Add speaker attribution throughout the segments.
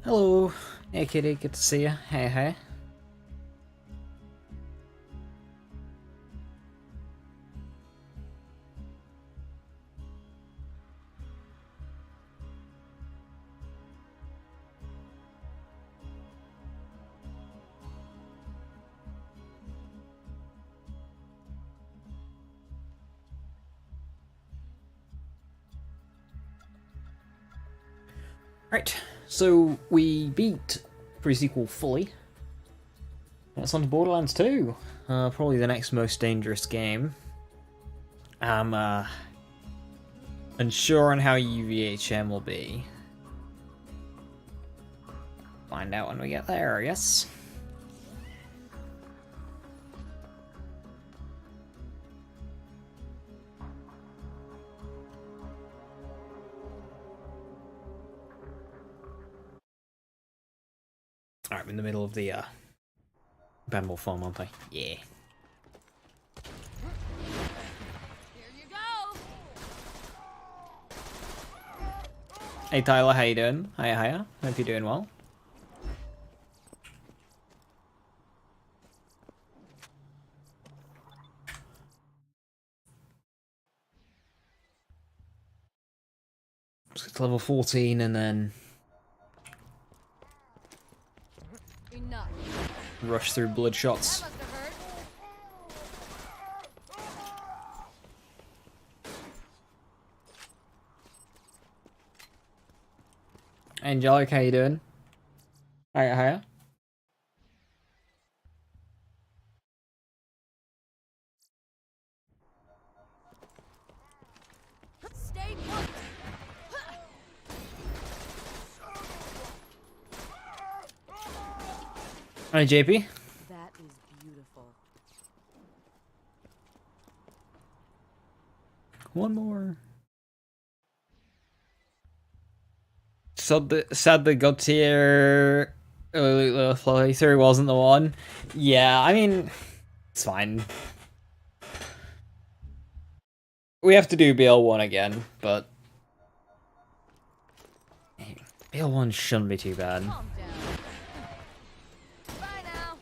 Speaker 1: Hello. Hey kitty, good to see you. Hey, hey. Right, so we beat pre-sequel fully. That's on to Borderlands 2. Probably the next most dangerous game. I'm unsure on how UVHM will be. Find out when we get there, I guess. Alright, I'm in the middle of the Bandball farm, aren't I? Yeah.
Speaker 2: Here you go.
Speaker 1: Hey Tyler, how you doing? Hiya, hiya. Hope you're doing well. Let's get to level 14 and then
Speaker 2: Enough.
Speaker 1: rush through blood
Speaker 2: That
Speaker 1: shots.
Speaker 2: must have hurt.
Speaker 1: Angelic, how you doing? Hiya, hiya.
Speaker 2: Stay put.
Speaker 1: Hi, JP.
Speaker 2: That is beautiful.
Speaker 1: One more. Sad the God tier playthrough wasn't the one. Yeah, I mean, it's fine. We have to do BL1 again, but BL1 shouldn't be too bad.
Speaker 2: Calm down. Bye now.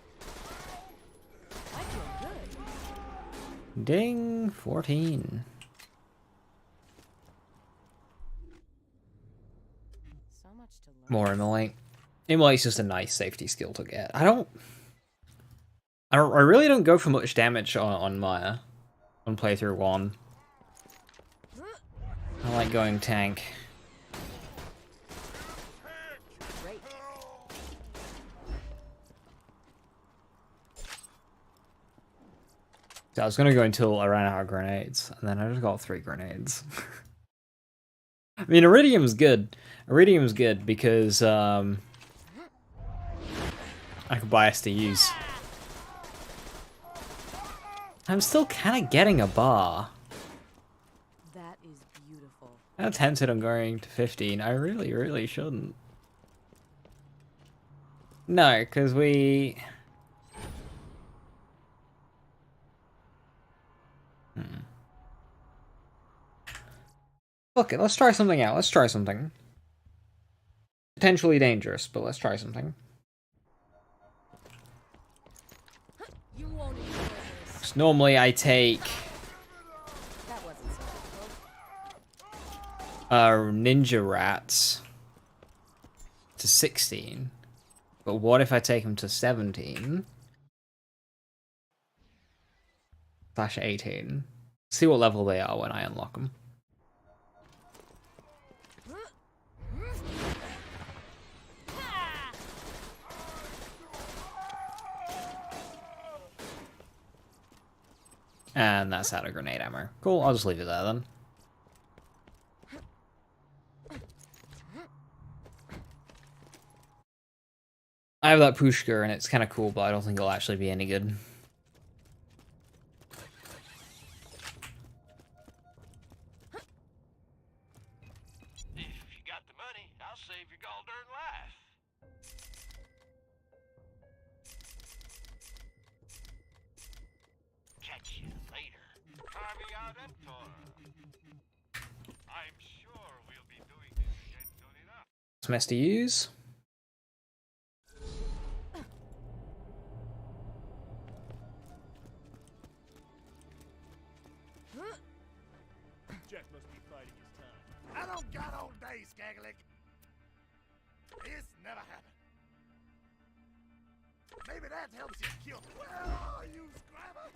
Speaker 2: I feel good.
Speaker 1: Ding, 14.
Speaker 2: So much to learn.
Speaker 1: More Immolate. Immolate's just a nice safety skill to get. I really don't go for much damage on Maya on playthrough 1. I like going tank.
Speaker 2: Great.
Speaker 1: So I was gonna go until I ran out of grenades, and then I just got 3 grenades. I mean, Iridium's good. Iridium's good because I could buy SDUs. I'm still kind of getting a bar.
Speaker 2: That is beautiful.
Speaker 1: I'm tempted on going to 15. I really shouldn't. No, because we... Okay, let's try something out. Let's try something. Potentially dangerous, but let's try something.
Speaker 2: You won't enjoy this.
Speaker 1: 'Cause normally I take
Speaker 2: That wasn't so difficult.
Speaker 1: Ninja Rats to 16. But what if I take them to 17? Slash 18. See what level they are when I unlock them. And that's out of grenade ammo. Cool, I'll just leave it there then. I have that Pushka and it's kind of cool, but I don't think it'll actually be any good.
Speaker 3: If you got the money, I'll save your gall-darn life. Catch you later. I'm sure we'll be doing this again soon enough.
Speaker 1: Some SDUs.
Speaker 4: face, Gagalik. This never happened. Maybe that helps you kill. Where are you, Scrabber?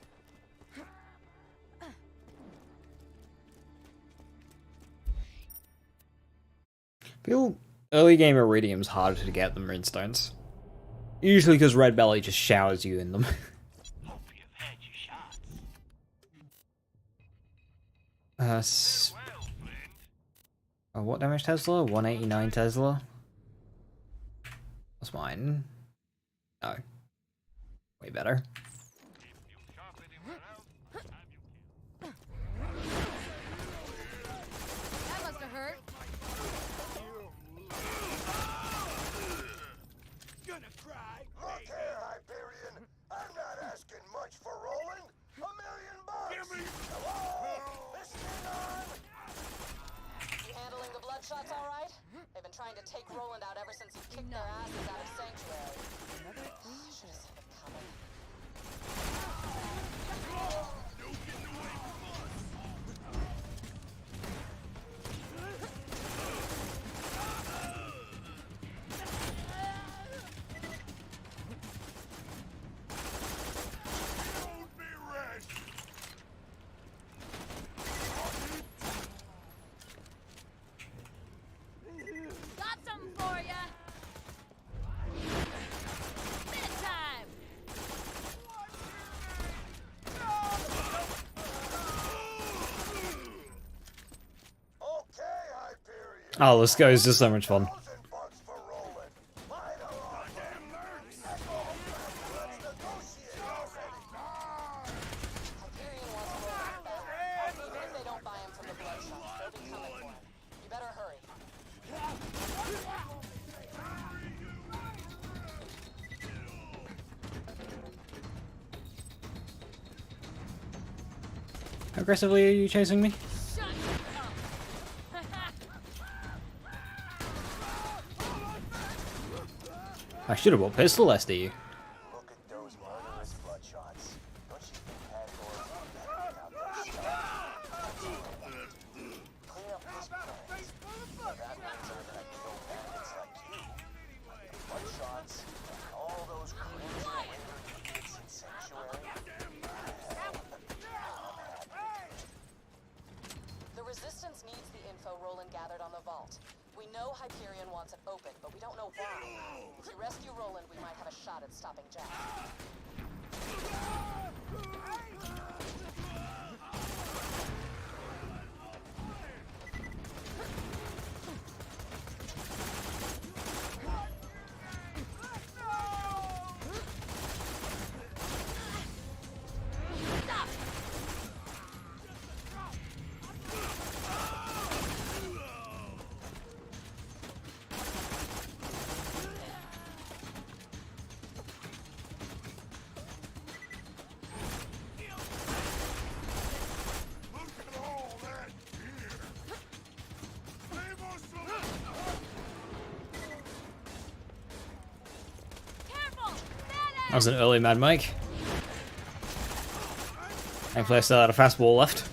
Speaker 1: Feel early game Iridium's harder to get than Runstones. Usually because Red Belly just showers you in them.
Speaker 3: Hope you've had your shots. Well, friend.
Speaker 1: Oh, what damage Tesla? 189 Tesla? What's mine? Oh. Way better.
Speaker 3: If you sharp anyone else, I'm your kill.
Speaker 2: That must have hurt.
Speaker 4: Gonna cry. Look here, Hyperion. I'm not asking much for Roland. $1 million bucks. Give me. Hello? Listening on?
Speaker 5: You handling the Bloodshots all right? They've been trying to take Roland out ever since he kicked their asses out of Sanctuary. Should have seen it coming.
Speaker 4: Don't be rash.
Speaker 2: Got something for ya. Bedtime.
Speaker 4: Okay, Hyperion.
Speaker 1: Oh, this guy is just so much fun.
Speaker 4: $1,000 for Roland. Fight along. Let's negotiate already.
Speaker 5: Hyperion wants Roland back. Even if they don't buy him from the Bloodshots, they'll be coming for him. You better hurry.
Speaker 1: How aggressively are you chasing me?
Speaker 2: Shut up.
Speaker 1: I should have bought pistol SD.
Speaker 4: Look at those murderous Bloodshots. Don't you think Pandora would be back out their stuff? Clean up this place. That means they're gonna kill bandits like you. Bloodshots, and all those crazy raider idiots in Sanctuary.
Speaker 5: The Resistance needs the info Roland gathered on the vault. We know Hyperion wants it open, but we don't know why. If you rescue Roland, we might have a shot at stopping Jack.
Speaker 2: Stop.
Speaker 4: Look at all that gear. Save us some.
Speaker 2: Careful.
Speaker 1: That was an early Mad Mike. Thankfully I still had a fastball left.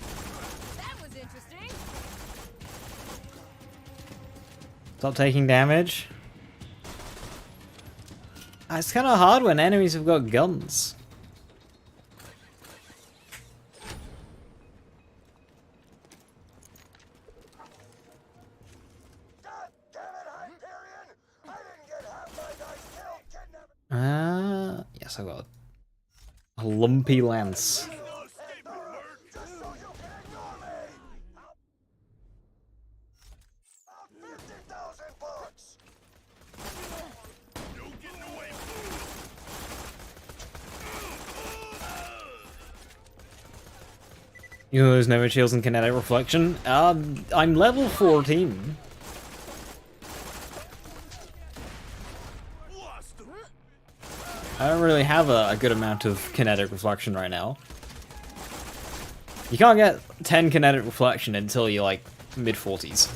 Speaker 2: That was interesting.
Speaker 1: Stop taking damage. It's kind of hard when enemies have got guns.
Speaker 4: God damn it, Hyperion! I didn't get half my guys killed, kidnapped.
Speaker 1: Yes, I got a lumpy lance.
Speaker 4: Just so you can ignore me. About 50,000 bucks. No getting away.
Speaker 1: You know, there's no shields and kinetic reflection. I'm level 14. I don't really have a good amount of kinetic reflection right now. You can't get 10 kinetic reflection until you're like mid-40s.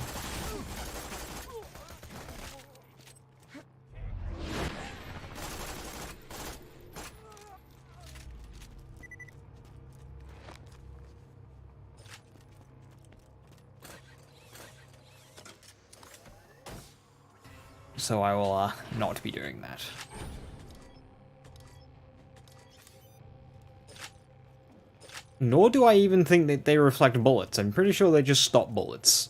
Speaker 1: so I will not be doing that. Nor do I even think that they reflect bullets. I'm pretty sure they just stop bullets.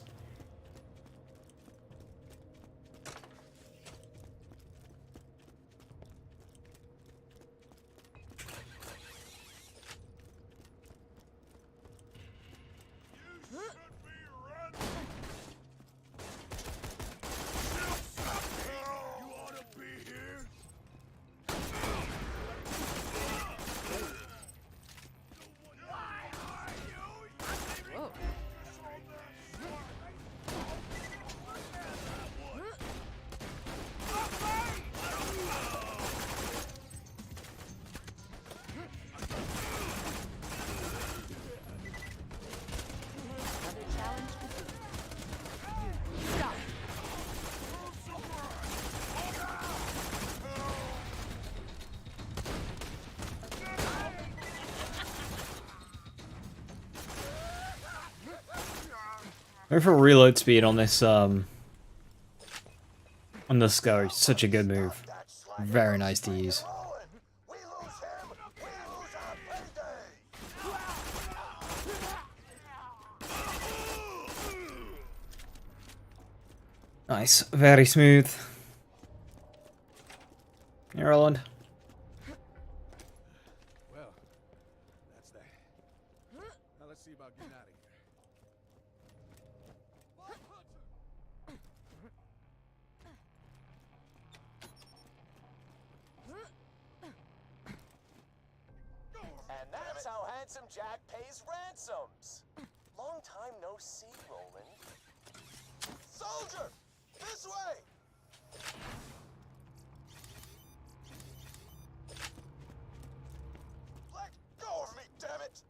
Speaker 1: Go for reload speed on this go. Such a good move. Very nice to use.
Speaker 4: We lose him, we lose our payday!
Speaker 1: Nice. Very smooth. Hey, Roland.
Speaker 6: Well, that's that. Now let's see about getting out of here.
Speaker 4: And that's how Handsome Jack pays ransoms. Long time no see, Roland. Soldier! This way! Let go of me, damn it!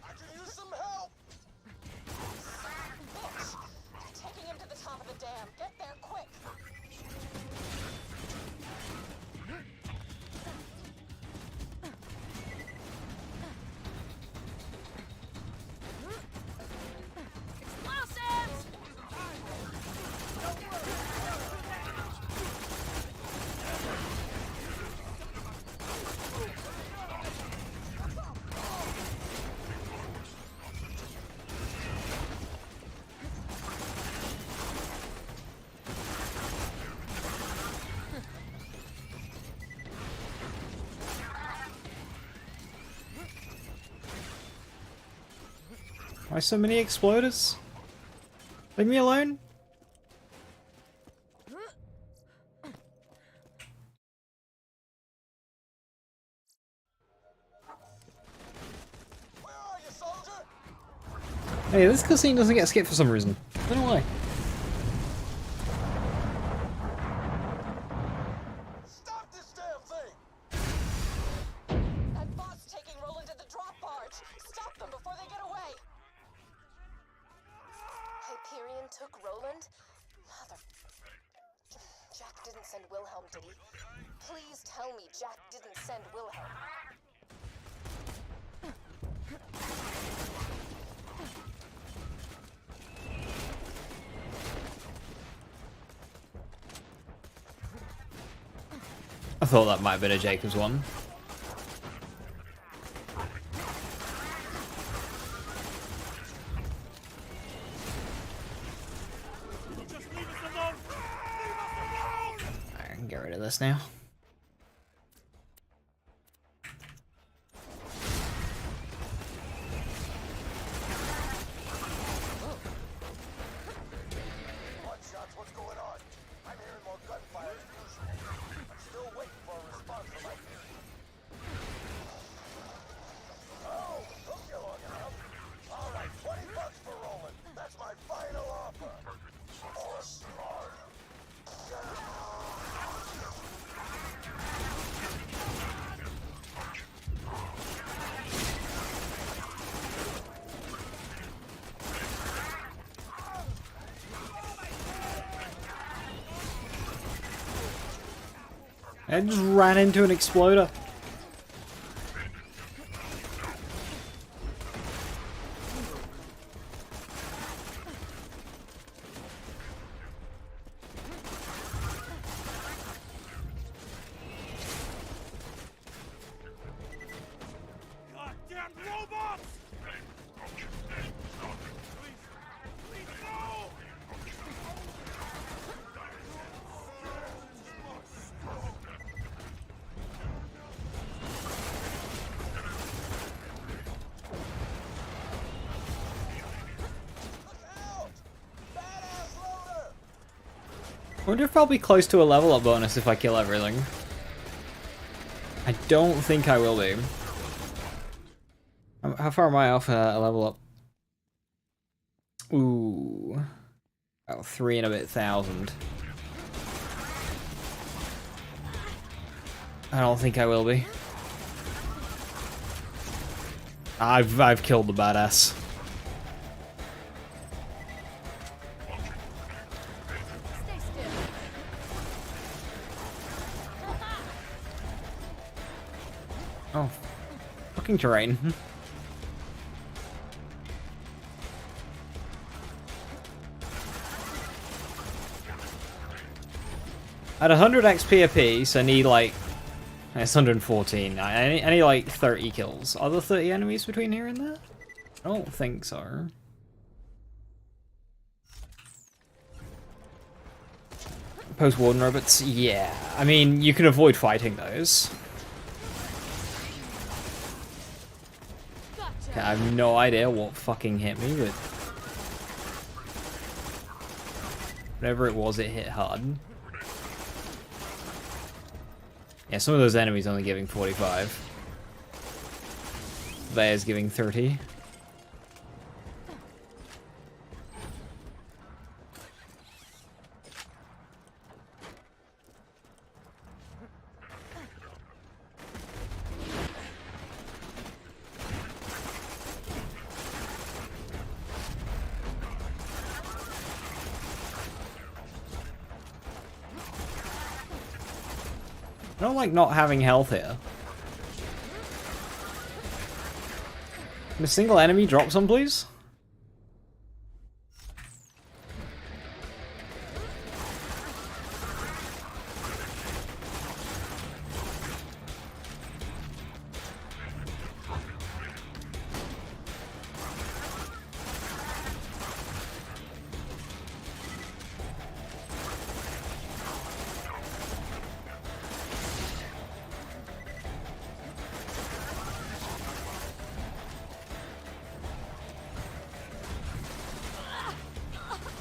Speaker 4: I can use some help!
Speaker 5: Bitch! They're taking him to the top of the dam. Get there quick!
Speaker 2: Explosives!
Speaker 1: Why so many exploders? Leave me alone.
Speaker 4: Where are you, soldier?
Speaker 1: Hey, this cutscene doesn't get skipped for some reason. I don't know why.
Speaker 4: Stop this damn thing!
Speaker 5: That bot's taking Roland to the drop barge. Stop them before they get away. Hyperion took Roland? Mother... Jack didn't send Wilhelm, did he? Please tell me Jack didn't send Wilhelm.
Speaker 1: I thought that might have been a Jacobs one. I can get rid of this now.
Speaker 4: Bloodshot's what's going on? I'm hearing more gunfire than usual. I'm still waiting for a response from my theory. Oh, took you long enough. All right, $20 for Roland. That's my final offer. Or a star.
Speaker 1: I just ran into an exploder.
Speaker 6: Goddamn robots! Please, no!
Speaker 1: I wonder if I'll be close to a level up bonus if I kill everything. I don't think I will be. How far am I off a level up? Ooh. About 3 and a bit thousand. I don't think I will be. I've killed the badass.
Speaker 2: Stay still.
Speaker 1: Oh. Fucking terrain. At 100 XP apiece, I need like... It's 114. I need like 30 kills. Are there 30 enemies between here and there? I don't think so. Post-warden robots? Yeah. I mean, you can avoid fighting those.
Speaker 2: Gotcha.
Speaker 1: I have no idea what fucking hit me, but... Whatever it was, it hit hard. Yeah, some of those enemies only giving 45. Bear's giving 30. I don't like not having health here. Can a single enemy drop some, please?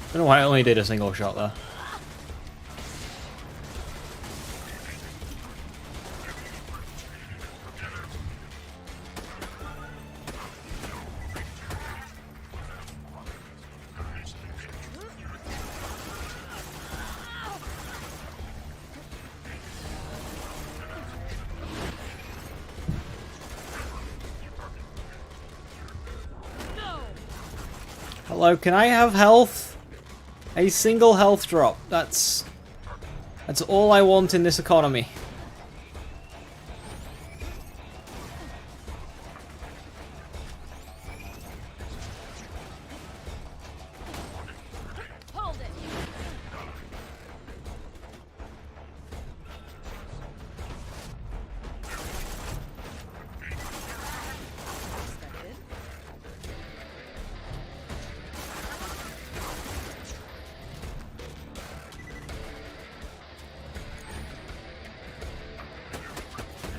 Speaker 1: I don't know why I only did a single shot there.
Speaker 2: No.
Speaker 1: Hello, can I have health? A single health drop. That's all I want in this economy.
Speaker 2: Hold it. Expected.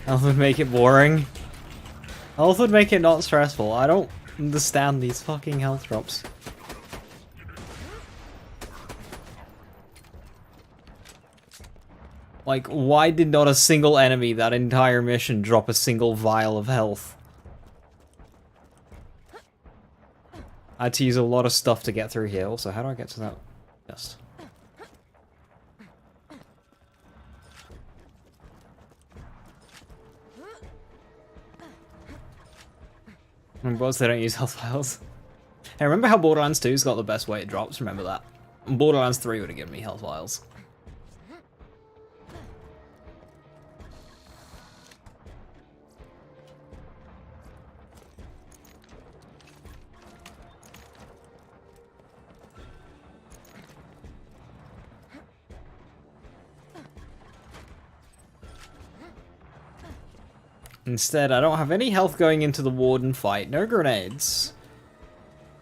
Speaker 1: Health would make it boring. Health would make it not stressful. I don't understand these fucking health drops. Like, why did not a single enemy that entire mission drop a single vial of health? I had to use a lot of stuff to get through here. Also, how do I get to that? Yes. Bots, they don't use health vials. Hey, remember how Borderlands 2's got the best way it drops? Remember that. Borderlands 3 would have given me health vials. Instead, I don't have any health going into the warden fight, no grenades,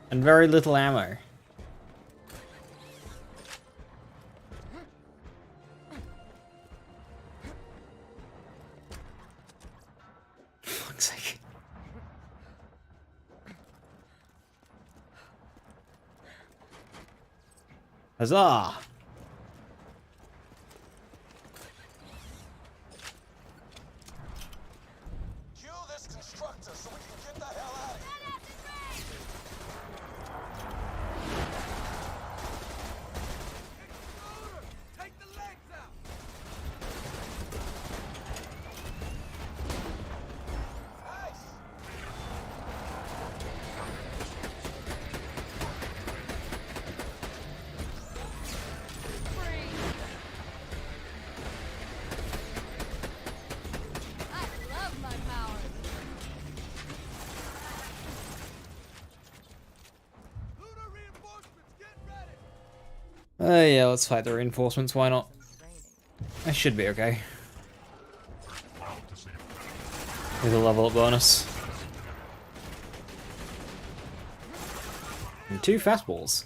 Speaker 1: and very little ammo. For fuck's sake. Huzzah!
Speaker 4: Kill this constructor so we can get the hell out of here.
Speaker 6: Take the legs out!
Speaker 4: Nice!
Speaker 2: I love my powers.
Speaker 6: Lunar reinforcements, get ready!
Speaker 1: Yeah, let's fight the reinforcements, why not? I should be okay. With a level up bonus. And 2 fastballs.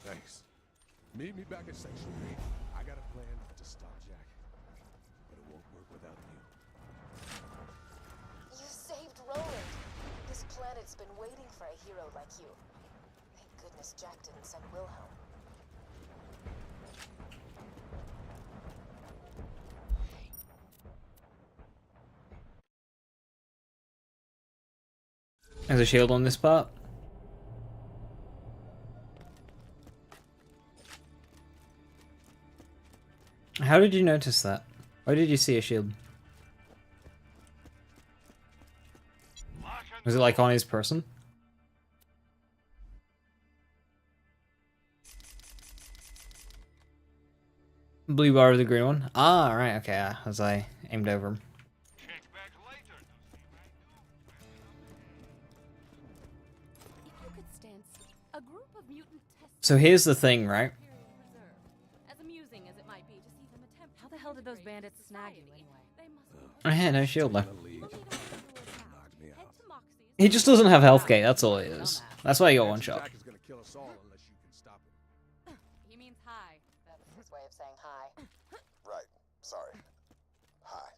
Speaker 6: Thanks. Meet me back at Section 3. I got a plan to stop Jack. But it won't work without you.
Speaker 5: You saved Roland. This planet's been waiting for a hero like you. Thank goodness Jack didn't send Wilhelm.
Speaker 1: There's a shield on this part. How did you notice that? Why did you see a shield? Was it like on his person? Blue bar with the green one? Ah, right, okay, as I aimed over him.
Speaker 3: Check back later to see what
Speaker 2: If you could stand a group of mutant test
Speaker 1: So here's the thing, right?
Speaker 2: Imperial Reserve, as amusing as it might be to see them attempt. How the hell did those bandits snag you anyway? They must
Speaker 1: I had no shield left.
Speaker 6: The league
Speaker 2: We'll need a
Speaker 6: knocked me
Speaker 2: Head
Speaker 6: out.
Speaker 2: to Moxie's.
Speaker 1: He just doesn't have health gate, that's all it is. That's why he got one shot.
Speaker 6: Jack is gonna kill us all unless you can stop him.
Speaker 2: He means hi.
Speaker 5: That's his way of saying hi.
Speaker 4: Right. Sorry. Hi.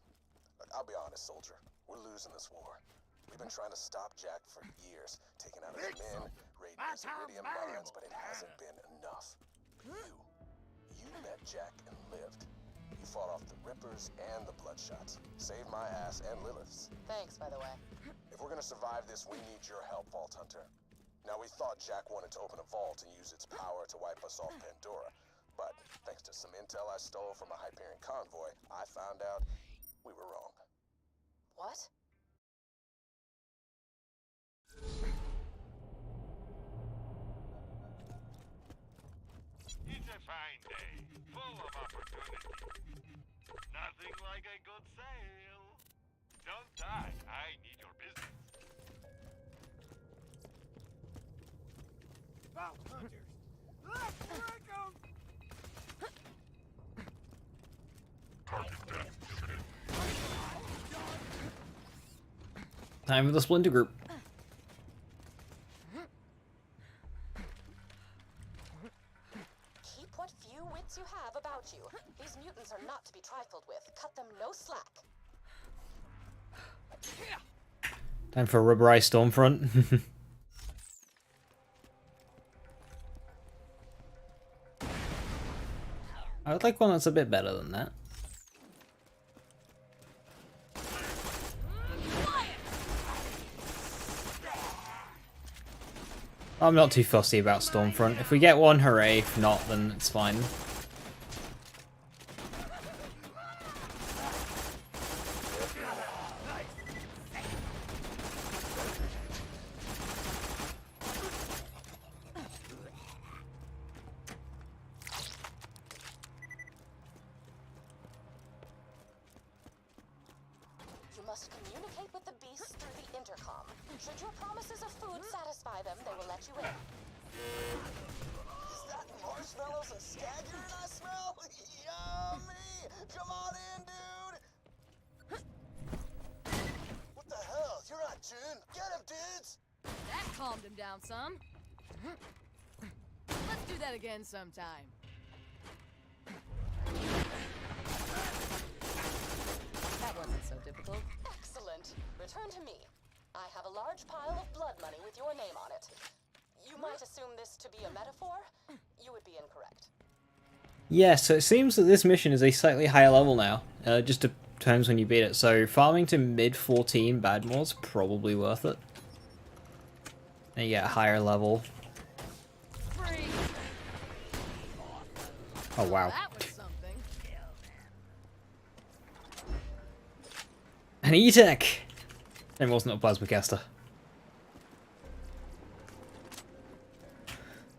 Speaker 4: Look, I'll be honest, soldier. We're losing this war. We've been trying to stop Jack for years, taking out his men, raiding his iridium mines, but it hasn't been enough. You met Jack and lived. You fought off the Rippers and the Bloodshots. Saved my ass and Lilith's.
Speaker 5: Thanks, by the way.
Speaker 4: If we're gonna survive this, we need your help, Vault Hunter. Now, we thought Jack wanted to open a vault and use its power to wipe us off Pandora. But thanks to some intel I stole from a Hyperion convoy, I found out we were wrong.
Speaker 5: What?
Speaker 3: It's a fine day, full of opportunity. Nothing like a good sale. Don't die. I need your business.
Speaker 6: Vault hunters! Let's break 'em!
Speaker 1: Time for the splinter group.
Speaker 5: Keep what few wits you have about you. These mutants are not to be trifled with. Cut them no slack.
Speaker 1: Time for rubberized Stormfront. I would like one that's a bit better than that. I'm not too fussy about Stormfront. If we get one, hooray. If not, then it's fine.
Speaker 5: must communicate with the beasts through the intercom. Should your promises of food satisfy them, they will let you in.
Speaker 4: Is that marshmallows and stag urine I smell? Yummy! Come on in, dude! What the hell? You're not June. Get him, dudes!
Speaker 2: That calmed him down some. Let's do that again sometime. That wasn't so difficult.
Speaker 5: Excellent. Return to me. I have a large pile of blood money with your name on it. You might assume this to be a metaphor. You would be incorrect.
Speaker 1: Yeah, so it seems that this mission is a slightly higher level now. Just depends when you beat it. So farming to mid 14 Badmore's probably worth it. And you get a higher level.
Speaker 2: Free.
Speaker 1: Oh wow.
Speaker 2: That was something.
Speaker 1: An E-Tech! It wasn't a plasma caster.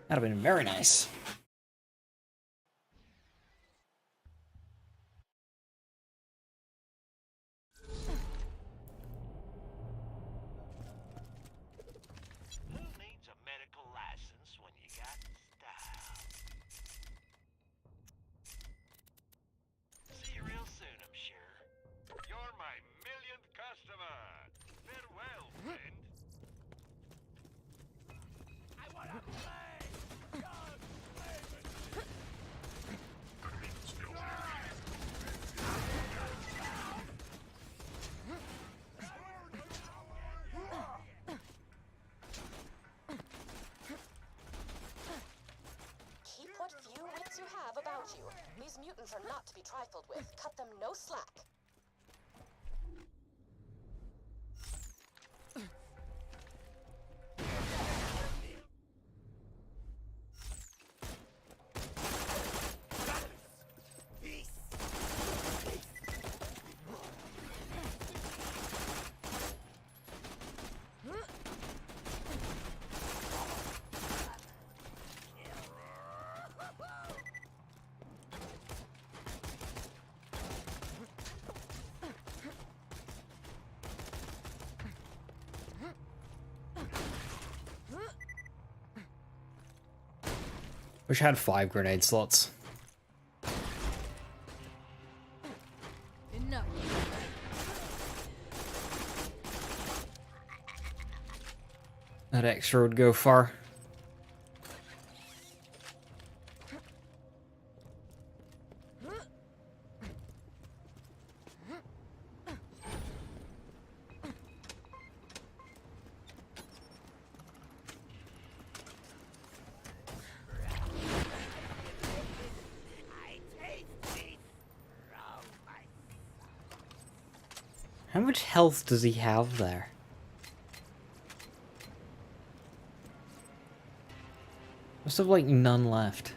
Speaker 1: That'd have been very nice.
Speaker 3: Who needs a medical license when you got style? See you real soon, I'm sure. You're my millionth customer. Farewell, friend. I wanna play.
Speaker 5: Keep what few wits you have about you. These mutants are not to be trifled with. Cut them no slack.
Speaker 1: Wish I had 5 grenade slots.
Speaker 2: Enough.
Speaker 1: That extra would go far. How much health does he have there? Must have like none left.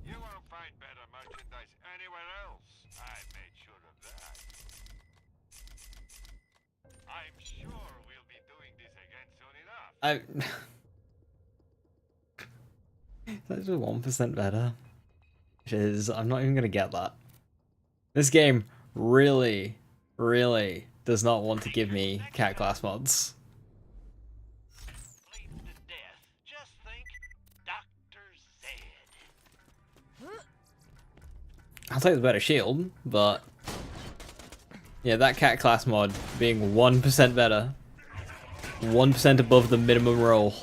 Speaker 3: You won't find better merchandise anywhere else. I made sure of that. I'm sure we'll be doing this again soon enough.
Speaker 1: That's just 1% better. Which is, I'm not even gonna get that. This game really, really does not want to give me cat class mods.
Speaker 3: Bleeds to death. Just think, Dr. Zed.
Speaker 1: I'll take the better shield, but yeah, that cat class mod being 1% better, 1% above the minimum roll.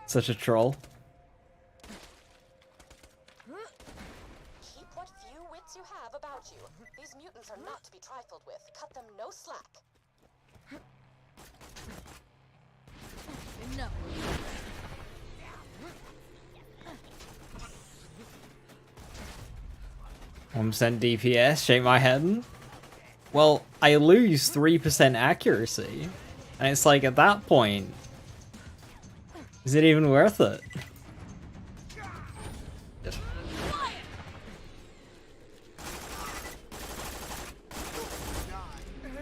Speaker 1: Such a troll.
Speaker 5: Keep what few wits you have about you. These mutants are not to be trifled with. Cut them no slack.
Speaker 2: Enough.
Speaker 1: 1% DPS, shake my head. Well, I lose 3% accuracy. And it's like, at that point, is it even worth it?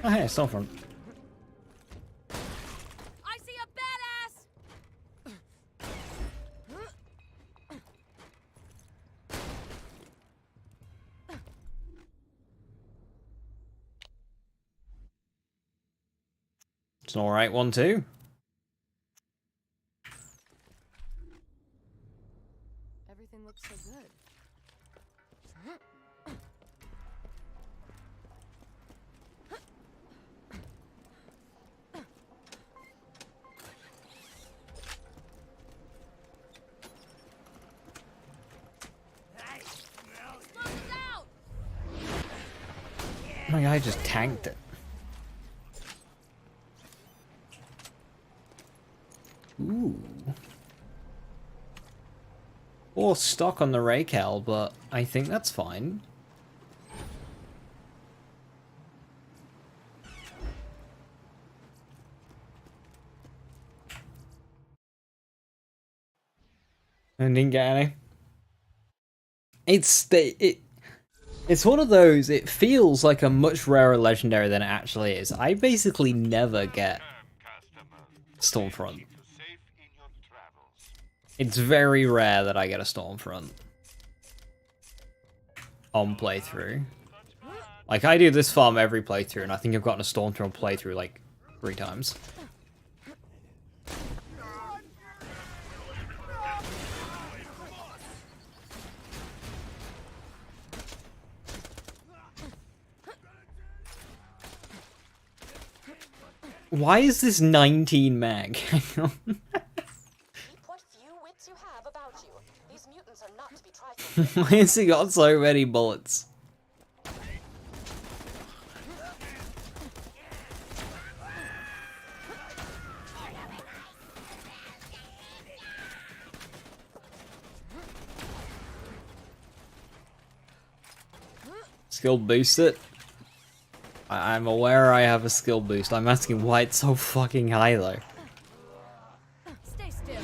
Speaker 1: Oh hey, Stormfront.
Speaker 2: I see a badass!
Speaker 1: It's an alright one too.
Speaker 2: Everything looks so good. Explosives out!
Speaker 1: My guy just tanked it. Ooh. Or stock on the Raycal, but I think that's fine. I didn't get any. It's one of those, it feels like a much rarer legendary than it actually is. I basically never get Stormfront. It's very rare that I get a Stormfront on playthrough. Like, I do this farm every playthrough, and I think I've gotten a Stormfront playthrough like 3 times. Why is this 19 mag?
Speaker 5: Keep what few wits you have about you. These mutants are not to be trifled with.
Speaker 1: Why has he got so many bullets? Skill boost it? I'm aware I have a skill boost. I'm asking why it's so fucking high though.
Speaker 2: Stay still.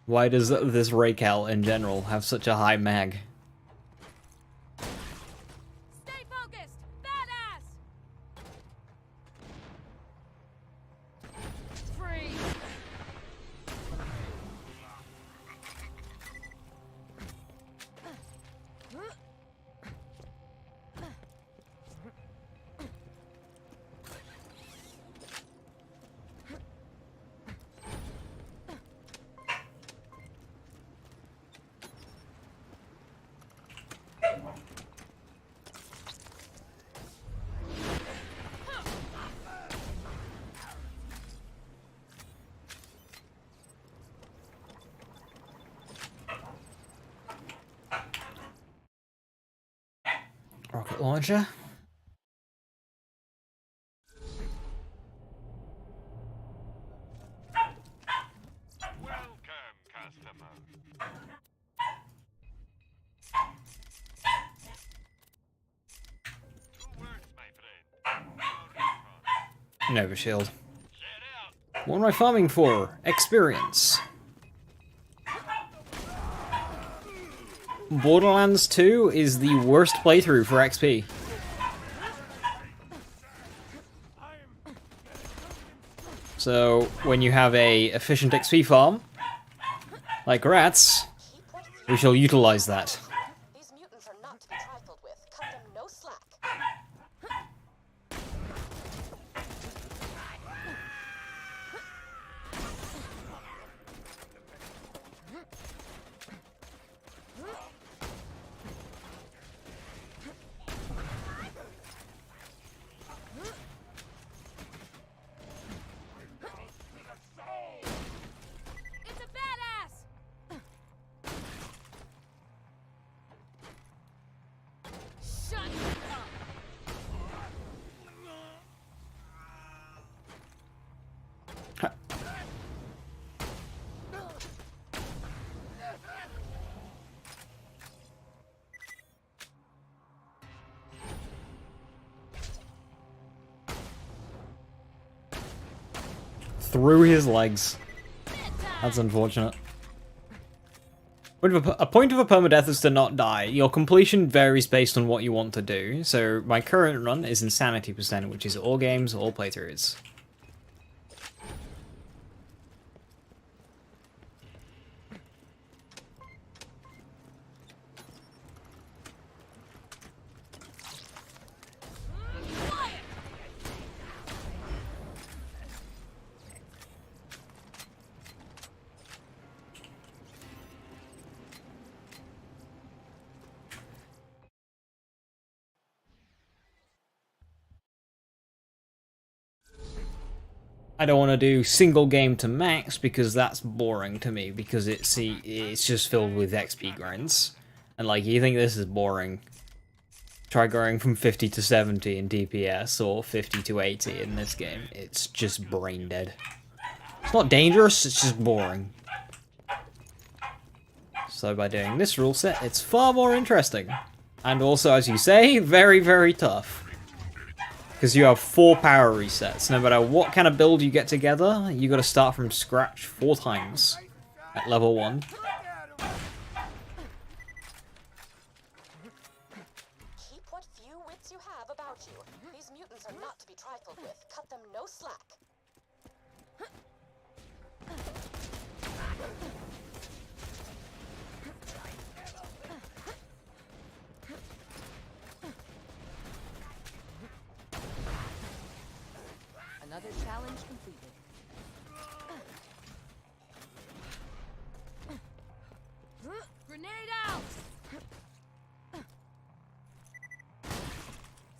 Speaker 1: Why does this Raycal in general have such a high mag?
Speaker 2: Stay focused! Badass! Free!
Speaker 1: Rocket launcher?
Speaker 3: Welcome, customer. Two words, my friend. No response.
Speaker 1: Nova Shield.
Speaker 3: Get out.
Speaker 1: What am I farming for? Experience. Borderlands 2 is the worst playthrough for XP. So, when you have a efficient XP farm, like rats, we shall utilize that.
Speaker 5: These mutants are not to be trifled with. Cut them no slack.
Speaker 2: It's a badass! Shut up!
Speaker 1: Through his legs. That's unfortunate. A point of a permadeath is to not die. Your completion varies based on what you want to do. So my current run is insanity percent, which is all games, all playthroughs. I don't want to do single game to max because that's boring to me because it's just filled with XP grinds. And like, you think this is boring, try going from 50 to 70 in DPS or 50 to 80 in this game. It's just brain dead. It's not dangerous, it's just boring. So by doing this rule set, it's far more interesting. And also, as you say, very, very tough. Because you have 4 power resets. No matter what kind of build you get together, you gotta start from scratch 4 times at level 1.
Speaker 5: Keep what few wits you have about you. These mutants are not to be trifled with. Cut them no slack.
Speaker 2: Another challenge completed. Grenade out!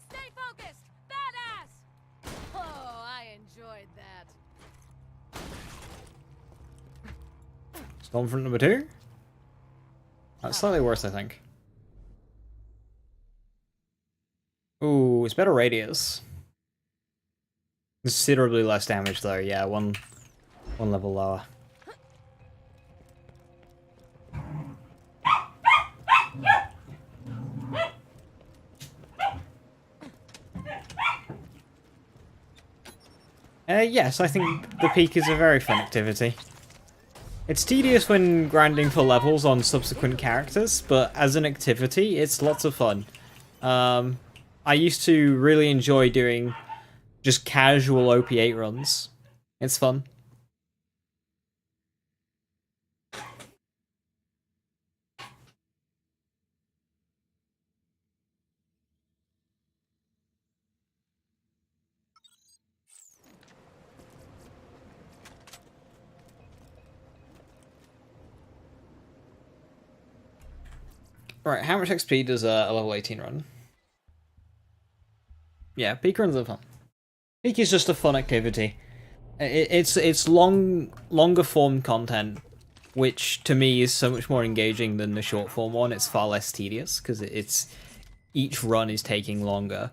Speaker 2: Stay focused! Badass! Oh, I enjoyed that.
Speaker 1: Stormfront number 2? That's slightly worse, I think. Ooh, it's better radius. Considerably less damage though, yeah, one level lower. Yes, I think the peak is a very fun activity. It's tedious when grinding for levels on subsequent characters, but as an activity, it's lots of fun. I used to really enjoy doing just casual OP8 runs. It's fun. Right, how much XP does a level 18 run? Yeah, peak runs are fun. Peak is just a fun activity. It's longer form content, which to me is so much more engaging than the short form one. It's far less tedious because each run is taking longer.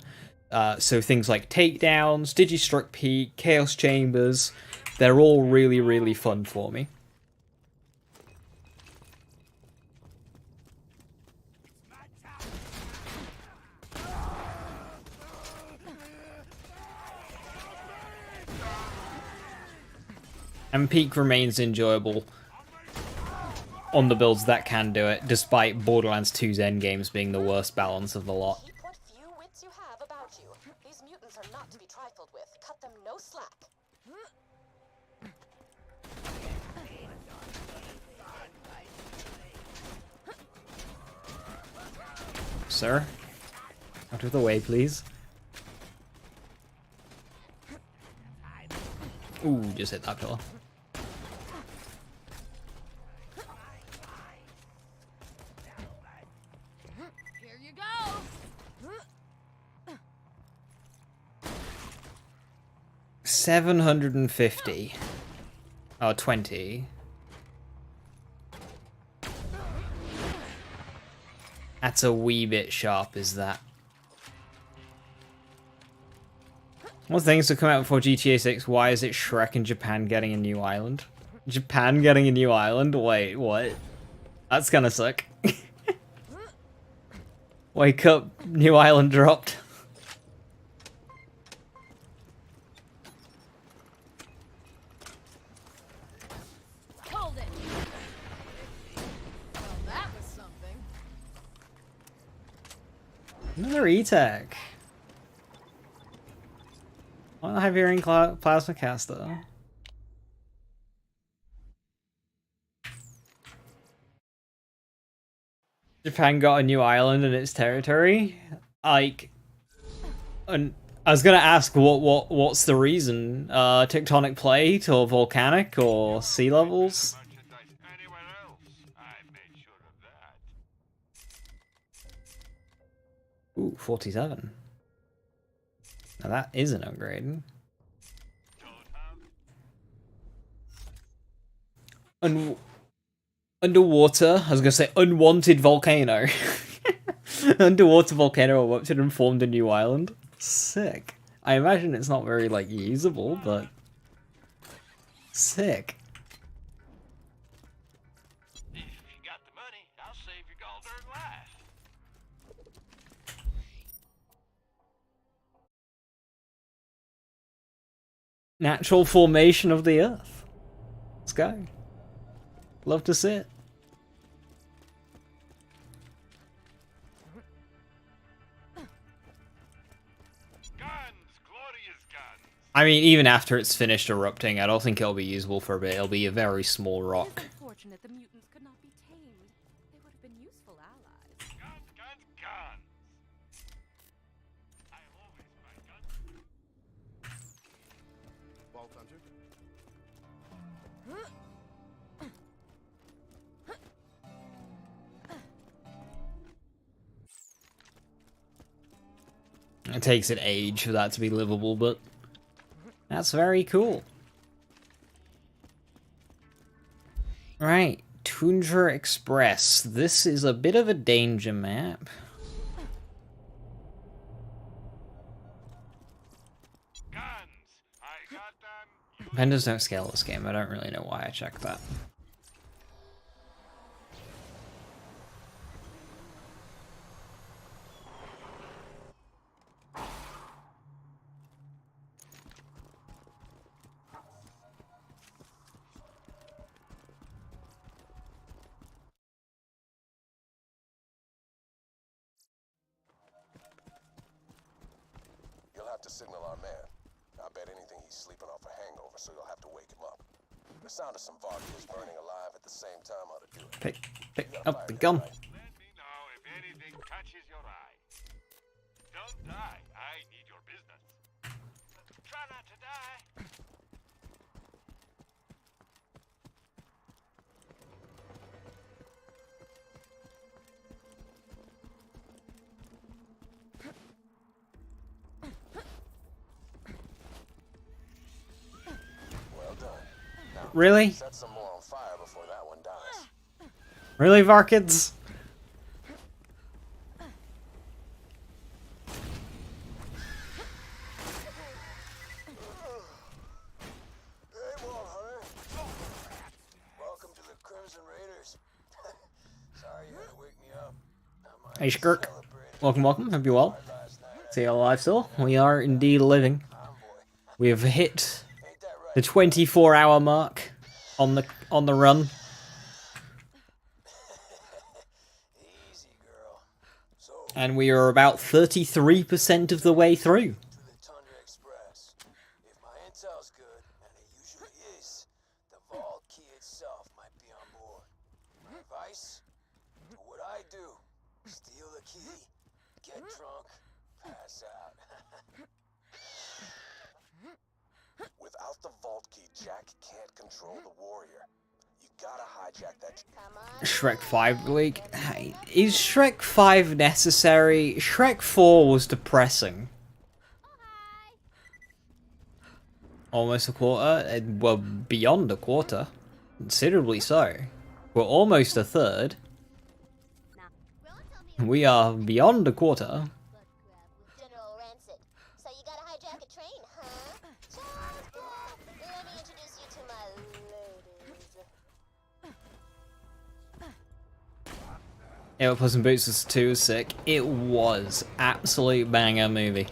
Speaker 1: So things like takedowns, Digistruct Peak, Chaos Chambers, they're all really, really fun for me. And Peak remains enjoyable on the builds that can do it, despite Borderlands 2's endgames being the worst balance of the lot.
Speaker 5: Keep what few wits you have about you. These mutants are not to be trifled with. Cut them no slack.
Speaker 1: Sir? Out of the way, please. Ooh, just hit that pillar.
Speaker 2: Here you go!
Speaker 1: 750. Oh, 20. That's a wee bit sharp, is that? One things to come out before GTA 6, why is it Shrek and Japan getting a new island? Japan getting a new island? Wait, what? That's gonna suck. Wake up, new island dropped.
Speaker 2: Hold it!
Speaker 1: another E-Tech. Why not have your own plasma caster? Japan got a new island in its territory. Like, and I was gonna ask what's the reason? Tectonic plate or volcanic or sea levels?
Speaker 3: Merchandise anywhere else. I made sure of that.
Speaker 1: Ooh, 47. Now that is an upgrade.
Speaker 3: Don't have
Speaker 1: Underwater, I was gonna say unwanted volcano. Underwater volcano erupted and formed a new island. Sick. I imagine it's not very, like, usable, but... sick.
Speaker 3: If you got the money, I'll save your gold-earned life.
Speaker 1: Natural formation of the Earth. Let's go. Love to see it.
Speaker 3: Guns, glorious guns.
Speaker 1: I mean, even after it's finished erupting, I don't think it'll be usable for a bit. It'll be a very small rock.
Speaker 2: It is unfortunate the mutants could not be tamed. They would have been useful allies.
Speaker 3: Guns, guns, guns. I always buy guns.
Speaker 6: Vault Hunter?
Speaker 1: It takes an age for that to be livable, but that's very cool. Right, Tundra Express. This is a bit of a danger map.
Speaker 3: Guns. I got them.
Speaker 1: Vendors don't scale this game. I don't really know why I checked that.
Speaker 6: You'll have to signal our man. I bet anything he's sleeping off a hangover, so you'll have to wake him up. The sound of some vodkas burning alive at the same time ought to do it.
Speaker 1: Pick up the gun.
Speaker 3: Let me know if anything catches your eye. Don't die. I need your business. Try not to die.
Speaker 6: Well done. Now,
Speaker 1: Really?
Speaker 6: set some more on fire before that one dies.
Speaker 1: Really, Varkids?
Speaker 6: Hey, Wall Hunter. Welcome to the Crimson Raiders. Sorry you had to wake me up.
Speaker 1: Hey, Skirk. Welcome. Hope you're well. See you alive still. We are indeed living. We have hit the 24-hour mark on the run.
Speaker 6: Easy, girl. So,
Speaker 1: And we are about 33% of the way through.
Speaker 6: to the Tundra Express. If my intel's good, and it usually is, the vault key itself might be on board. My advice? Do what I do. Steal the key, get drunk, pass out. Without the vault key, Jack can't control the warrior. You gotta hijack that.
Speaker 5: Come on.
Speaker 1: Shrek 5 leak. Hey, is Shrek 5 necessary? Shrek 4 was depressing. Almost a quarter. Well, beyond a quarter. Considerably so. We're almost a third. We are beyond a quarter.
Speaker 5: General Rancid. So you gotta hijack a train, huh? Sounds good. Let me introduce you to my ladies.
Speaker 1: Yeah, Puss in Boots 2 was sick. It was. Absolute banger movie.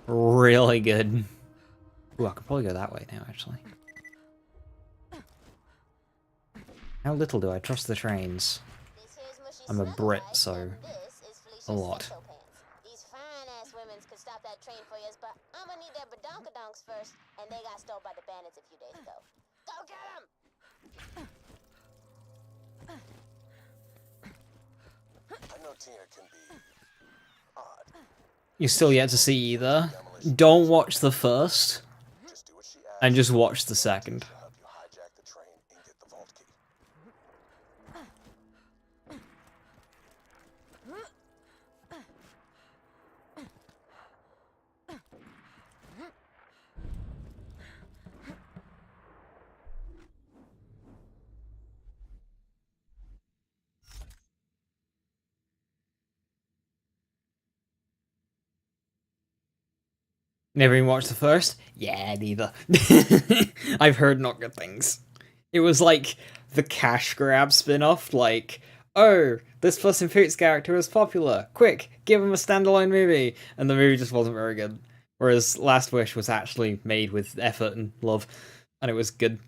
Speaker 1: Really good. Ooh, I could probably go that way now, actually. How little do I trust the trains?
Speaker 5: This here's Mushy
Speaker 1: I'm a
Speaker 5: Snuggle
Speaker 1: Brit,
Speaker 5: Bite,
Speaker 1: so
Speaker 5: and this is Felicia
Speaker 1: a lot.
Speaker 5: Sexo Pants.
Speaker 7: ass women's could stop that train for you, but I'm gonna need their badonkadonks first, and they got stole by the bandits a few days ago. Go get them!
Speaker 6: I know Tina can be odd.
Speaker 1: You're still yet to see either. Don't watch the first,
Speaker 6: Just do what she asks.
Speaker 1: and just watch the second.
Speaker 6: She'll help you hijack the train and get the vault key.
Speaker 1: Never even watched the first? Yeah, neither. I've heard not good things. It was like the cash grab spin-off, like, oh, this Puss in Boots character is popular. Quick, give him a standalone movie. And the movie just wasn't very good. Whereas Last Wish was actually made with effort and love, and it was good.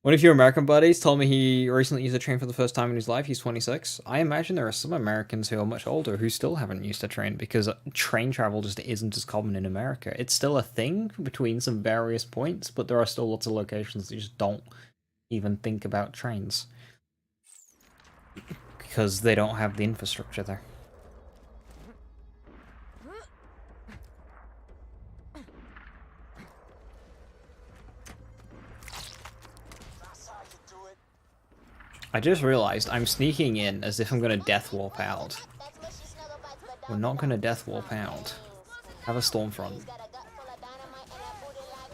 Speaker 1: One of your American buddies told me he recently used a train for the first time in his life. He's 26. I imagine there are some Americans who are much older who still haven't used a train because train travel just isn't as common in America. It's still a thing between some various points, but there are still lots of locations that just don't even think about trains because they don't have the infrastructure there.
Speaker 6: That's how you do it.
Speaker 1: I just realized I'm sneaking in as if I'm gonna death warp out.
Speaker 7: That's mushy snuggle bites, but
Speaker 1: We're not gonna death warp out. Have a Stormfront.
Speaker 7: He's got a gut full of dynamite and that booty like...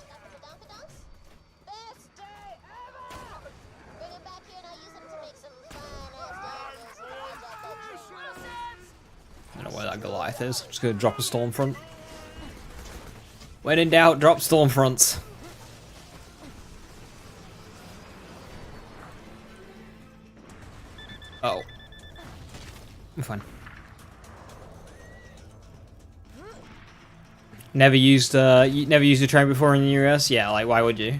Speaker 7: Got the badonkadonks? Best day ever! Bring him back here and I'll use him to make some fine-ass damages. Hijack that train.
Speaker 1: I don't know where that Goliath is. Just gonna drop a Stormfront. When in doubt, drop Stormfronts. Oh. I'm fine. Never used you never used a train before in the US? Yeah, like why would you?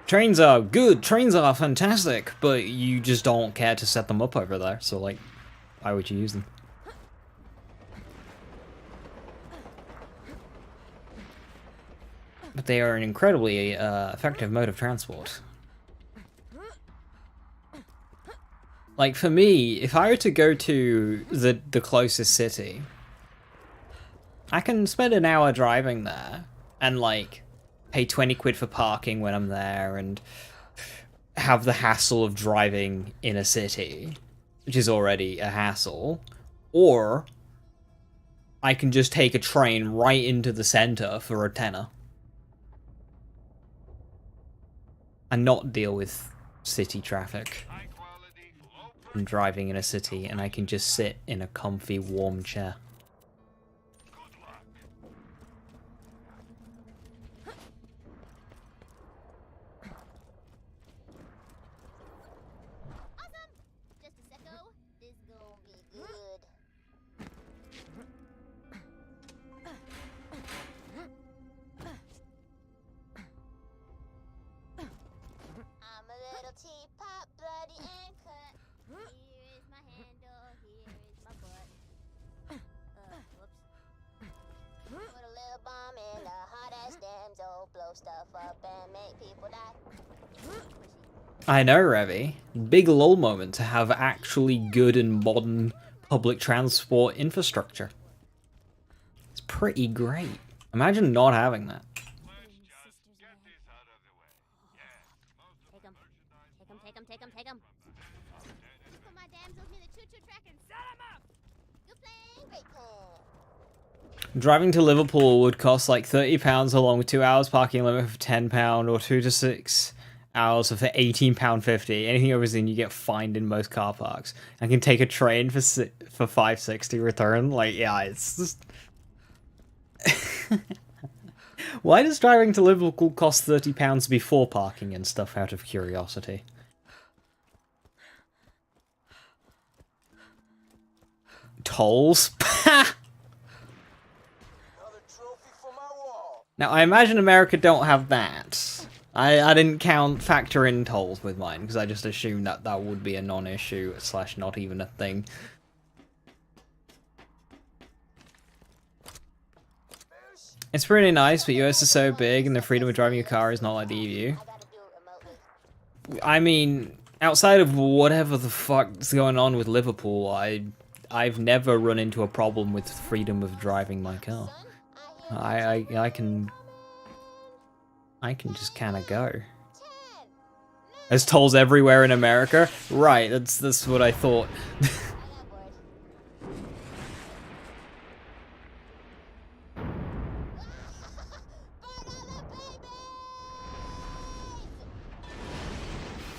Speaker 1: Trains are good, trains are fantastic, but you just don't care to set them up over there, so like why would you use them? But they are an incredibly effective mode of transport. Like for me, if I were to go to the closest city, I can spend an hour driving there and like pay 20 quid for parking when I'm there and have the hassle of driving in a city, which is already a hassle, or I can just take a train right into the center for a tenner and not deal with city traffic.
Speaker 3: High quality, low price.
Speaker 1: I'm driving in a city and I can just sit in a comfy warm chair.
Speaker 3: Good luck.
Speaker 7: Awesome! Just a secco. This gon' be good. I'm a little teapot, bloody and cut. Here is my handle, here is my butt. Whoops. Put a little bomb in the hot ass damn zone, blow stuff up and make people die.
Speaker 1: I know, Revy. Big lull moment to have actually good and modern public transport infrastructure. It's pretty great. Imagine not having that.
Speaker 3: Let's just get this out of the way. Yeah, most of
Speaker 7: Take
Speaker 3: the
Speaker 7: 'em.
Speaker 3: merchandise.
Speaker 7: Take 'em. You put my damsels near the choo-choo track and set 'em up! Good plan, great plan.
Speaker 1: Driving to Liverpool would cost like £30 along with 2 hours parking limit for £10 or 2 to 6 hours for £18.50. Anything over then you get fined in most car parks. I can take a train for $5.60 return. Like, yeah, it's just... Why does driving to Liverpool cost £30 before parking and stuff out of curiosity? Tolls?
Speaker 6: Another trophy for my wall.
Speaker 1: Now, I imagine America don't have that. I didn't factor in tolls with mine, because I just assumed that that would be a non-issue, / not even a thing. It's pretty nice, but US is so big, and the freedom of driving your car is not like the EU.
Speaker 7: I gotta do it remotely.
Speaker 1: I mean, outside of whatever the fuck's going on with Liverpool, I've never run into a problem with freedom of driving my car.
Speaker 7: Son, I hear
Speaker 1: I can just kind of go. There's tolls everywhere in America? Right, that's what I thought.
Speaker 7: I got bored.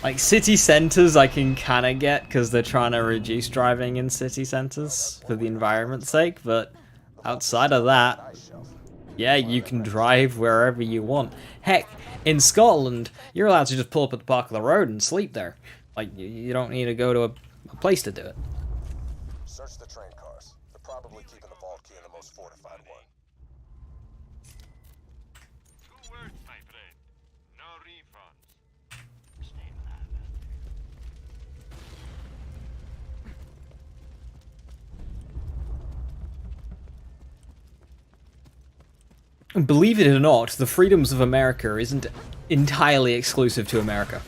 Speaker 1: Like, city centers I can kind of get, because they're trying to reduce driving in city centers for the environment's sake, but outside of that, yeah, you can drive wherever you want. Heck, in Scotland, you're allowed to just pull up at the park of the road and sleep there. Like, you don't need to go to a place to do it.
Speaker 6: Search the train cars. They're probably keeping the vault key in the most fortified one.
Speaker 3: 2 words, my friend. No refunds. Stay alive.
Speaker 1: Believe it or not, the freedoms of America isn't entirely exclusive to America.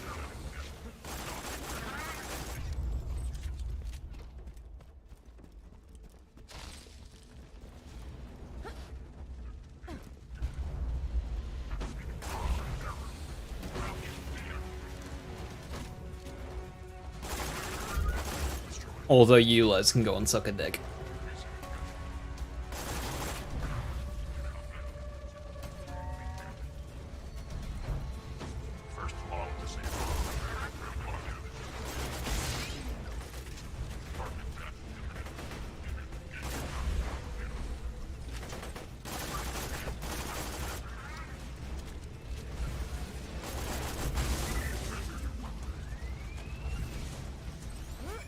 Speaker 1: Although EULAs can go and suck a dick.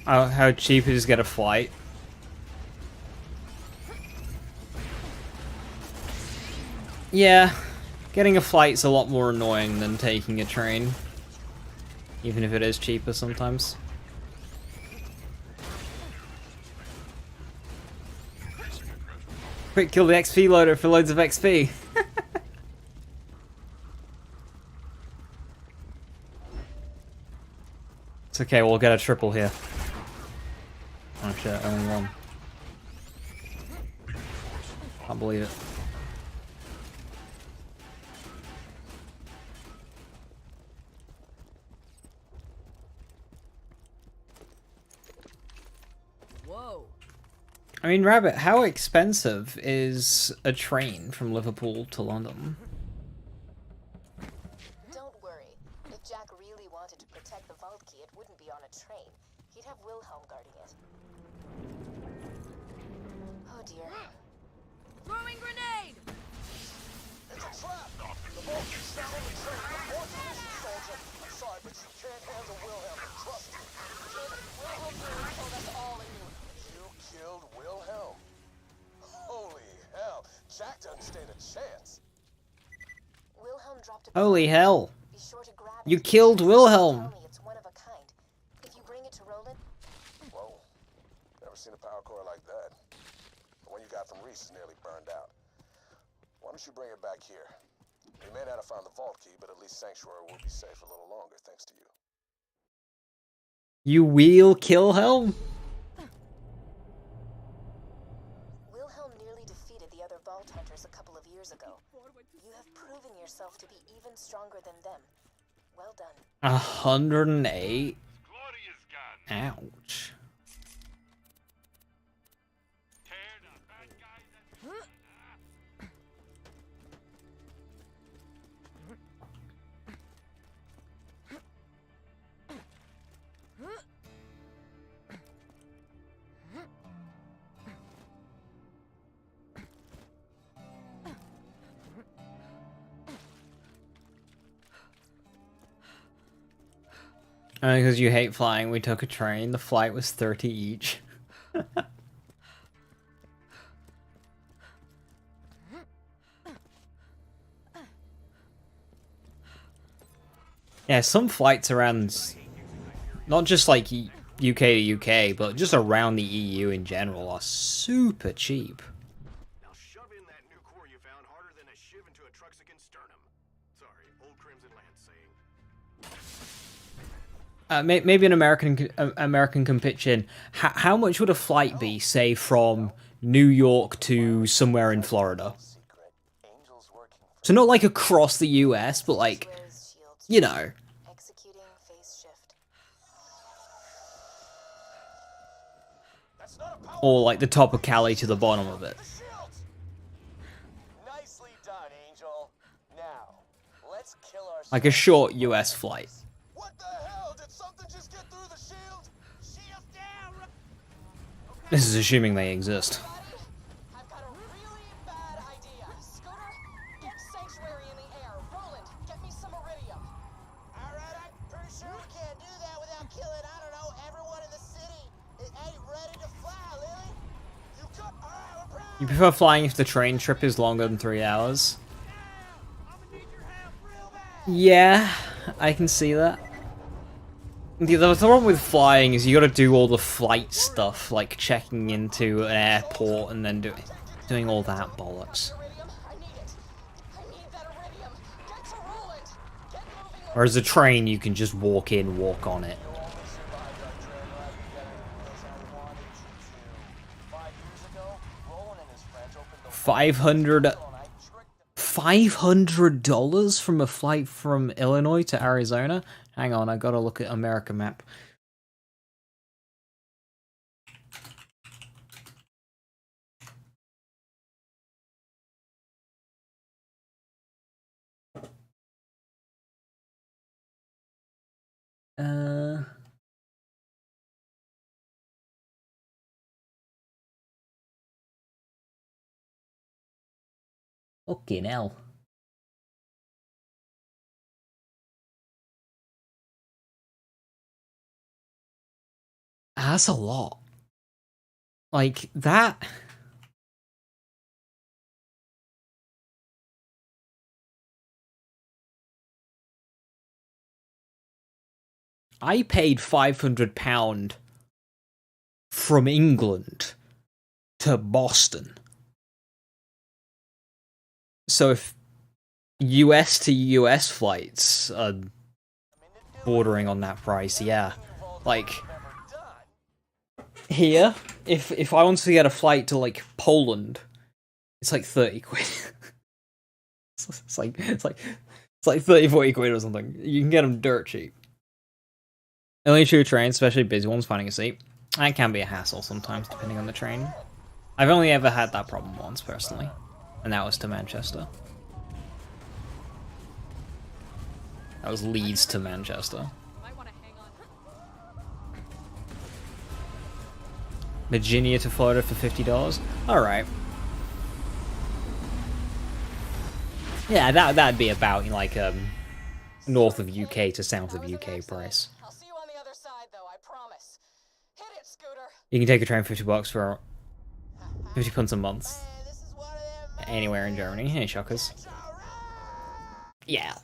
Speaker 1: Oh, how cheap it is to get a flight. Yeah, getting a flight's a lot more annoying than taking a train. Even if it is cheaper sometimes. Quick, kill the XP loader for loads of XP. It's okay, we'll get a triple here. Oh shit, only one. Can't believe it.
Speaker 2: Whoa.
Speaker 1: I mean, Rabbit, how expensive is a train from Liverpool to London?
Speaker 5: Don't worry. If Jack really wanted to protect the vault key, it wouldn't be on a train. He'd have Wilhelm guarding it. Oh dear.
Speaker 2: Throwing grenade!
Speaker 6: It's a trap! The vault key's found on the train. Abort the mission, soldier. I'm sorry, but you can't handle Wilhelm. Trust me.
Speaker 5: Kid, Wilhelm nearly told us all in you.
Speaker 6: You killed Wilhelm? Holy hell. Jack doesn't stand a chance.
Speaker 5: Wilhelm dropped a
Speaker 1: Holy hell.
Speaker 5: Be sure to grab
Speaker 1: You
Speaker 5: it.
Speaker 1: killed Wilhelm.
Speaker 5: Tell me it's one of a kind. If you bring it to Roland,
Speaker 6: Whoa. Never seen a power core like that. The one you got from Reese is nearly burned out. Why don't you bring it back here? We may not have found the vault key, but at least Sanctuary will be safe a little longer thanks to you.
Speaker 1: You will kill Helm?
Speaker 5: Wilhelm nearly defeated the other Vault Hunters a couple of years ago. You have proven yourself to be even stronger than them. Well done.
Speaker 1: 108?
Speaker 3: Glorious gun.
Speaker 1: Ouch.
Speaker 3: Tear the bad guys and...
Speaker 1: Because you hate flying, we took a train. The flight was 30 each. Yeah, some flights around, not just like UK to UK, but just around the EU in general are super cheap.
Speaker 8: Now shove in that new core you found harder than a shiv into a Truxican sternum. Sorry, old Crimson Lance saying.
Speaker 1: Maybe an American can pitch in. How much would a flight be, say, from New York to somewhere in Florida?
Speaker 4: Secret. Angels working for
Speaker 1: So not like across the US, but like,
Speaker 5: Wears shields.
Speaker 1: you know.
Speaker 5: Executing phase shift.
Speaker 6: That's not a power.
Speaker 1: Or like the top of Cali to the bottom of it.
Speaker 6: The shields. Nicely done, Angel. Now, let's kill our.
Speaker 1: Like a short US flight.
Speaker 6: What the hell? Did something just get through the shield? Shield down.
Speaker 1: This is assuming they exist.
Speaker 5: I've got a really bad idea. Scooter, get Sanctuary in the air. Roland, get me some iridium.
Speaker 4: Alright, I'm pretty sure we can't do that without killing, I don't know, everyone in the city. It ain't ready to fly, Lily.
Speaker 6: You got.
Speaker 4: Alright, we're proud.
Speaker 1: You prefer flying if the train trip is longer than 3 hours? Yeah, I can see that. The problem with flying is you gotta do all the flight stuff, like checking into an airport and then doing all that bollocks.
Speaker 5: Iridium, I need it. I need that iridium. Get to Roland. Get moving.
Speaker 1: Whereas a train, you can just walk in, walk on it.
Speaker 4: You only survived our adrenaline because I wanted you to. 5 years ago, Roland and his friends opened the
Speaker 1: 500
Speaker 4: and I tricked them.
Speaker 1: $500 from a flight from Illinois to Arizona? Hang on, I gotta look at America map. Fucking hell. That's a lot. Like, that... I paid £500 from England to Boston. So if US to US flights are bordering on that price, yeah. Like, here, if I want to get a flight to, like, Poland, it's like 30 quid. it's like 30, 40 quid or something. You can get them dirt cheap. Only true trains, especially busy ones, finding a seat. That can be a hassle sometimes, depending on the train. I've only ever had that problem once, personally. And that was to Manchester. That was Leeds to Manchester.
Speaker 2: Might want to hang on.
Speaker 1: Virginia to Florida for $50. Alright. Yeah, that'd be about, like, north of UK to south of UK price.
Speaker 5: I'll see you on the other side, though, I promise. Hit it, Scooter.
Speaker 1: You can take a train $50 for 50 punts a month.
Speaker 4: This is one of them.
Speaker 1: Anywhere in Germany. Hey, shockers.
Speaker 4: It's alright.
Speaker 1: Yeah.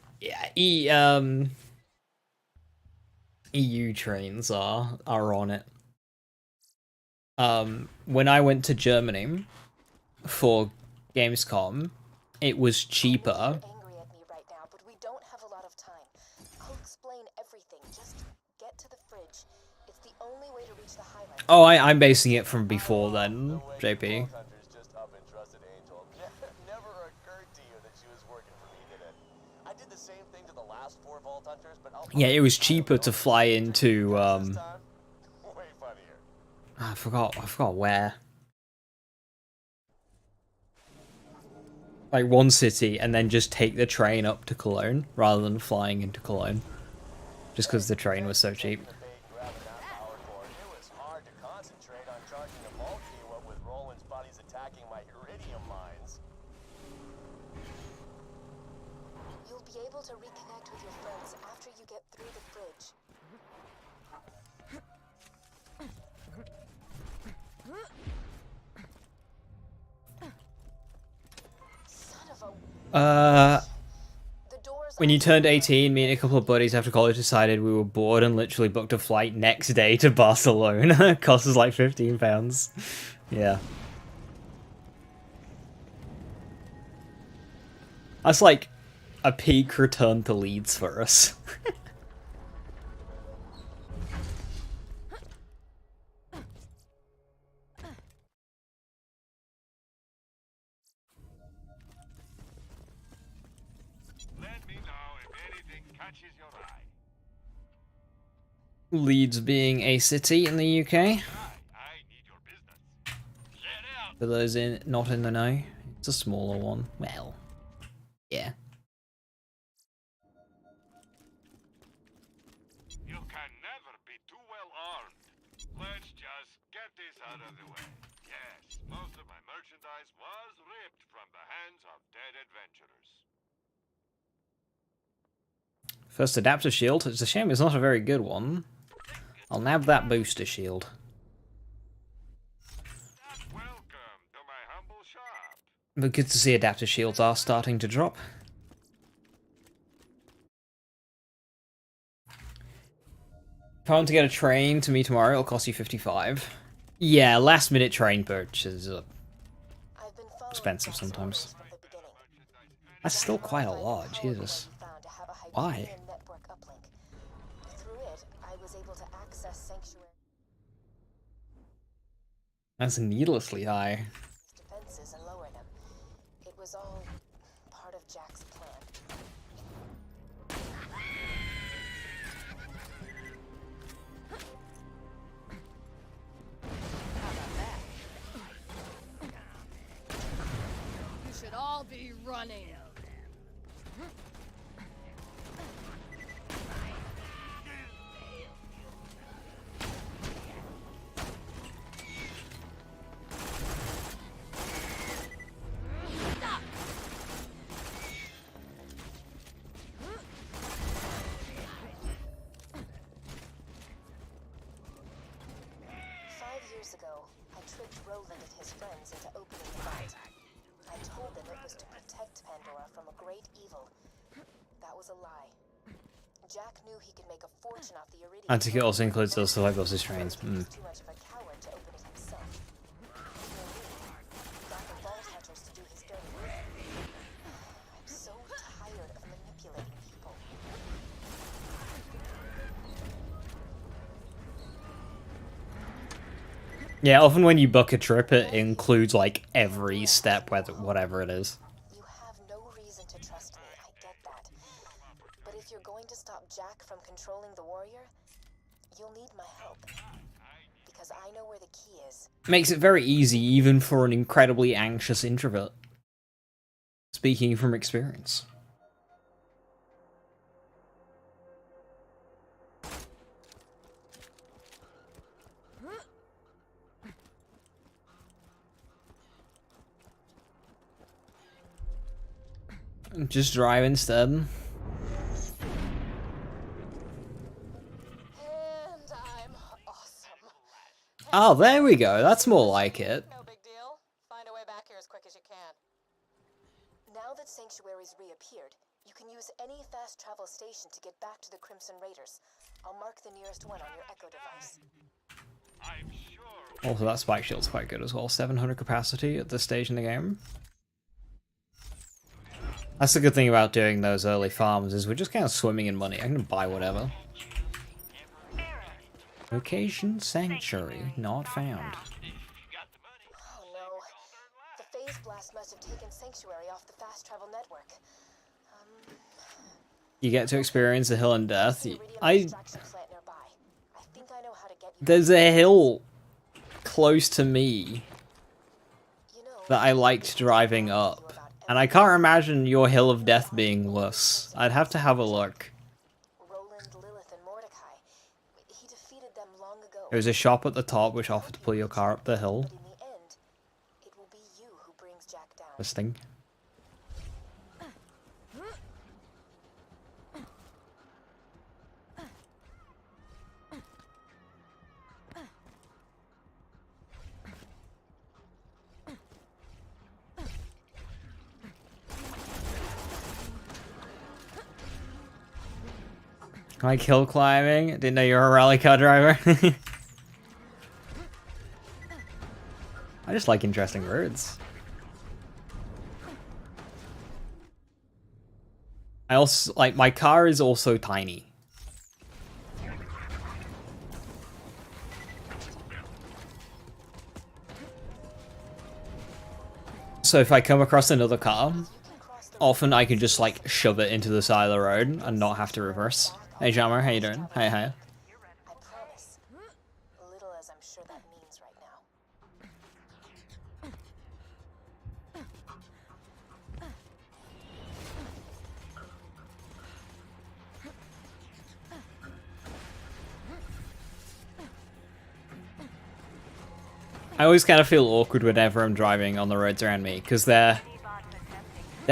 Speaker 1: EU trains are on it. When I went to Germany for Gamescom, it was cheaper.
Speaker 5: Angry at me right now, but we don't have a lot of time. I'll explain everything. Just get to the fridge. It's the only way to reach the highway.
Speaker 1: Oh, I'm basing it from before then, JP.
Speaker 6: Hunters just up and trusted Angel. Never occurred to you that she was working for me, did it? I did the same thing to the last 4 Vault Hunters, but I'll
Speaker 1: Yeah, it was cheaper to fly into
Speaker 6: this time, way funnier.
Speaker 1: I forgot where. Like one city, and then just take the train up to Cologne rather than flying into Cologne, just because the train was so cheap.
Speaker 6: Grabbing that power core, it was hard to concentrate on charging the vault key, what with Roland's buddies attacking my iridium mines.
Speaker 5: You'll be able to reconnect with your friends after you get through the fridge. Son of a... The doors
Speaker 1: When you turned 18, me and a couple of buddies after college decided we were bored and literally booked a flight next day to Barcelona. Cost us like £15. Yeah. That's like a peak return to Leeds for us.
Speaker 3: Let me know if anything catches your eye.
Speaker 1: Leeds being a city in the UK.
Speaker 3: I need your business. Get out.
Speaker 1: For those not in the know, it's a smaller one. Well, yeah.
Speaker 3: You can never be too well armed. Let's just get this out of the way. Yes, most of my merchandise was ripped from the hands of dead adventurers.
Speaker 1: First adapter shield. It's a shame it's not a very good one. I'll nab that booster shield.
Speaker 3: Welcome to my humble shop.
Speaker 1: But good to see adapter shields are starting to drop. If I want to get a train to me tomorrow, it'll cost you 55. Yeah, last minute train purchases are
Speaker 5: I've been following
Speaker 1: expensive
Speaker 5: Jack's
Speaker 1: sometimes.
Speaker 5: orders from the beginning.
Speaker 1: That's still quite a lot,
Speaker 5: Powerful
Speaker 1: Jesus.
Speaker 5: and found to have a
Speaker 1: Why?
Speaker 5: Hyperion network uplink. Through it, I was able to access Sanctuary's
Speaker 1: That's needlessly high.
Speaker 5: defenses and lower them. It was all part of Jack's plan.
Speaker 2: You should all be running.
Speaker 5: 5 years ago, I tricked Roland and his friends into opening the vault. I told them it was to protect Pandora from a great evil. That was a lie. Jack knew he could make a fortune off the Iridium.
Speaker 1: I think it also includes those survival buses trains.
Speaker 5: He was too much of a coward to open it himself. He got the vault hunters to do his dirty work. I'm so tired of manipulating people.
Speaker 1: Yeah, often when you book a trip, it includes like every step, whatever it is.
Speaker 5: You have no reason to trust me, I get that. But if you're going to stop Jack from controlling the warrior, you'll need my help. Because I know where the key is.
Speaker 1: Makes it very easy, even for an incredibly anxious introvert. Speaking from experience. Just drive instead.
Speaker 5: And I'm awesome.
Speaker 1: Oh, there we go. That's more like it.
Speaker 5: No big deal. Find a way back here as quick as you can. Now that Sanctuary's reappeared, you can use any fast travel station to get back to the Crimson Raiders. I'll mark the nearest one on your Echo device.
Speaker 3: I'm sure
Speaker 1: Also, that spike shield's quite good as well. 700 capacity at this stage in the game. That's the good thing about doing those early farms, is we're just kind of swimming in money. I can buy whatever. Location Sanctuary not found.
Speaker 5: Oh no. The phase blast must have taken Sanctuary off the fast travel network.
Speaker 1: You get to experience the hill and death.
Speaker 5: The Iridium
Speaker 1: I
Speaker 5: extraction plant nearby. I think I know how to get you.
Speaker 1: There's a hill close to me
Speaker 5: You know,
Speaker 1: that I liked driving up. And I can't imagine your hill of death being worse. I'd have to have a look.
Speaker 5: Roland, Lilith, and Mordecai. He defeated them long ago.
Speaker 1: There's a shop at the top which offered to pull your car up the hill.
Speaker 5: But in the end, it will be you who brings Jack down.
Speaker 1: This thing. Like hill climbing? Didn't know you were a rally car driver. I just like interesting roads. I also, like, my car is also tiny. So if I come across another car, often I can just, like, shove it into the side of the road and not have to reverse. Hey, Jammer, how you doing? Hi, hi.
Speaker 5: I promise. Little as I'm sure that means right now.
Speaker 1: I always kind of feel awkward whenever I'm driving on the roads around me, because they're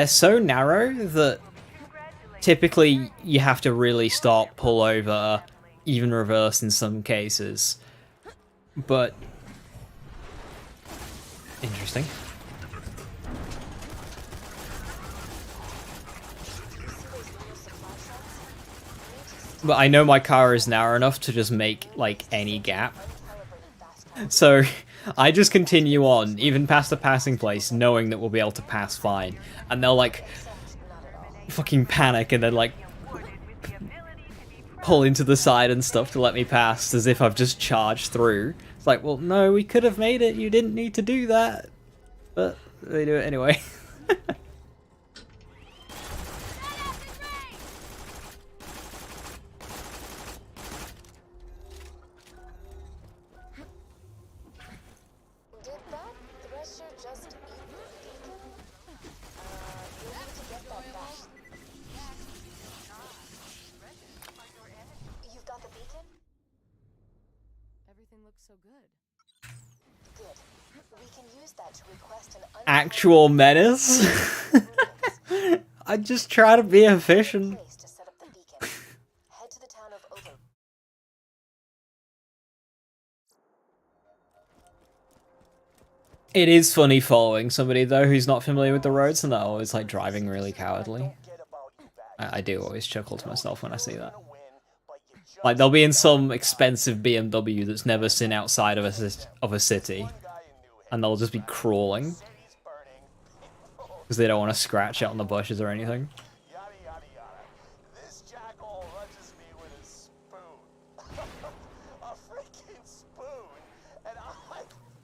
Speaker 1: so narrow that typically you have to really stop, pull over, even reverse in some cases. But interesting. But I know my car is narrow enough to just make, like, any gap. So I just continue on, even past the passing place, knowing that we'll be able to pass fine. And they'll, like, fucking panic and then, like, pull into the side and stuff to let me pass, as if I've just charged through. It's like, well, no, we could have made it. You didn't need to do that. But they do it anyway.
Speaker 5: Did that thresher just eat the beacon? You need to get that back. You've got the beacon?
Speaker 2: Everything looks so good.
Speaker 5: Good. We can use that to request an
Speaker 1: Actual menace? I just try to be efficient.
Speaker 5: place to set up the beacon. Head to the town of Over.
Speaker 1: It is funny following somebody, though, who's not familiar with the roads and they're always, like, driving really cowardly. I do always chuckle to myself when I see that. Like, they'll be in some expensive BMW that's never seen outside of a city, and they'll just be crawling because they don't want to scratch it on the bushes or anything.
Speaker 6: Yada yada yada. This jackal lunges me with a spoon. A freaking spoon. And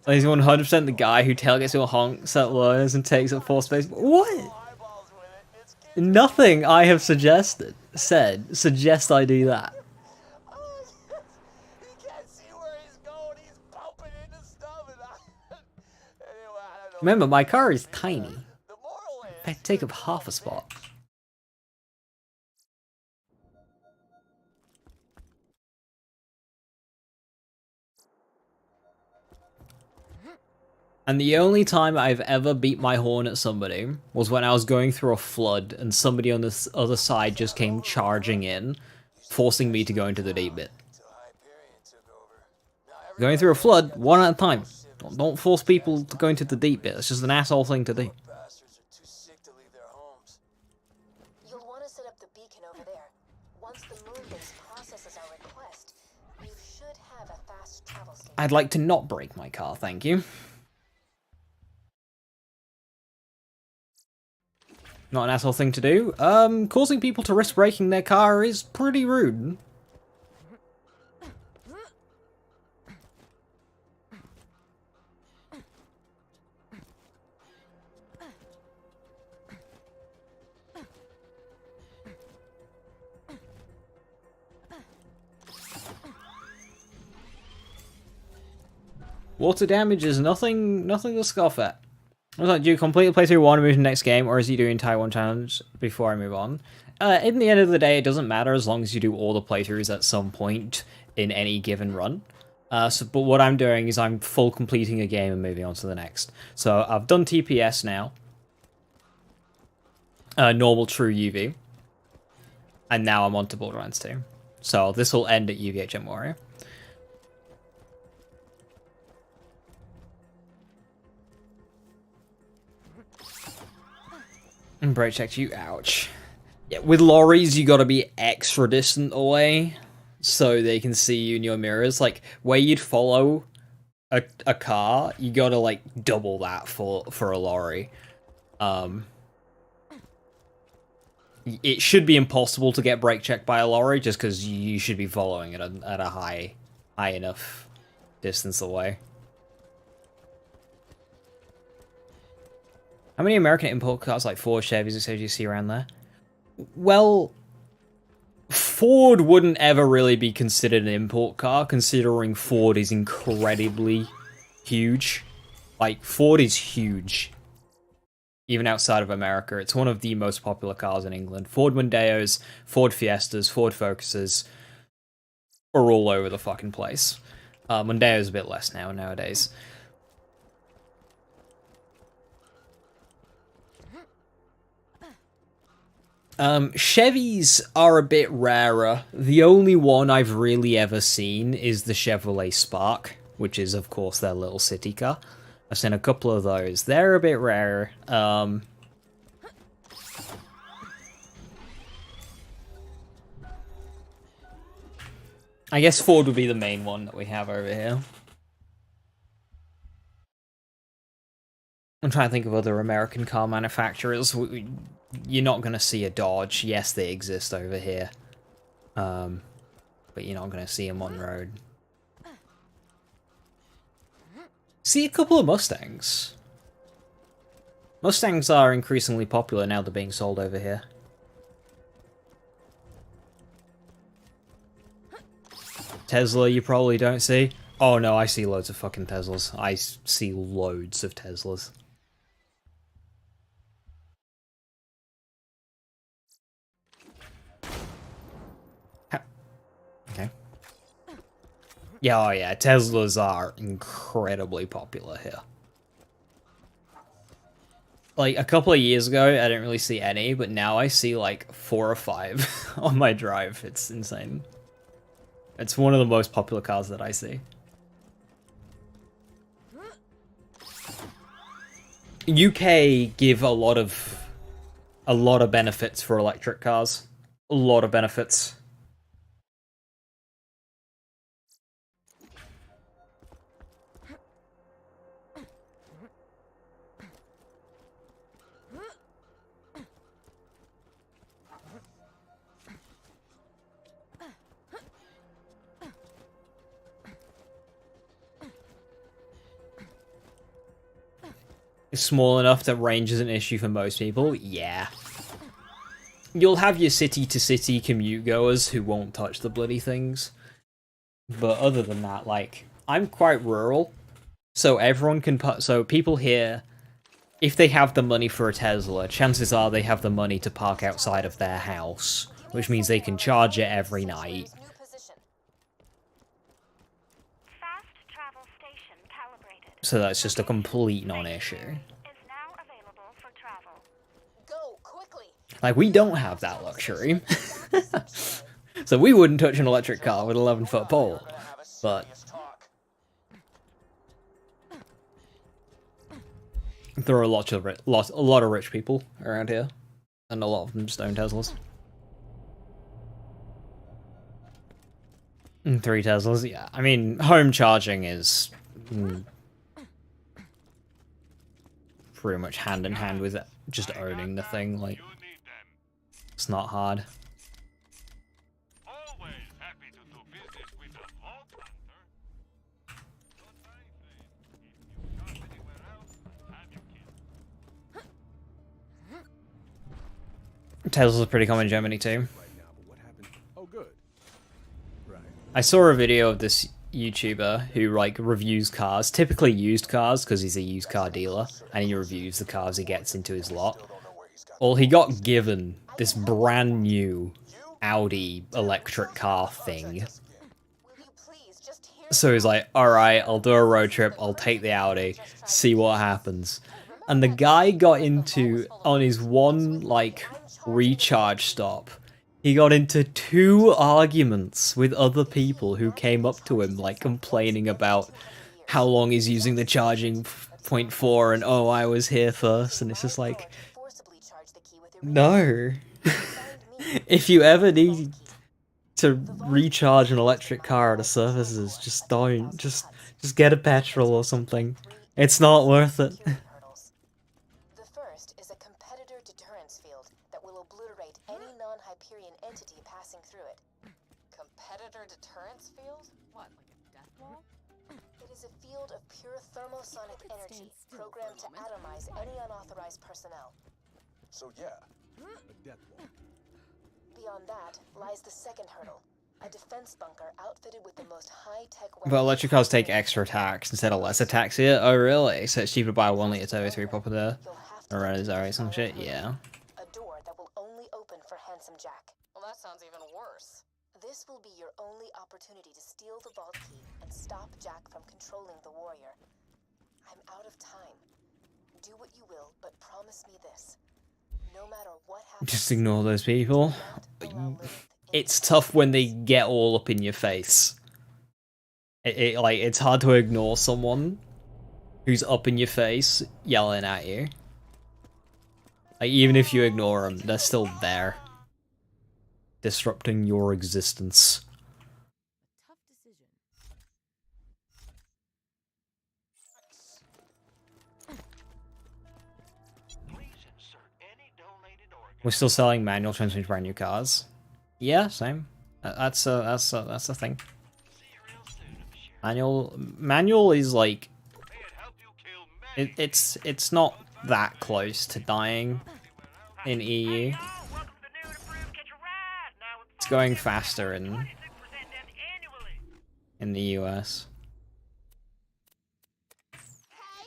Speaker 6: I
Speaker 1: He's 100% the guy who tailgates your honks at lawyers and takes up 4 space. What?
Speaker 6: eyeballs with it. It's getting
Speaker 1: Nothing I have suggests I do that.
Speaker 6: he can't see where he's going. He's bumping into stuff and anyway, I don't know.
Speaker 1: Remember, my car is tiny.
Speaker 6: The moral is
Speaker 1: I take up half a spot. And the only time I've ever beat my horn at somebody was when I was going through a flood and somebody on this other side just came charging in, forcing me to go into the deep bit.
Speaker 6: Hyperion took over. Now
Speaker 1: Going through a flood, one at a time. Don't force people to go into the deep bit. It's just an asshole thing to do.
Speaker 6: bastards are too sick to leave their homes.
Speaker 5: You'll want to set up the beacon over there. Once the moon base processes our request, you should have a fast travel station.
Speaker 1: I'd like to not break my car, thank you. Not an asshole thing to do. Causing people to risk breaking their car is pretty rude. Water damage is nothing to scoff at. I was like, do you complete the playthrough one and move to the next game, or is he doing Taiwan challenge before I move on? In the end of the day, it doesn't matter as long as you do all the playthroughs at some point in any given run. But what I'm doing is I'm full completing a game and moving on to the next. So I've done TPS now. Normal true UV. And now I'm on to Borderlands 2. So this will end at UVHM Warrior. And brake checked you, ouch. Yeah, with lorries, you gotta be extra distant away so they can see you in your mirrors. Like, where you'd follow a car, you gotta, like, double that for a lorry. It should be impossible to get brake checked by a lorry just because you should be following it at a high enough distance away. How many American import cars like Ford, Chevys, etc. do you see around there? Well, Ford wouldn't ever really be considered an import car, considering Ford is incredibly huge. Like, Ford is huge. Even outside of America, it's one of the most popular cars in England. Ford Mondeos, Ford Fiestas, Ford Focuses are all over the fucking place. Mondeo's a bit less nowadays. Chevys are a bit rarer. The only one I've really ever seen is the Chevrolet Spark, which is, of course, their little city car. I've seen a couple of those. They're a bit rarer. I guess Ford would be the main one that we have over here. I'm trying to think of other American car manufacturers. You're not going to see a Dodge. Yes, they exist over here. But you're not going to see them on the road. See a couple of Mustangs. Mustangs are increasingly popular now they're being sold over here. Tesla you probably don't see. Oh no, I see loads of fucking Teslas. I see loads of Teslas. Okay. Yeah, oh yeah, Teslas are incredibly popular here. Like, a couple of years ago, I didn't really see any, but now I see, like, 4 or 5 on my drive. It's insane. It's one of the most popular cars that I see. UK give a lot of benefits for electric cars. A lot of benefits. It's small enough that range is an issue for most people. Yeah. You'll have your city-to-city commute goers who won't touch the bloody things. But other than that, like, I'm quite rural. So everyone can so people here, if they have the money for a Tesla, chances are they have the money to park outside of their house. Which means they can charge it every night. So that's just a complete non-issue. Like, we don't have that luxury. So we wouldn't touch an electric car with an 11-foot pole. But there are a lot of rich people around here. And a lot of them just own Teslas. And 3 Teslas, yeah. I mean, home charging is pretty much hand in hand with just owning the thing. Like, it's not hard. Teslas are pretty common in Germany too. I saw a video of this YouTuber who, like, reviews cars, typically used cars, because he's a used car dealer, and he reviews the cars he gets into his lot. Well, he got given this brand new Audi electric car thing. So he's like, alright, I'll do a road trip, I'll take the Audi, see what happens. And the guy got into, on his one, like, recharge stop, he got into 2 arguments with other people who came up to him, like, complaining about how long he's using the charging point for, and oh, I was here first, and it's just like, no. If you ever need to recharge an electric car at a services, just don't. Just get a petrol or something. It's not worth it.
Speaker 5: The first is a competitor deterrence field that will obliterate any non-Hyperion entity passing through it.
Speaker 2: Competitor deterrence field? What, like a death wall?
Speaker 5: It is a field of pure thermosonic energy programmed to atomize any unauthorized personnel.
Speaker 8: So yeah, a death wall.
Speaker 5: Beyond that lies the second hurdle, a defense bunker outfitted with the most high-tech
Speaker 1: But
Speaker 5: weapons.
Speaker 1: electric cars take extra tax instead of less tax here. Oh really? So it's cheaper to buy a 1 litre Turbo 3 proper there.
Speaker 5: You'll have to
Speaker 1: Or
Speaker 5: get
Speaker 1: is
Speaker 5: to
Speaker 1: that
Speaker 5: the
Speaker 1: right? Some
Speaker 5: final
Speaker 1: shit?
Speaker 5: hurdle,
Speaker 1: Yeah.
Speaker 5: a door that will only open for Handsome Jack.
Speaker 2: Well, that sounds even worse.
Speaker 5: This will be your only opportunity to steal the vault key and stop Jack from controlling the warrior. I'm out of time. Do what you will, but promise me this. No matter what happens,
Speaker 1: Just ignore those people.
Speaker 5: do not allow Lilith
Speaker 1: It's
Speaker 5: into
Speaker 1: tough when they
Speaker 5: this.
Speaker 1: get all up in your face. Like it's hard to ignore someone who's up in your face yelling at you. Like even if you ignore them, they're still there, disrupting your existence.
Speaker 2: Tough decision.
Speaker 3: Please insert any donated organ.
Speaker 1: We're still selling manual transmission for brand new cars. Yeah, same. That's a thing.
Speaker 3: See you real soon, I'm sure.
Speaker 1: Manual is like
Speaker 3: May it help you kill many
Speaker 1: it's not that close to dying in EU. It's going faster in the US.
Speaker 7: Hey,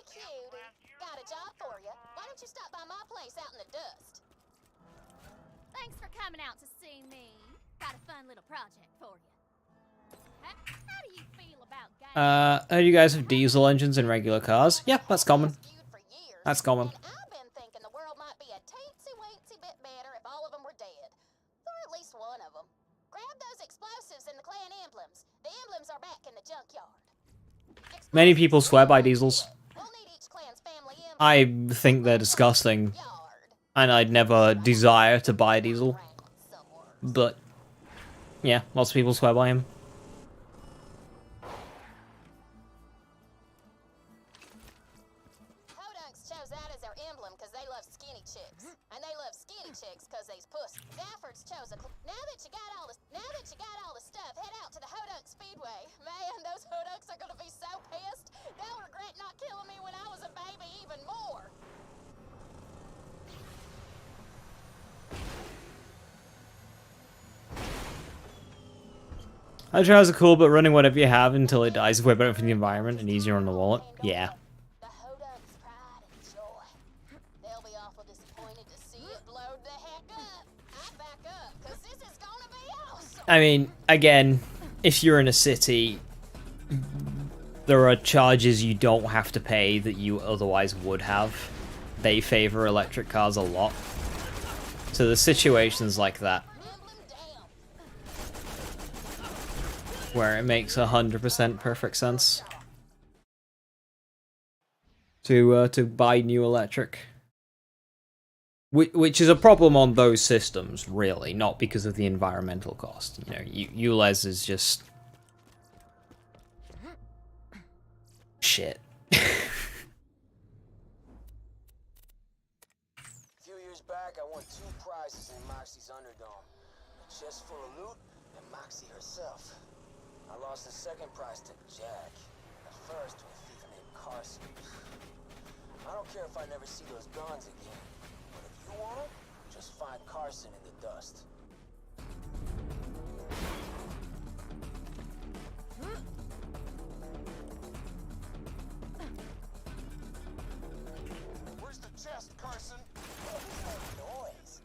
Speaker 7: cutie. Got a job for you. Why don't you stop by my place out in the dust?
Speaker 2: Thanks for coming out to see me. Got a fun little project for you. How do you feel about
Speaker 1: Heard you guys have diesel engines in regular cars? Yep, that's common.
Speaker 7: Skewed for years,
Speaker 1: That's common.
Speaker 7: and I've been thinking the world might be a teensy-weensy bit better if all of them were dead. Or at least one of them. Grab those explosives and the clan emblems. The emblems are back in the junkyard.
Speaker 1: Many people swear by diesels.
Speaker 7: We'll need each clan's family emblem.
Speaker 1: I think they're disgusting,
Speaker 7: Yard.
Speaker 1: and I'd never desire to buy a diesel.
Speaker 7: Around somewhere.
Speaker 1: But yeah, lots of people swear by him.
Speaker 7: Hodunks chose that as their emblem because they love skinny chicks, and they love skinny chicks because they's pussy. Zaffords chose now that you got all the stuff, head out to the Hodunk Speedway. Man, those Hodunks are gonna be so pissed. They'll regret not killing me when I was a baby even more.
Speaker 1: Hydros are cool, but running whatever you have until it dies is way better for the environment and easier on the wallet. Yeah.
Speaker 7: The Hodunks' pride and joy. They'll be awful disappointed to see it blowed the heck up. I back up, because this is gonna be awesome.
Speaker 1: I mean, again, if you're in a city, there are charges you don't have to pay that you otherwise would have. They favor electric cars a lot. So there's situations like that
Speaker 7: Emblem down.
Speaker 1: where it makes 100% perfect sense to buy new electric. Which is a problem on those systems, really, not because of the environmental cost. You know, ULEZ is just shit.
Speaker 6: A few years back, I won 2 prizes in Moxie's Underdome. A chest full of loot and Moxie herself. I lost the second prize to Jack. At first, to a thief named Carson. I don't care if I never see those guns again. But if you want them, just find Carson in the dust.
Speaker 8: Where's the chest, Carson?
Speaker 4: What was that noise?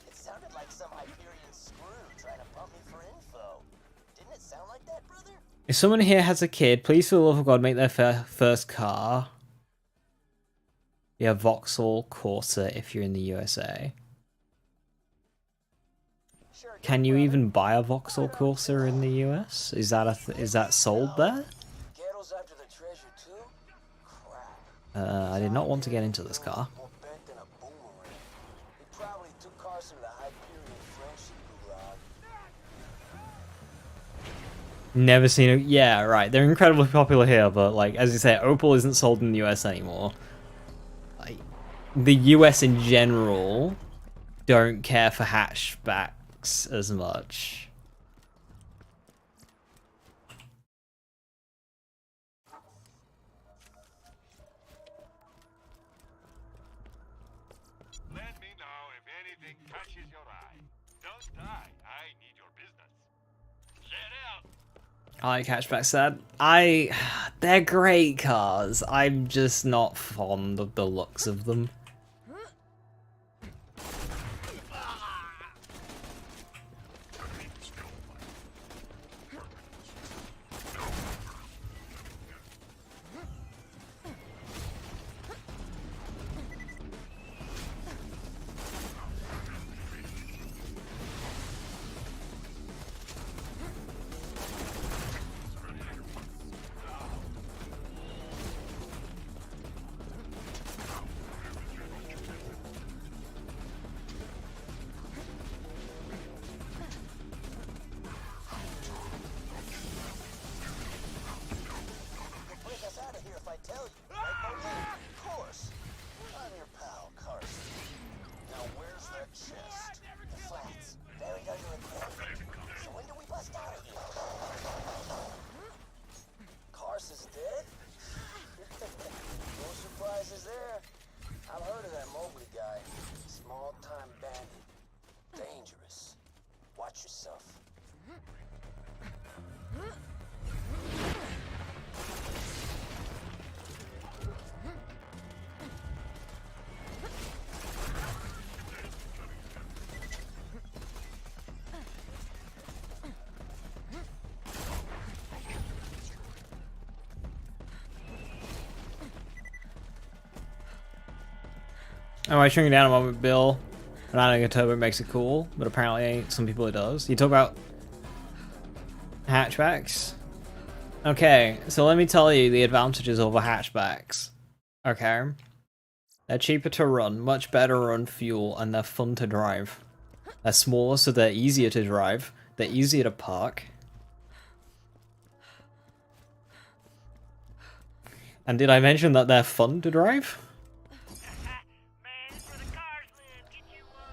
Speaker 4: It sounded like some Hyperion screw trying to pump me for info. Didn't it sound like that, brother?
Speaker 1: If someone here has a kid, please for the love of God make their first car be a Vauxhall Corsa if you're in the USA.
Speaker 4: Sure,
Speaker 1: Can you even buy a Vauxhall Corsa in the US? Is that is that sold there?
Speaker 6: Gettle's after the treasure too? Crap.
Speaker 1: I did not want to get into this car.
Speaker 6: More bent than a boomerang. He probably took Carson to the Hyperion friendship
Speaker 1: Never seen it. Yeah, right. They're incredibly popular here, but like as you say, Opal isn't sold in the US anymore. Like the US in general don't care for hatchbacks as much.
Speaker 3: Let me know if anything catches your eye. Don't die. I need your business. Let out.
Speaker 1: I like hatchbacks, sad. They're great cars. I'm just not fond of the looks of them.
Speaker 6: Break us out of here if I tell you. Right, Mowgli? Of course. I'm your pal, Carson. Now where's that chest?
Speaker 4: The flats. Buried under a cliff. So when do we bust out of here?
Speaker 6: Carson's dead? No surprises there. I've heard of that Mowgli guy. Small-time bandit. Dangerous. Watch yourself.
Speaker 1: Oh, I shrink down a moment, Bill. And I don't think a turbo makes it cool, but apparently some people it does. You talk about hatchbacks? Okay, so let me tell you the advantages over hatchbacks. Okay? They're cheaper to run, much better on fuel, and they're fun to drive. They're smaller, so they're easier to drive. They're easier to park. And did I mention that they're fun to drive?
Speaker 3: Man, it's where the cars live. Get you one.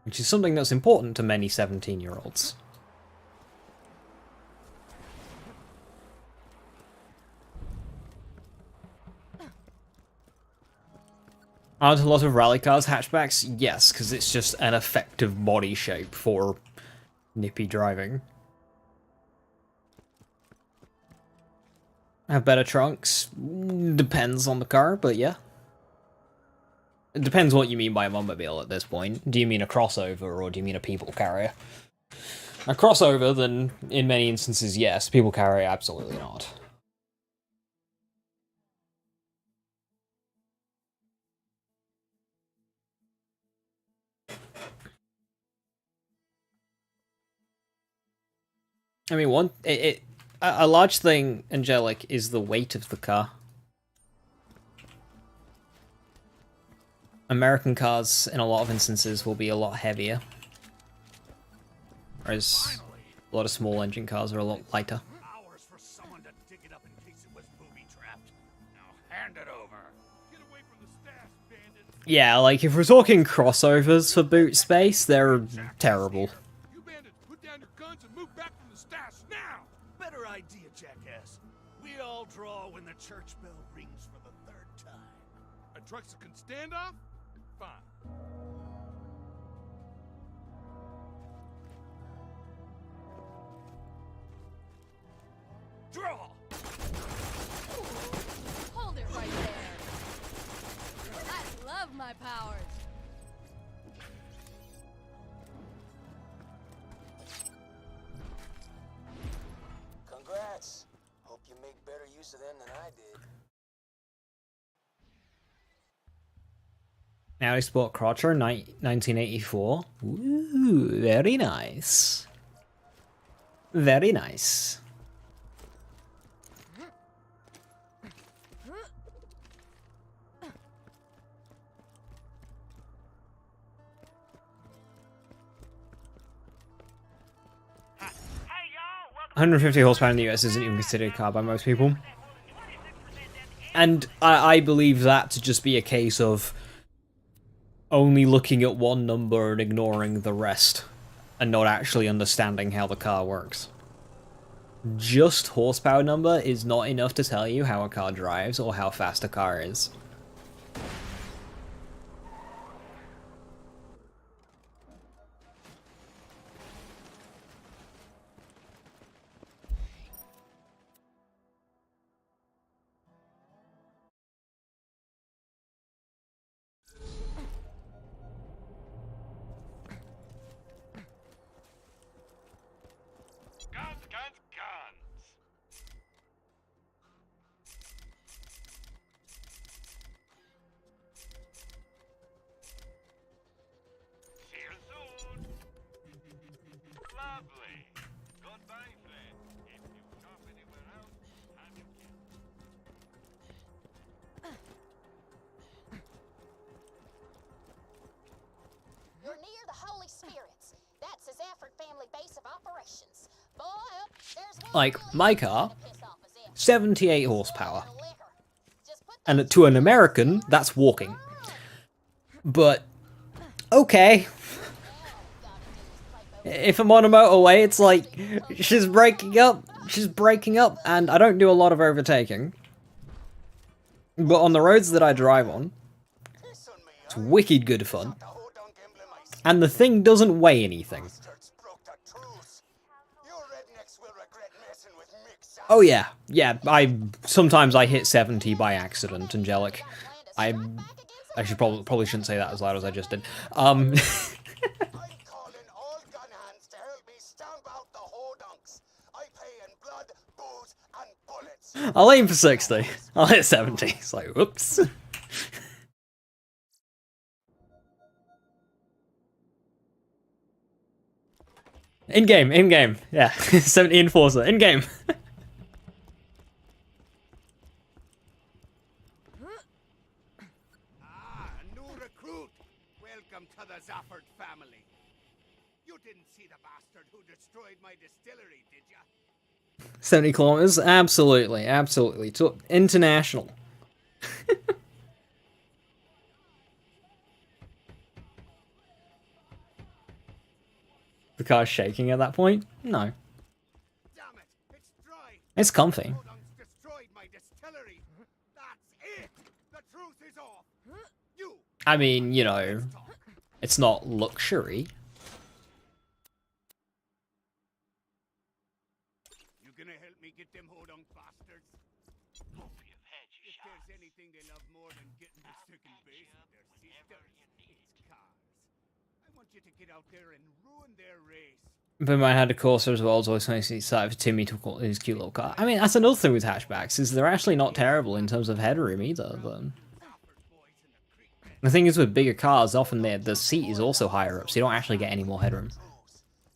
Speaker 1: Which is something that's important to many 17-year-olds. Aren't a lot of rally cars hatchbacks? Yes, because it's just an effective body shape for nippy driving. Have better trunks? Depends on the car, but yeah. It depends what you mean by a automobile at this point. Do you mean a crossover, or do you mean a people carrier? A crossover, then in many instances, yes. People carrier, absolutely not. I mean, a large thing, Angelic, is the weight of the car. American cars, in a lot of instances, will be a lot heavier. Whereas a lot of small engine cars are a lot lighter.
Speaker 8: Hours for someone to dig it up in case it was booby-trapped. Now hand it over. Get away from the stash, bandits.
Speaker 1: Yeah, like, if we're talking crossovers for boot space, they're terrible.
Speaker 8: You bandits, put down your guns and move back from the stash now! Better idea, jackass. We all draw when the church bell rings for the third time. A Truxican standoff? Fine. Draw!
Speaker 2: Hold it right there. I love my powers.
Speaker 6: Congrats. Hope you make better use of them than I did.
Speaker 1: Now Sport Crotcher, 1984. Ooh, very nice. Very nice.
Speaker 3: Hey, y'all! Welcome
Speaker 1: 150 horsepower in the US isn't even considered a car by most people. And I believe that to just be a case of only looking at one number and ignoring the rest, and not actually understanding how the car works. Just horsepower number is not enough to tell you how a car drives or how fast a car is.
Speaker 3: guns, guns, guns! See you soon! Lovely! Goodbye, friend. If you shop anywhere else, have you killed?
Speaker 7: You're near the Holy Spirits. That's the Zafford family base of operations. Boy, up there's one
Speaker 1: Like,
Speaker 7: real
Speaker 1: my
Speaker 7: easy way
Speaker 1: car,
Speaker 7: to piss off a Zafford.
Speaker 1: 78 horsepower.
Speaker 7: Liquor. Just put
Speaker 1: And
Speaker 7: those
Speaker 1: to an
Speaker 7: two
Speaker 1: American, that's walking. But, okay. If I'm on a motorway, it's like, she's breaking up, and I don't do a lot of overtaking. But on the roads that I drive on, it's wicked good fun. And the thing doesn't weigh anything. Oh yeah, sometimes I hit 70 by accident, Angelic. I probably shouldn't say that as loud as I just did.
Speaker 6: I'm calling all gun hands to help me stamp out the hodunks. I pay in blood, booze, and bullets.
Speaker 1: I'll aim for 60. I'll hit 70. It's like, whoops. In-game, yeah. 70 Enforcer, in-game.
Speaker 8: A new recruit. Welcome to the Zafford family. You didn't see the bastard who destroyed my distillery, did ya?
Speaker 1: 70 kilometers? Absolutely. To international. The car's shaking at that point? No.
Speaker 8: Damn it! It's dry.
Speaker 1: It's comfy.
Speaker 8: Hodunks destroyed my distillery. That's it. The truth is off. You.
Speaker 1: I mean, you know, it's not luxury.
Speaker 8: You gonna help me get them Hodunk bastards?
Speaker 3: Hope you've had your
Speaker 8: If
Speaker 3: shot.
Speaker 8: there's anything they love more than getting to second base with their sisters, it's cars. I want you to get out there and ruin their race.
Speaker 1: But mine had a Corsa as well, it's always nice to for Timmy to call his cute little car. I mean, that's another thing with hatchbacks, is they're actually not terrible in terms of headroom either. But the thing is with bigger cars, often the seat is also higher up, so you don't actually get any more headroom.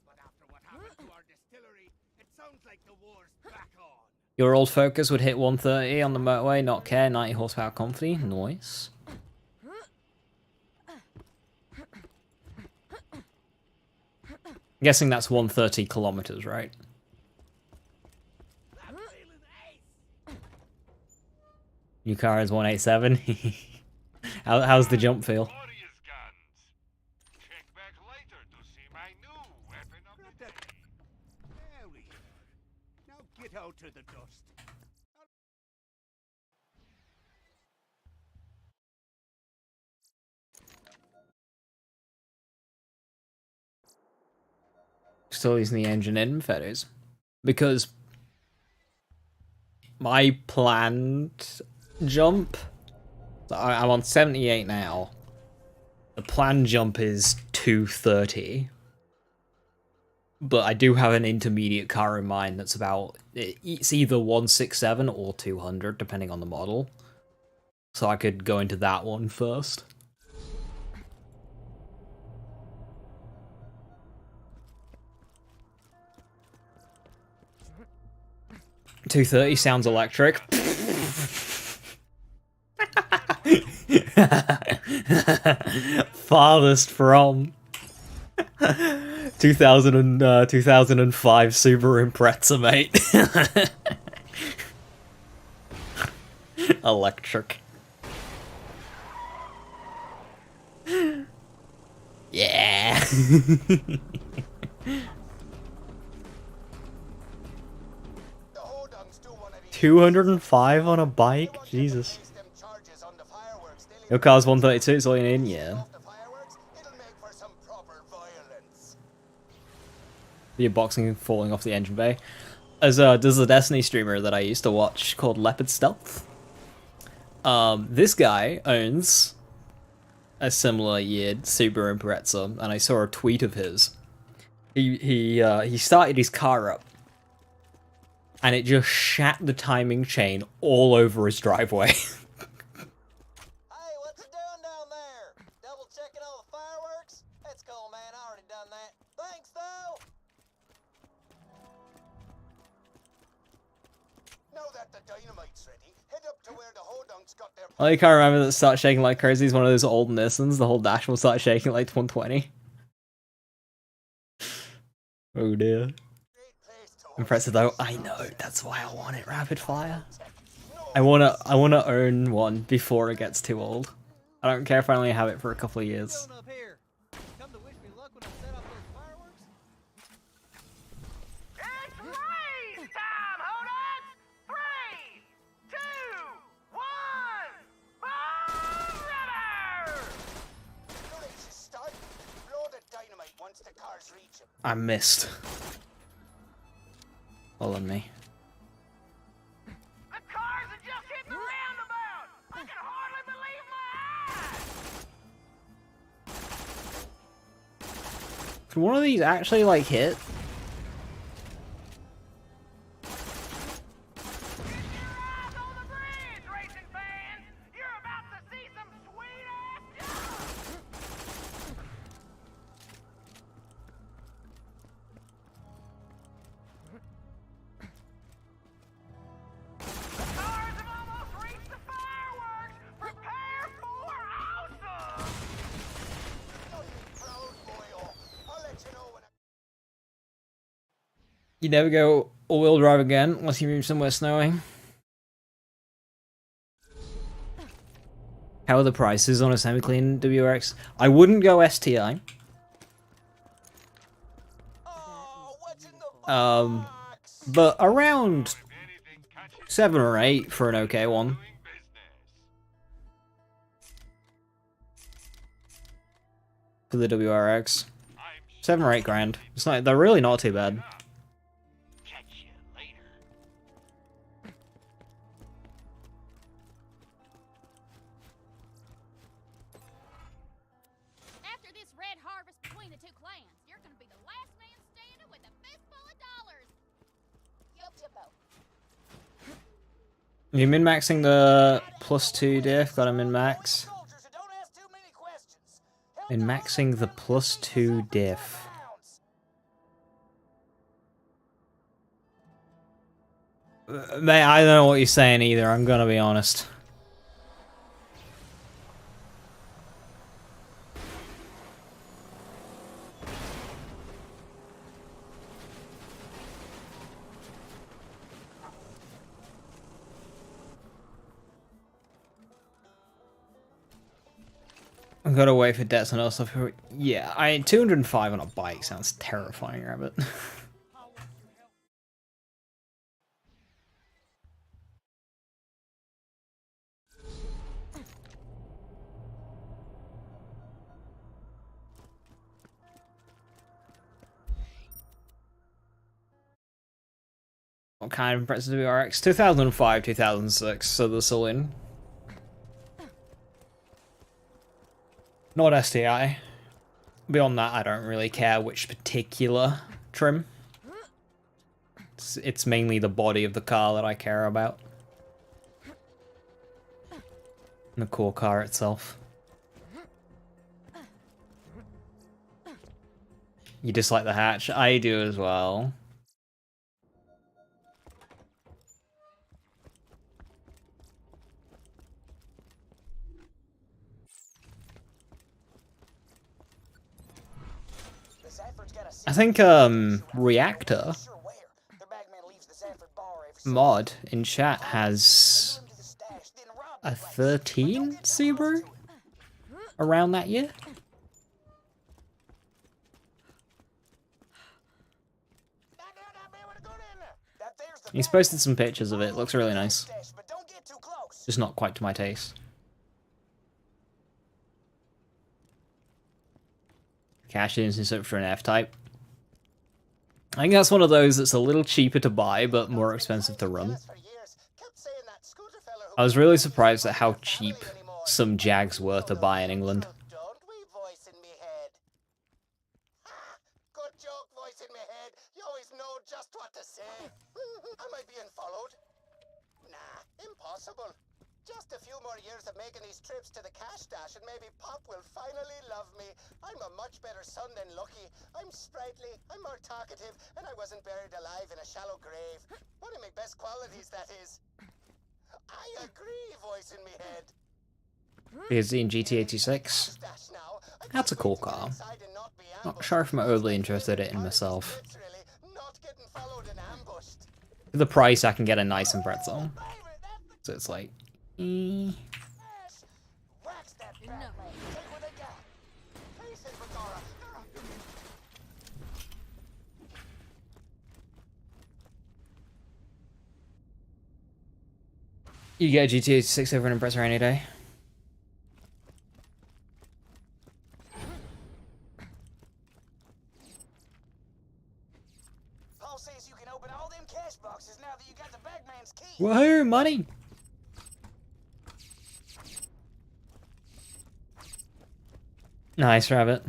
Speaker 8: But after what happened to our distillery, it sounds like the war's back on.
Speaker 1: Your old Focus would hit 130 on the motorway, not care, 90 horsepower comfy, nice. I'm guessing that's 130 kilometers, right? Your car is 187. How's the jump feel?
Speaker 3: Glorious guns. Check back later to see my new weapon of the day.
Speaker 8: There we are. Now get out of the dust.
Speaker 1: Still using the engine in feathers. Because my planned jump, so I'm on 78 now. The planned jump is 230. But I do have an intermediate car in mind that's about, it's either 167 or 200, depending on the model. So I could go into that one first. 230 sounds electric. Farthest from 2005 Subaru Impreza, mate. Electric. Yeah. 205 on a bike? Jesus. Your car's 132, it's all you need? Yeah. Your boxing falling off the engine bay. As there's a Destiny streamer that I used to watch called Leopard Stealth. This guy owns a similar yeared Subaru Impreza, and I saw a tweet of his. He started his car up, and it just shat the timing chain all over his driveway.
Speaker 6: Hey, what's it doing down there? Double checking all the fireworks? That's cool, man. I already done that. Thanks, though. Now that the dynamite's ready, head up to where the Hodunks got their...
Speaker 1: I can't remember that start shaking like crazy. It's one of those old Nissans. The whole dash will start shaking like 120. Oh dear. Impressive though. I know. That's why I want it rapid fire. I wanna own one before it gets too old. I don't care if I only have it for a couple of years. I missed. Hold on me.
Speaker 9: The cars have just hit the roundabout! I can hardly believe my eyes!
Speaker 1: Can one of these actually like hit? You never go all-wheel drive again unless you move somewhere snowing. How are the prices on a semi-clean WRX? I wouldn't go STI. But around 7 or 8 for an okay one. For the WRX. 7 or 8 grand. It's not, they're really not too bad. You min-maxing the +2 diff, got a min-max. Min-maxing the +2 diff. Mate, I don't know what you're saying either, I'm gonna be honest. I've got to wait for debts and other stuff. Yeah, 205 on a bike sounds terrifying, Rabbit. What kind of impressive WRX? 2005, 2006, so they're still in. Not STI. Beyond that, I don't really care which particular trim. It's mainly the body of the car that I care about. And the core car itself. You dislike the hatch? I do as well. I think Reactor mod in chat has a 13 Subaru around that year. He's posted some pictures of it. Looks really nice. Just not quite to my taste. Cash in up for an F-Type. I think that's one of those that's a little cheaper to buy, but more expensive to run. I was really surprised at how cheap some Jags were to buy in England.
Speaker 6: Good joke, voice in my head. You always know just what to say. Am I being followed? Nah, impossible. Just a few more years of making these trips to the cash stash and maybe Pop will finally love me. I'm a much better son than Lucky. I'm sprightly, I'm more talkative, and I wasn't buried alive in a shallow grave. One of my best qualities, that is. I agree, voice in me head.
Speaker 1: Is in GT86. That's a cool car. Not sure if I'm overly interested in it myself. For the price, I can get a nice and pretzel. So it's like, You get a GTA 6 over an Impressor any day.
Speaker 4: Paul says you can open all them cash boxes now that you got the bagman's key.
Speaker 1: Woohoo, money! Nice, Rabbit.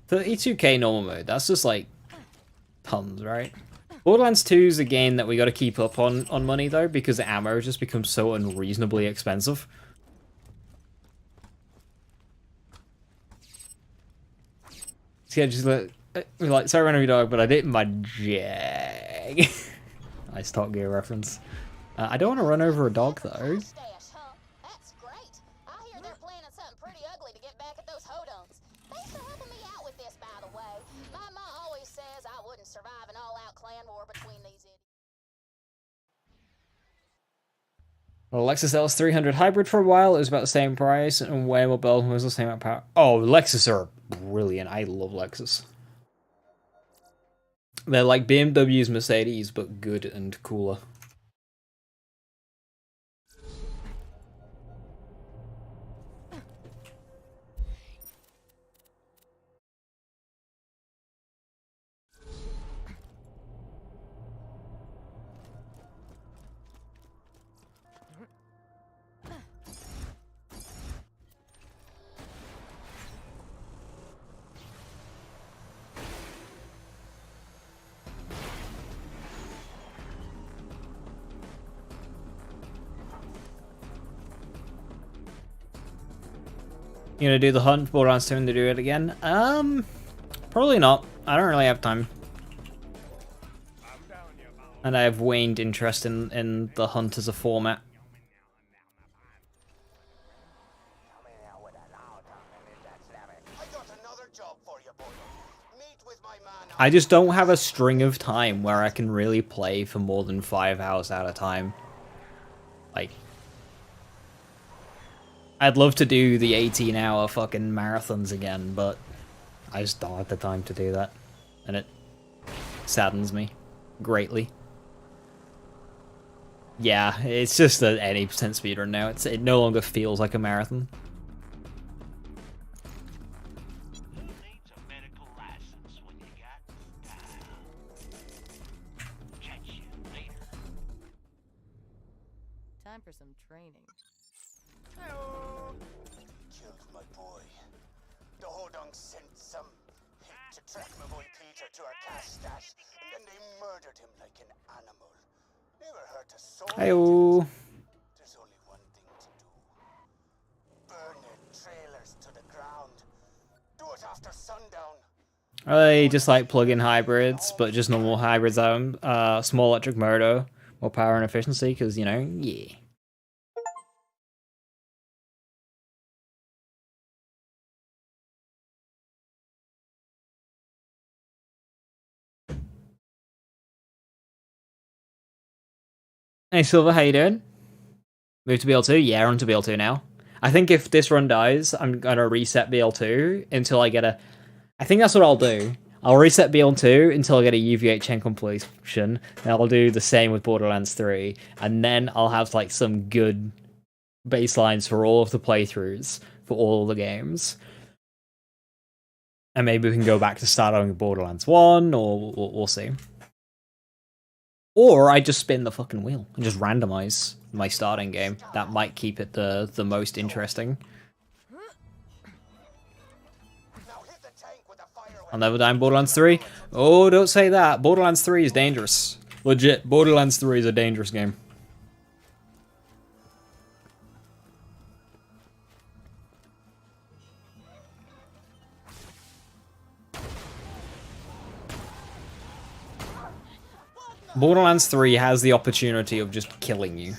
Speaker 1: 32k normal mode, that's just like tons, right? Borderlands 2 is a game that we gotta keep up on money though, because the ammo just becomes so unreasonably expensive. So yeah, just like sorry run every dog, but I did my Jag. Nice Top Gear reference. I don't want to run over a dog though.
Speaker 7: Stash, huh? That's great. I hear they're planning something pretty ugly to get back at those hodons. Thanks for helping me out with this, by the way. My mom always says I wouldn't survive an all-out clan war between these idiots.
Speaker 1: Well, Lexus LS300 hybrid for a while, it was about the same price, and way more bells was the same amount of power. Oh, Lexus are brilliant. I love Lexus. They're like BMW's Mercedes, but good and cooler. You gonna do the hunt, Borderlands 2 to do it again? Probably not. I don't really have time. And I have waned interest in the hunt as a format. I just don't have a string of time where I can really play for more than 5 hours at a time. Like, I'd love to do the 18-hour fucking marathons again, but I just don't have the time to do that. And it saddens me greatly. Yeah, it's just an any percent speedrun now. It no longer feels like a marathon.
Speaker 3: Who needs a medical license when you got style? Catch you later.
Speaker 10: Time for some training.
Speaker 6: Killed my boy. The Hodong sent some hit to track my boy Peter to our cash stash, and then they murdered him like an animal. Never hurt a soul.
Speaker 1: Heyo.
Speaker 6: There's only one thing to do. Burn their trailers to the ground. Do it after sundown.
Speaker 1: Are they just like plug-in hybrids, but just normal hybrids small electric motor, more power and efficiency? Because, you know, yeah. Hey Silver, how you doing? Move to BL2? Yeah, on to BL2 now. I think if this run dies, I'm gonna reset BL2 until I get a... I think that's what I'll do. I'll reset BL2 until I get a UVHN completion, and I'll do the same with Borderlands 3, and then I'll have like some good baselines for all of the playthroughs for all the games. And maybe we can go back to starting Borderlands 1, or we'll see. Or I just spin the fucking wheel and just randomize my starting game. That might keep it the most interesting. I'll never die in Borderlands 3. Oh, don't say that. Borderlands 3 is dangerous. Legit, Borderlands 3 is a dangerous game. Borderlands 3 has the opportunity of just killing you.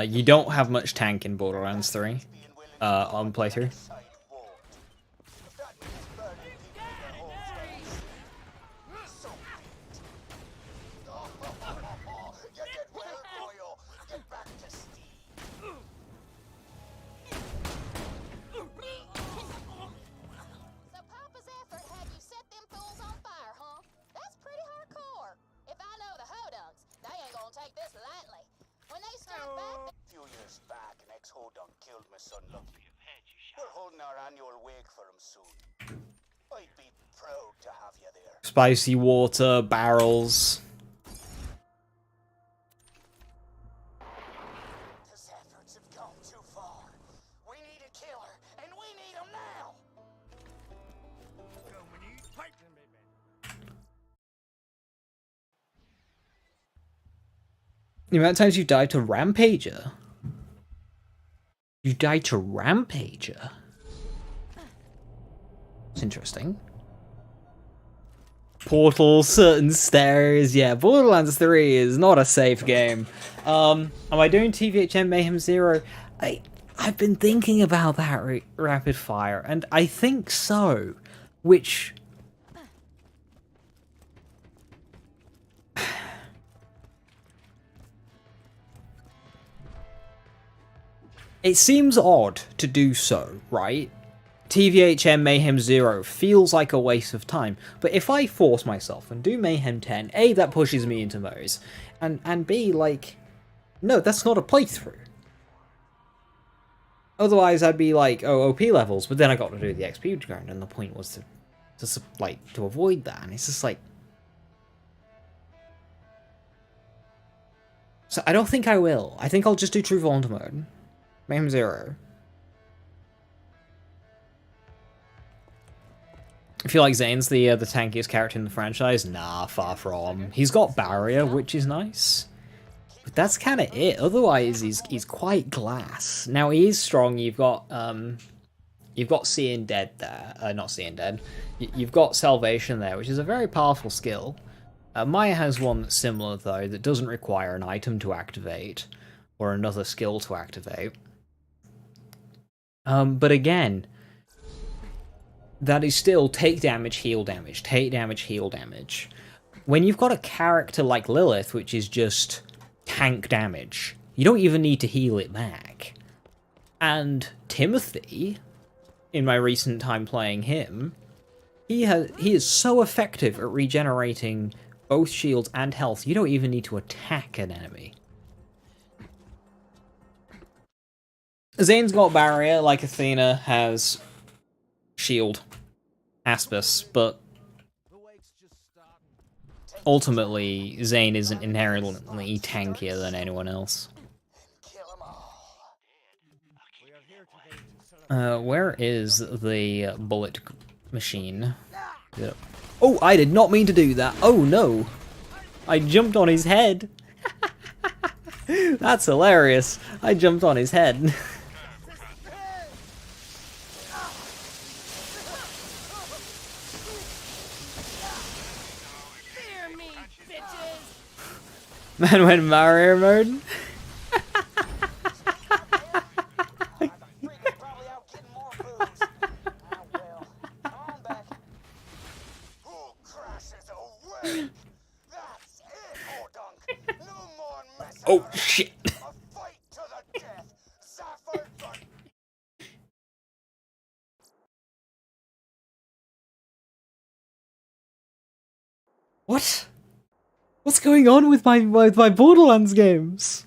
Speaker 1: You don't have much tank in Borderlands 3 on playthrough.
Speaker 7: So Papa's effort had you set them fools on fire, huh? That's pretty hardcore. If I know the Hodugs, they ain't gonna take this lightly. When they start back...
Speaker 4: A few years back, an ex-Hodog killed my son Lucky. We're holding our annual wake for him soon. I'd be proud to have you there.
Speaker 1: Spicy water, barrels.
Speaker 4: His efforts have gone too far. We need a killer, and we need him now.
Speaker 1: The amount of times you died to Rampager. You died to Rampager. It's interesting. Portals, certain stairs. Yeah, Borderlands 3 is not a safe game. Am I doing TVHM Mayhem 0? I've been thinking about that rapid fire, and I think so. Which... It seems odd to do so, right? TVHM Mayhem 0 feels like a waste of time, but if I force myself and do Mayhem 10, A, that pushes me into Moe's, and B, like, no, that's not a playthrough. Otherwise, I'd be like, oh, OP levels, but then I got to do the XP grind, and the point was to avoid that, and it's just like... So I don't think I will. I think I'll just do True Volunteer mode. Mayhem 0. I feel like Zane's the tankiest character in the franchise. Nah, far from. He's got barrier, which is nice. But that's kind of it. Otherwise, he's quite glass. Now he is strong. You've got Seeing Dead there. Not Seeing Dead. You've got Salvation there, which is a very powerful skill. Maya has one that's similar though, that doesn't require an item to activate or another skill to activate. But again, that is still take damage, heal damage, take damage, heal damage. When you've got a character like Lilith, which is just tank damage, you don't even need to heal it back. And Timothy, in my recent time playing him, he is so effective at regenerating both shields and health, you don't even need to attack an enemy. Zane's got barrier, like Athena has shield, Aspis, but ultimately Zane isn't inherently tankier than anyone else. Where is the bullet machine? Oh, I did not mean to do that. Oh no! I jumped on his head. That's hilarious. I jumped on his head. Man went Mario mode. Oh shit!
Speaker 6: A fight to the death. Zafford for
Speaker 1: What? What's going on with my Borderlands games?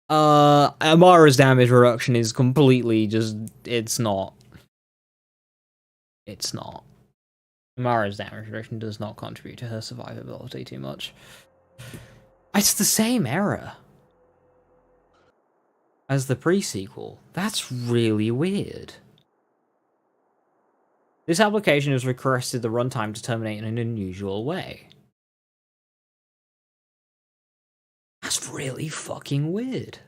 Speaker 1: Amara's damage reduction is completely just... It's not. It's not. Amara's damage reduction does not contribute to her survivability too much. It's the same error as the pre-sequel. That's really weird. This application has requested the runtime to terminate in an unusual way. That's really fucking weird.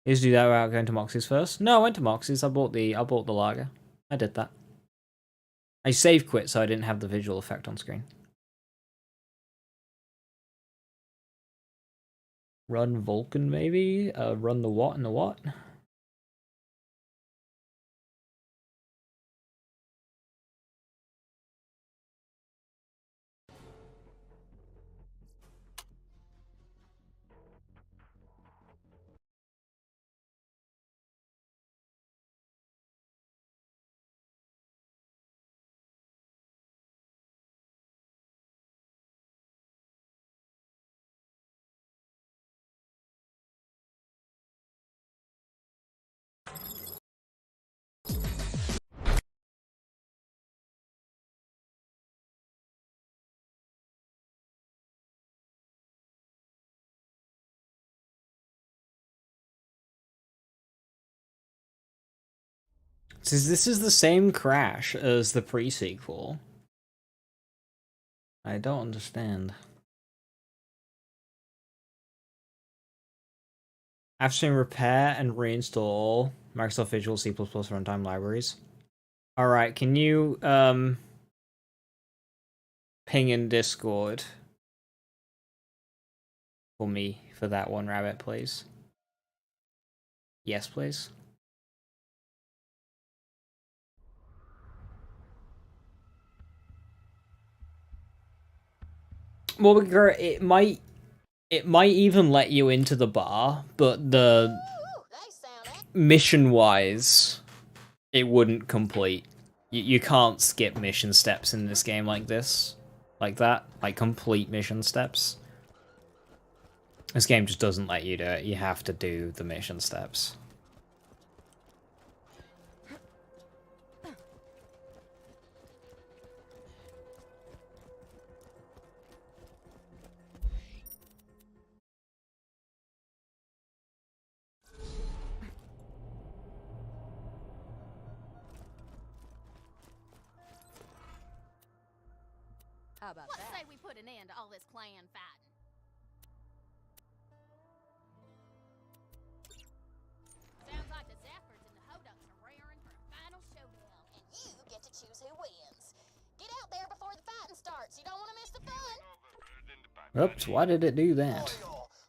Speaker 1: Is do that without going to Moxie's first? No, I went to Moxie's. I bought the lager. I did that. I save quit so I didn't have the visual effect on screen. Run Vulcan maybe? Run the what and the what? This is the same crash as the pre-sequel. I don't understand. After repair and reinstall Microsoft Visual C++ runtime libraries. Alright, can you ping in Discord for me for that one rabbit, please? Yes, please. Well, it might even let you into the bar, but the mission-wise, it wouldn't complete. You can't skip mission steps in this game like this, like that, like complete mission steps. This game just doesn't let you do it. You have to do the mission steps.
Speaker 2: How about that? Let's say we put an end to all this clan fighting. Sounds like the Zephyrs and the Hoducks are raring for a final showdown.
Speaker 7: And you get to choose who wins. Get out there before the fighting starts. You don't want to miss the fun.
Speaker 1: Oops, why did it do that?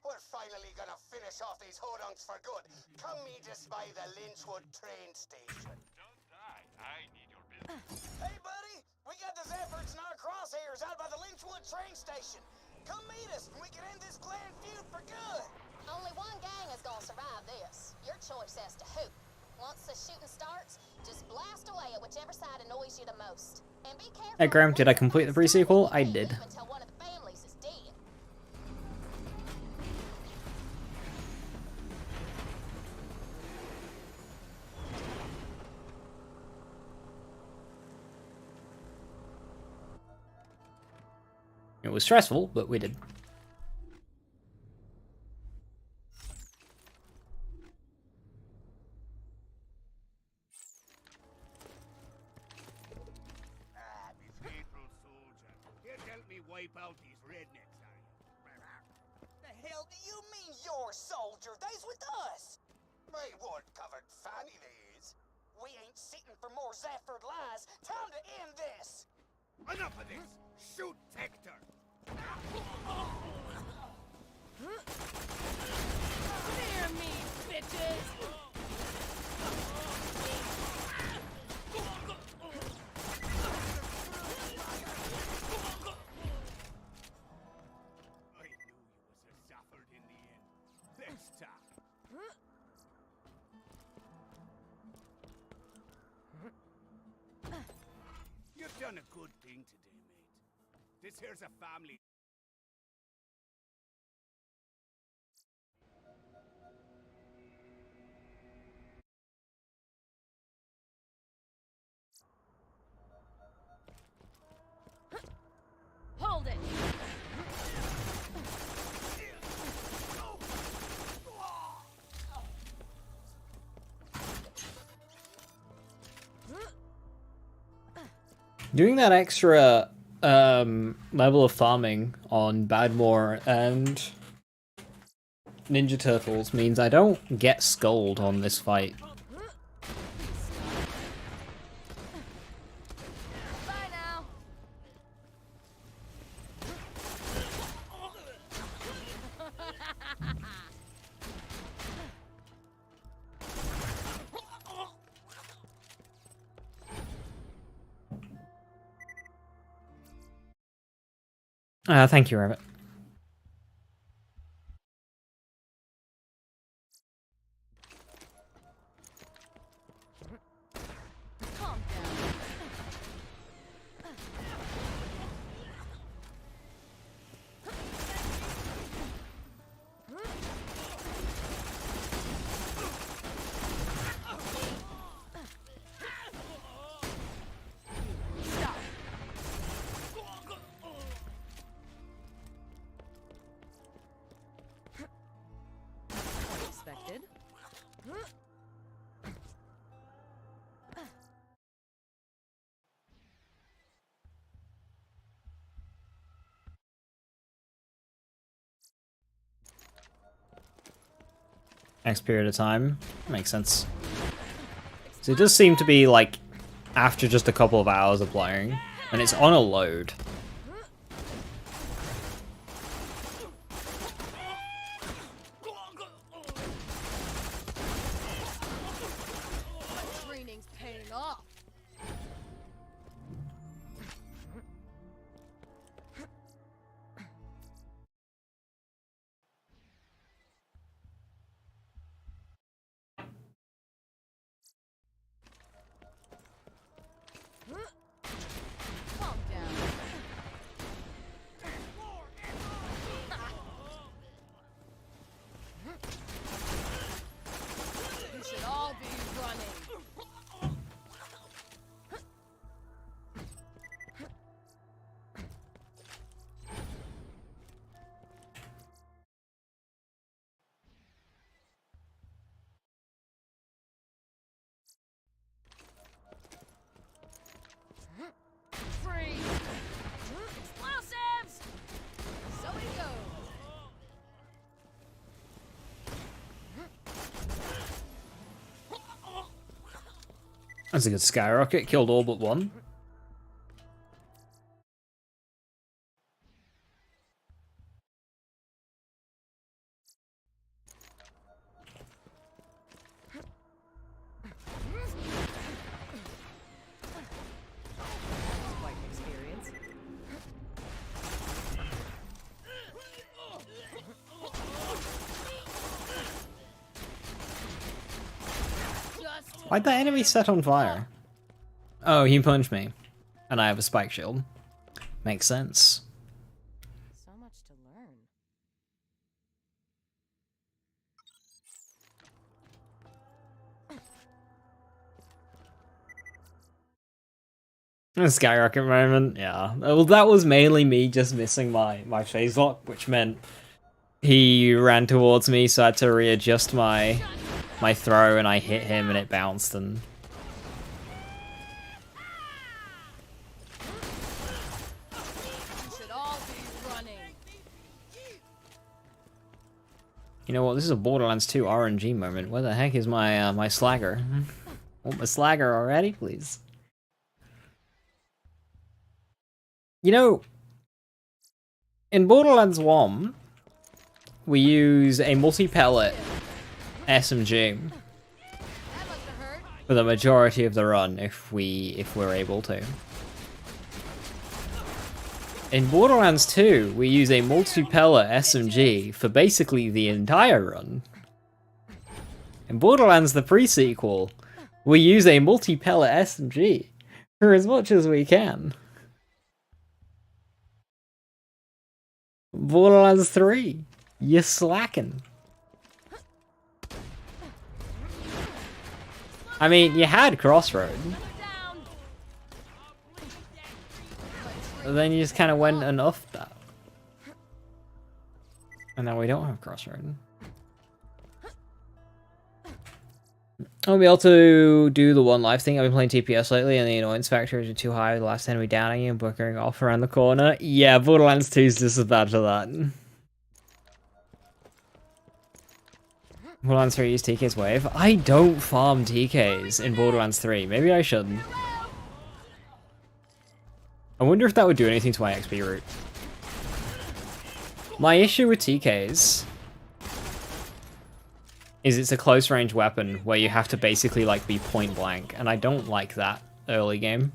Speaker 6: We're finally gonna finish off these hodunks for good. Come meet us by the Lynchwood train station.
Speaker 3: Don't die. I need your business.
Speaker 6: Hey, buddy! We got the Zephyrs in our crosshairs out by the Lynchwood train station. Come meet us and we can end this clan feud for good.
Speaker 7: Only one gang is gonna survive this. Your choice as to who. Once the shooting starts, just blast away at whichever side annoys you the most. And be careful.
Speaker 1: Hey Graham, did I complete the pre-sequel? I did.
Speaker 7: Until one of the families is dead.
Speaker 1: It was stressful, but we did.
Speaker 8: Me faithful soldier. Can't help me wipe out these rednecks, are you?
Speaker 6: The hell do you mean your soldier? They's with us. My wood-covered fanny they is. We ain't sitting for more Zephyr lies. Time to end this.
Speaker 8: Enough of this! Shoot Hector!
Speaker 2: Near me, bitches!
Speaker 8: Next time. You've done a good thing today, mate. This here's a family.
Speaker 2: Hold it!
Speaker 1: Doing that extra level of farming on Badmore and Ninja Turtles means I don't get skulled on this fight.
Speaker 2: Bye now!
Speaker 1: Thank you, Rabbit.
Speaker 2: Calm down. Stop. Unexpected.
Speaker 1: Next period of time. Makes sense. So it does seem to be like after just a couple of hours of playing, and it's on a load.
Speaker 2: My training's paying off. Calm down. You should all be running. Free. Explosives! So it goes.
Speaker 1: That's a good skyrocket. Killed all but one.
Speaker 2: Quite an experience. Just
Speaker 1: Why'd that enemy set on fire? Oh, he punched me. And I have a spike shield. Makes sense.
Speaker 2: so much to learn.
Speaker 1: A skyrocket moment, yeah. Well, that was mainly me just missing my phase lock, which meant he ran towards me, so I had to readjust my throw, and I hit him, and it bounced, and...
Speaker 2: You should all be running.
Speaker 1: You know what, this is a Borderlands 2 RNG moment. Where the heck is my my slagger? Want my slagger already, please? You know, in Borderlands 1, we use a multi-pellet SMG
Speaker 2: That must have hurt.
Speaker 1: for the majority of the run if we're able to. In Borderlands 2, we use a multi-pellet SMG for basically the entire run. In Borderlands the pre-sequel, we use a multi-pellet SMG for as much as we can. Borderlands 3, you're slacking. I mean, you had Crossroad. Then you just kind of went and offed that. And now we don't have Crossroad. I'll be able to do the one life thing. I've been playing TPS lately and the annoyance factor is too high. The last enemy downing you and bunkering off around the corner. Yeah, Borderlands 2 is just as bad for that. Borderlands 3 use TK's wave. I don't farm TKs in Borderlands 3. Maybe I shouldn't. I wonder if that would do anything to my XP route. My issue with TKs is it's a close range weapon where you have to basically like be point blank, and I don't like that early game.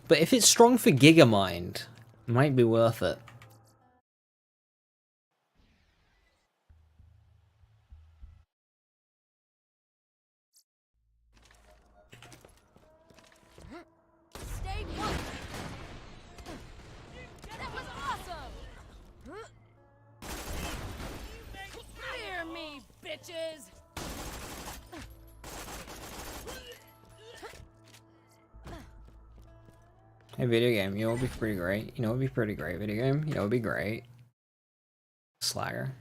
Speaker 1: But if it's strong for Gigamind, it might be worth it.
Speaker 2: That was awesome! Hear me, bitches!
Speaker 1: Hey, video game, you know what would be pretty great? You know what would be pretty great, video game? You know what would be great? Slagger.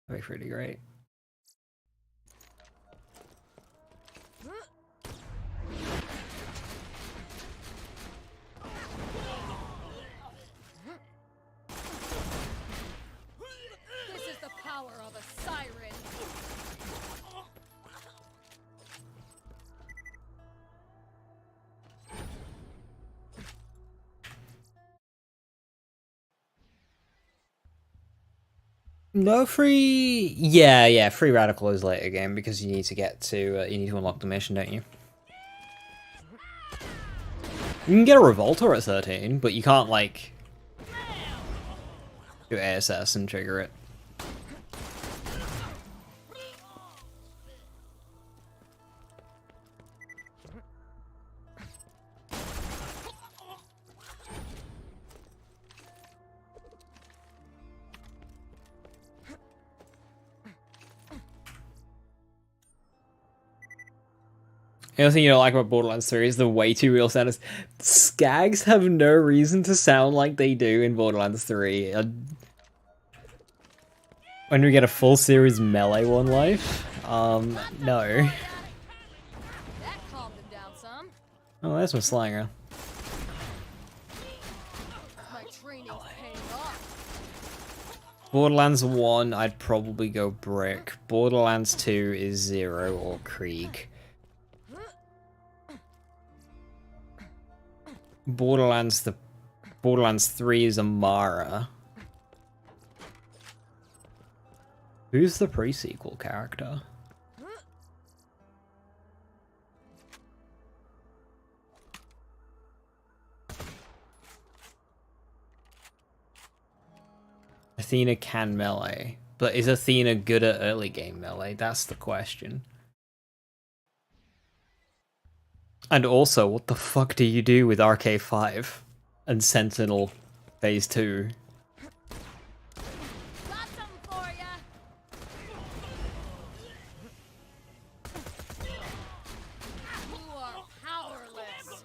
Speaker 1: That'd be pretty great.
Speaker 2: This is the power of a siren!
Speaker 1: No free... Yeah, free radical is later game because you need to get to... you need to unlock the mission, don't you? You can get a Revolter at 13, but you can't, like... do ASS and trigger it. The other thing you don't like about Borderlands 3 is the way too real sound. Skags have no reason to sound like they do in Borderlands 3. When we get a full series melee one life? No.
Speaker 2: That calmed him down some.
Speaker 1: Oh, there's my Slanger.
Speaker 2: My training's paying off.
Speaker 1: Borderlands 1, I'd probably go Brick. Borderlands 2 is 0 or Krieg. Borderlands 3 is Amara. Who's the pre-sequel character? Athena can melee, but is Athena good at early game melee? That's the question. And also, what the fuck do you do with RK5 and Sentinel Phase 2?
Speaker 2: Got something for ya! You are powerless!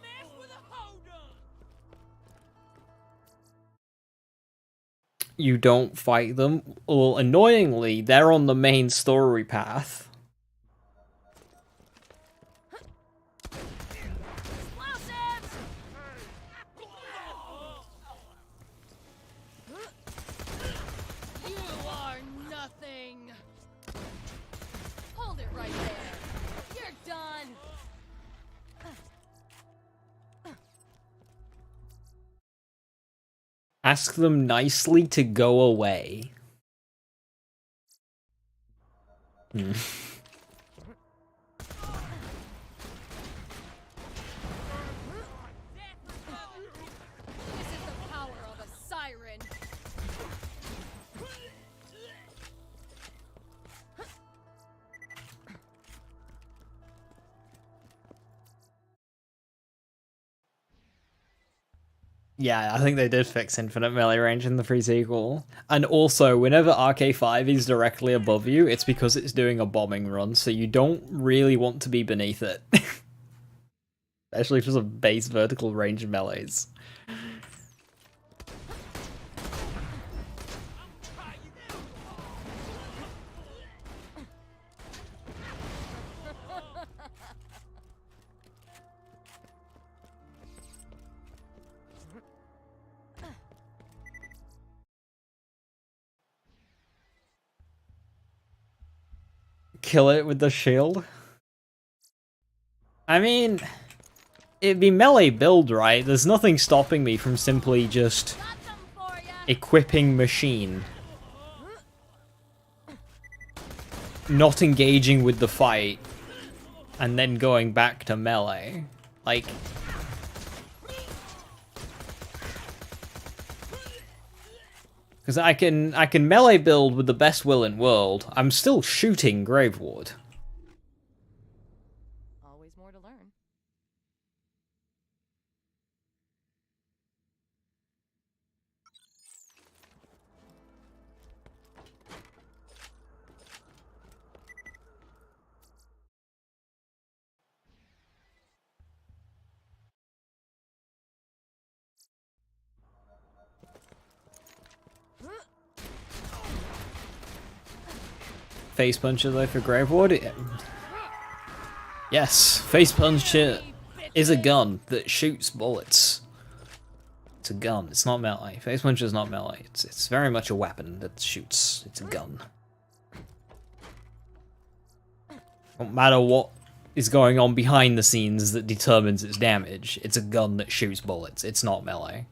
Speaker 1: You don't fight them? Well, annoyingly, they're on the main story path.
Speaker 2: You are nothing! Hold it right there! You're done!
Speaker 1: Ask them nicely to go away. Yeah, I think they did fix infinite melee range in the pre-sequel. And also, whenever RK5 is directly above you, it's because it's doing a bombing run, so you don't really want to be beneath it. Especially for some base vertical range melees. Kill it with the shield? I mean, it'd be melee build, right? There's nothing stopping me from simply just equipping machine. Not engaging with the fight, and then going back to melee. Like... Because I can melee build with the best will in world. I'm still shooting Graveward.
Speaker 10: Always more to learn.
Speaker 1: Face puncher though for Graveward? Yes, face puncher is a gun that shoots bullets. It's a gun, it's not melee. Face puncher is not melee. It's very much a weapon that shoots. It's a gun. No matter what is going on behind the scenes that determines its damage, it's a gun that shoots bullets. It's not melee.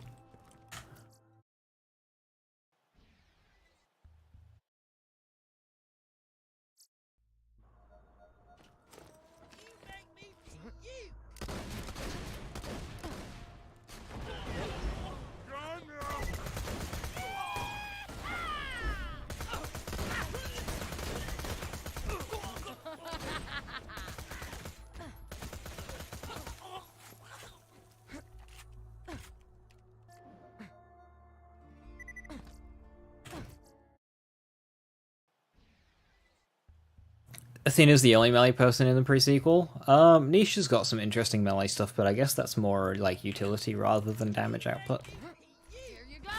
Speaker 1: Athena's the only melee person in the pre-sequel. Nisha's got some interesting melee stuff, but I guess that's more like utility rather than damage output.
Speaker 10: Here you go.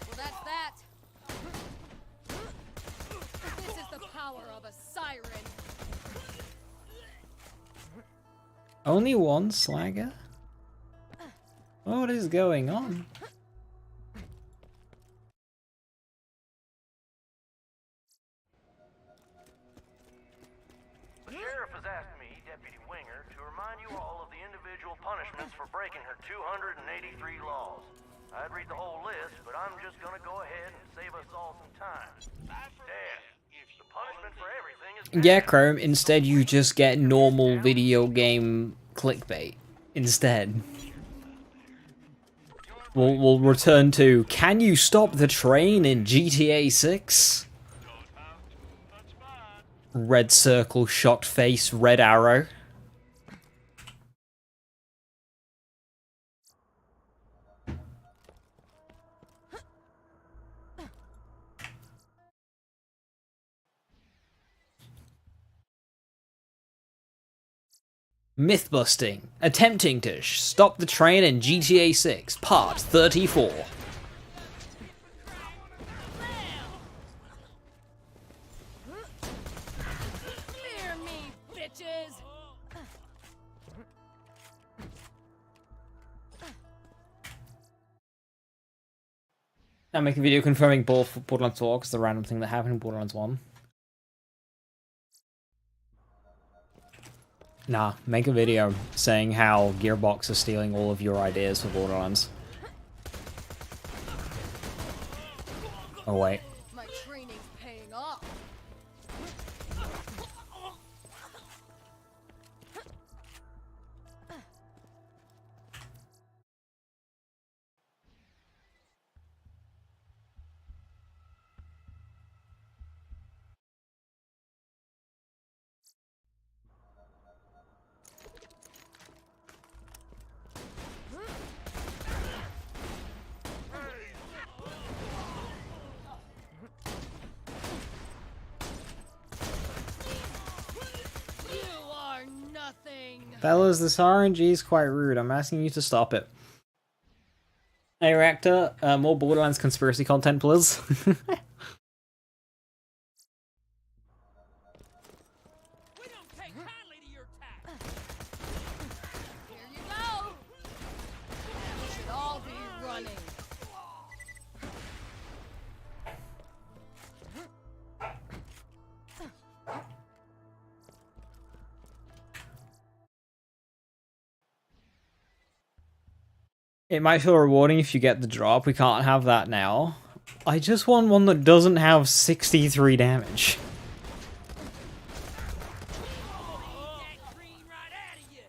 Speaker 10: Well, that's that. This is the power of a siren.
Speaker 1: Only one slagger? What is going on?
Speaker 11: Punishments for breaking her 283 laws. I'd read the whole list, but I'm just gonna go ahead and save us all some time. Death. The punishment for everything is...
Speaker 1: Yeah, Chrome, instead you just get normal video game clickbait. Instead. We'll return to, can you stop the train in GTA 6? Red circle, shocked face, red arrow. Mythbusting. Attempting to stop the train in GTA 6, Part 34.
Speaker 10: Hear me, bitches.
Speaker 1: Now make a video confirming both Borderlands 4 because the random thing that happened in Borderlands 1. Nah, make a video saying how Gearbox is stealing all of your ideas for Borderlands. Oh wait.
Speaker 10: My training's paying off.
Speaker 1: Fellas, this RNG is quite rude. I'm asking you to stop it. Hey, Reactor, more Borderlands conspiracy content, please.
Speaker 9: We don't take kindly to your tact.
Speaker 10: Here you go. We should all be running.
Speaker 1: It might feel rewarding if you get the drop. We can't have that now. I just want one that doesn't have 63 damage.
Speaker 9: That green right out of you.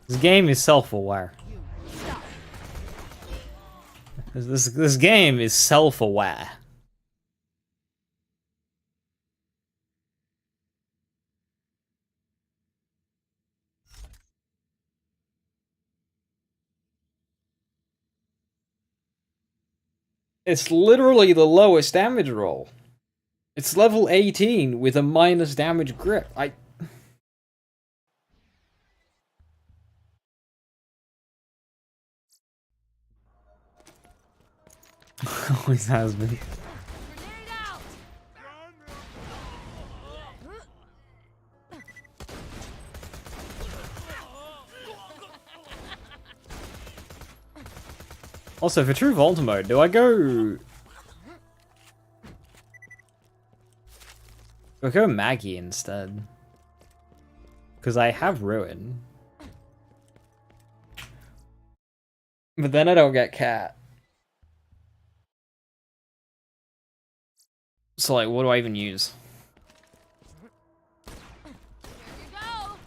Speaker 1: This game is self-aware. This game is self-aware. It's literally the lowest damage roll. It's level 18 with a minus damage grip. Always has been.
Speaker 10: Grenade out.
Speaker 1: Also, for True Volta mode, do I go... Do I go Maggie instead? Because I have Ruin. But then I don't get Cat. So, like, what do I even use?
Speaker 10: Here you go.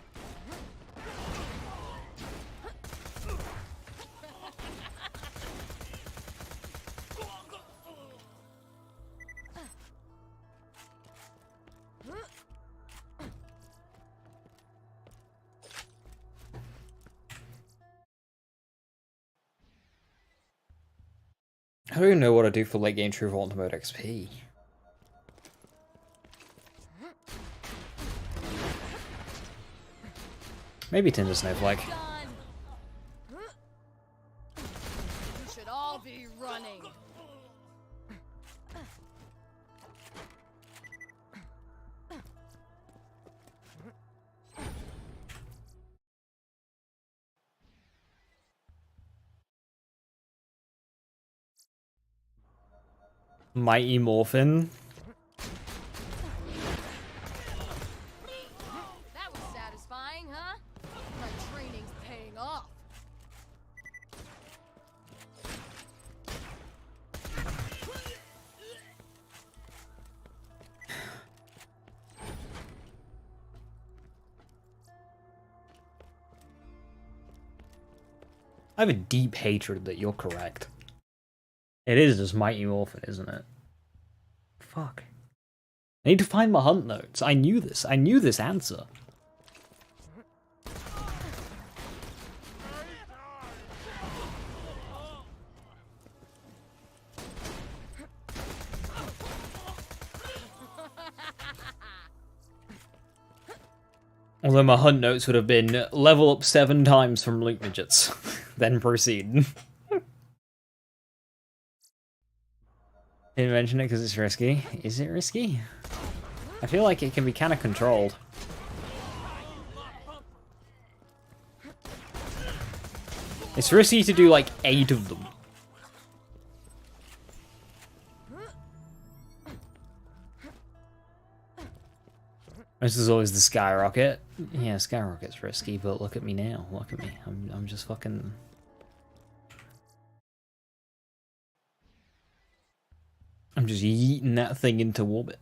Speaker 1: I don't even know what I do for late game True Volta mode XP. Maybe Tinder Snowflake.
Speaker 10: Done. We should all be running.
Speaker 1: Mighty Morphin.
Speaker 10: That was satisfying, huh? My training's paying off.
Speaker 1: I have a deep hatred that you're correct. It is just Mighty Morphin, isn't it? Fuck. I need to find my hunt notes. I knew this. I knew this answer. Although my hunt notes would have been level up 7 times from loot midgets. Then proceed. Didn't mention it because it's risky. Is it risky? I feel like it can be kind of controlled. It's risky to do like 8 of them. This is always the skyrocket. Yeah, skyrocket's risky, but look at me now. Look at me. I'm just fucking... I'm just yeeting that thing into orbit.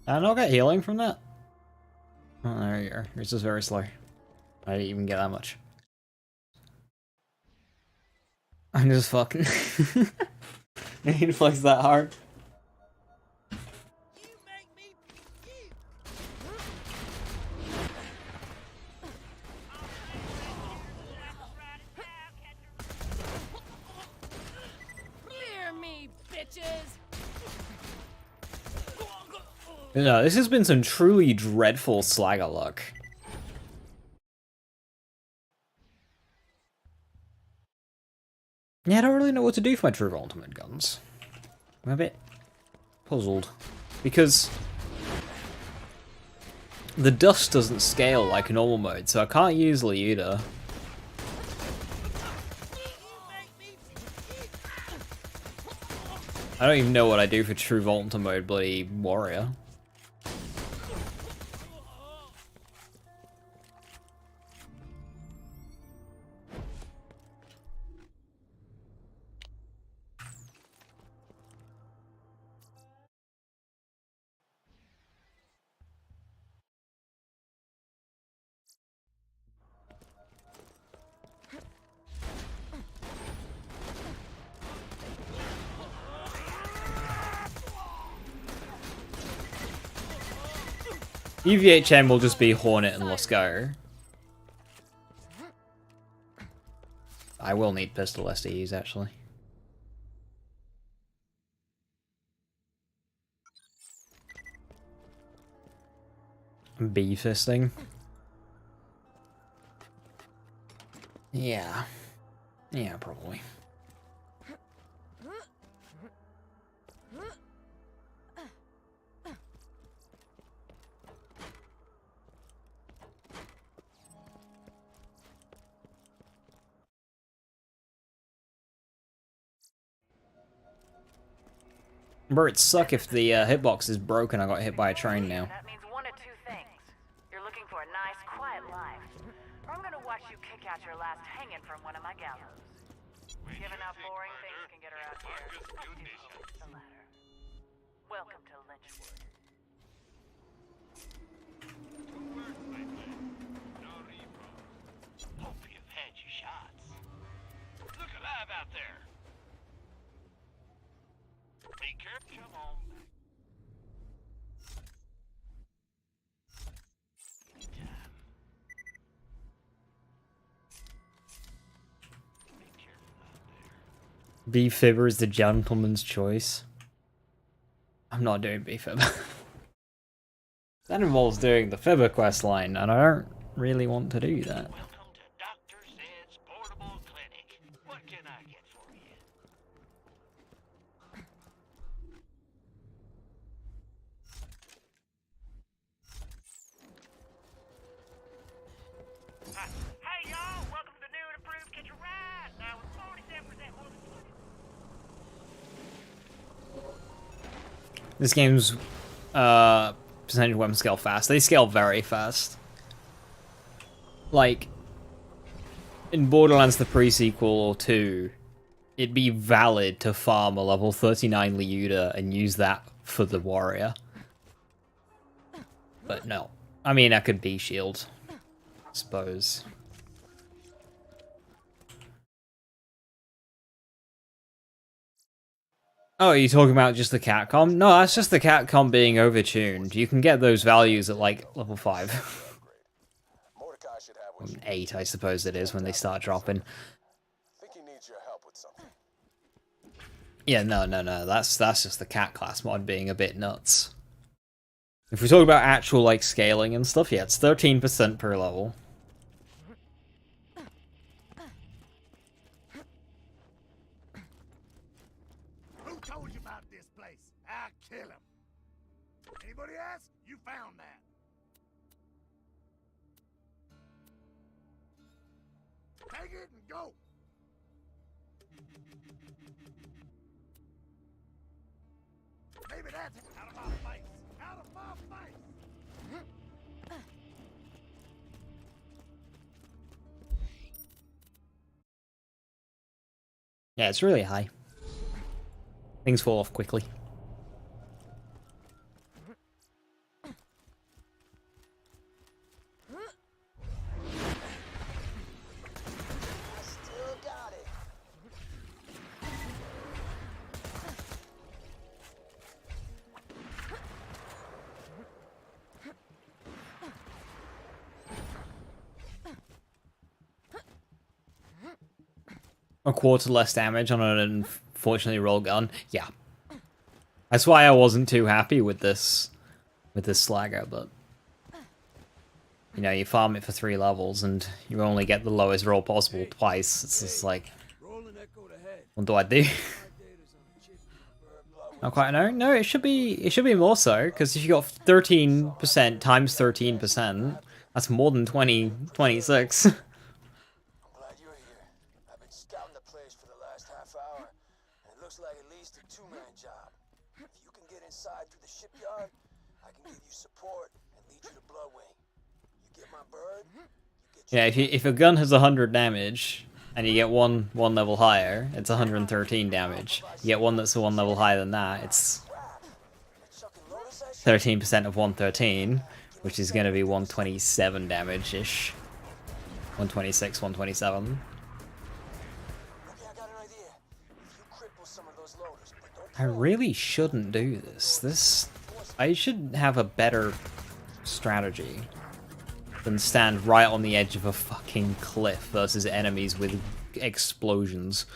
Speaker 1: I not get healing from that? Oh, there you go. It's just very slow. I didn't even get that much. I'm just fucking. I need to flex that hard.
Speaker 10: Hear me, bitches!
Speaker 1: No, this has been some truly dreadful Slagger luck. Yeah, I don't really know what to do for my true ultimate guns. I'm a bit puzzled. Because the dust doesn't scale like a normal mode, so I can't use Lyuda. I don't even know what I do for true Volta mode, bloody warrior. EVHM will just be Hornet and Lusco. I will need pistol SDs actually. B fisting. Yeah. Yeah, probably. Bro, it'd suck if the hitbox is broken. I got hit by a train now.
Speaker 12: That means one of two things. You're looking for a nice, quiet life, or I'm gonna watch you kick out your last hanging from one of my gallows. Given how boring things can get around here, it's the latter. Welcome to Lynchwood.
Speaker 3: Hope you've had your shots. Look alive out there. Be careful. Come on. Anytime. Be careful out there.
Speaker 1: B-Fibber is the gentleman's choice. I'm not doing B-Fibber. That involves doing the Fibber quest line, and I don't really want to do that.
Speaker 3: Welcome to Dr. Zed's Portable Clinic. What can I get for you?
Speaker 9: Hey, y'all! Welcome to the new and improved Kitchen Ride! Now with 47% more than
Speaker 1: This game's percentage weapon scale fast. They scale very fast. Like, in Borderlands the pre-sequel or 2, it'd be valid to farm a level 39 Lyuda and use that for the warrior. But no. I mean, I could B-shield, I suppose. Oh, are you talking about just the Catcom? No, that's just the Catcom being overtuned. You can get those values at, like, level 5.
Speaker 6: Mordecai should have what you
Speaker 1: 8, I suppose it is, when they start dropping.
Speaker 6: think he needs your help with something.
Speaker 1: Yeah, no. That's just the cat class mod being a bit nuts. If we talk about actual, like, scaling and stuff, yeah, it's 13% per level.
Speaker 8: Who told you about this place? I'll kill him. Anybody ask? You found that. Take it and go. Maybe that's out of my face. Out of my face.
Speaker 1: Yeah, it's really high. Things fall off quickly. a quarter less damage on an unfortunately roll gun. Yeah. That's why I wasn't too happy with this Slagger, but you know, you farm it for 3 levels and you only get the lowest roll possible twice. It's just like, what do I do? Not quite know. No, it should be more so, because if you got 13% times 13%, that's more than 26.
Speaker 6: I'm glad you're here. I've been scouting the place for the last half hour, and it looks like at least a 2-man job. If you can get inside through the shipyard, I can give you support and lead you to Bloodwing. You get my bird, you get
Speaker 1: Yeah, if a gun has 100 damage, and you get one level higher, it's 113 damage. You get one that's 1 level higher than that, it's 13% of 113, which is going to be 127 damage-ish. 126, 127. I really shouldn't do this. I should have a better strategy than stand right on the edge of a fucking cliff versus enemies with explosions.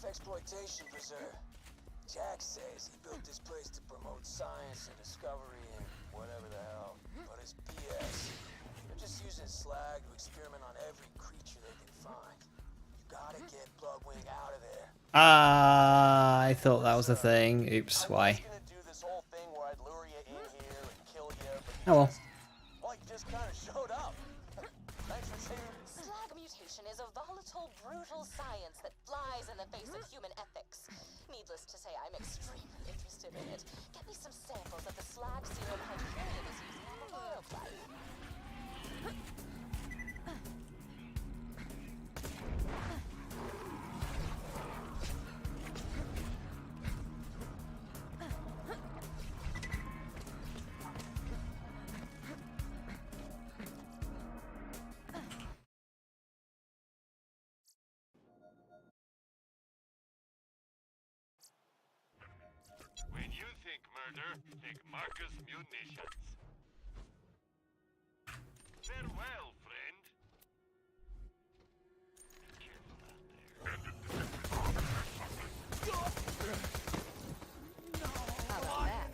Speaker 6: Exploitation preserve. Jack says he built this place to promote science and discovery and whatever the hell, but it's BS. They're just using slag to experiment on every creature they can find. You gotta get Bloodwing out of there.
Speaker 1: I thought that was a thing. Oops, why? Oh well.
Speaker 6: Well, you just kind of showed up. Thanks for saving.
Speaker 5: Slag mutation is a volatile, brutal science that flies in the face of human ethics. Needless to say, I'm extremely interested in it. Get me some samples of the slag serum Hyperion is using on the wildlife.
Speaker 3: When you think murder, think Marcus Munitions. Farewell, friend. Be careful out there.
Speaker 10: How about that?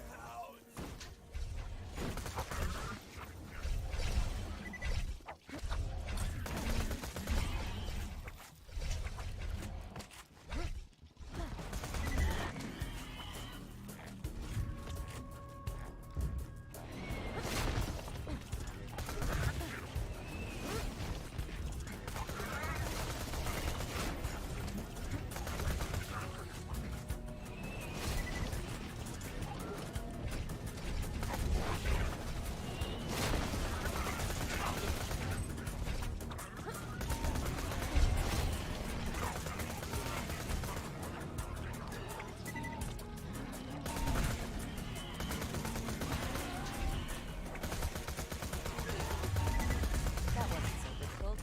Speaker 10: That wasn't so difficult.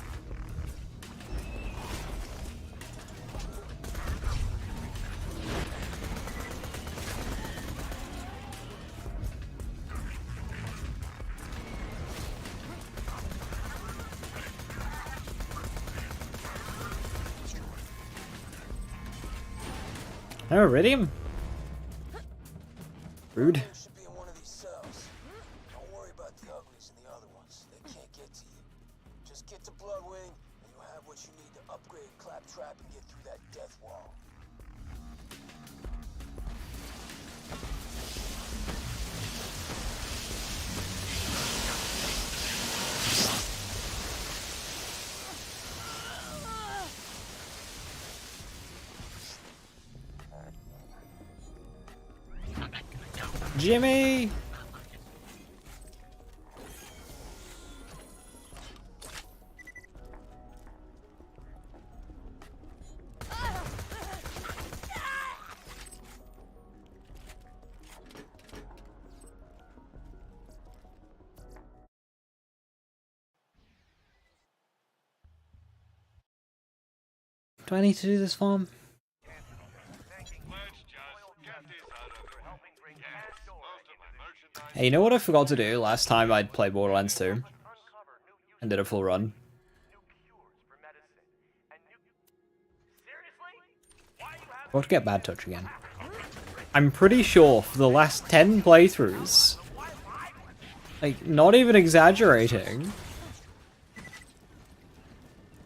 Speaker 1: Oh, Iridium? Rude.
Speaker 6: Should be in one of these cells. Don't worry about the uglies and the other ones. They can't get to you. Just get to Bloodwing, and you'll have what you need to upgrade Claptrap and get through that death wall.
Speaker 1: Jimmy! Do I need to do this farm? Hey, you know what I forgot to do last time I'd played Borderlands 2? And did a full run? I got to get Bad Touch again. I'm pretty sure for the last 10 playthroughs, like, not even exaggerating,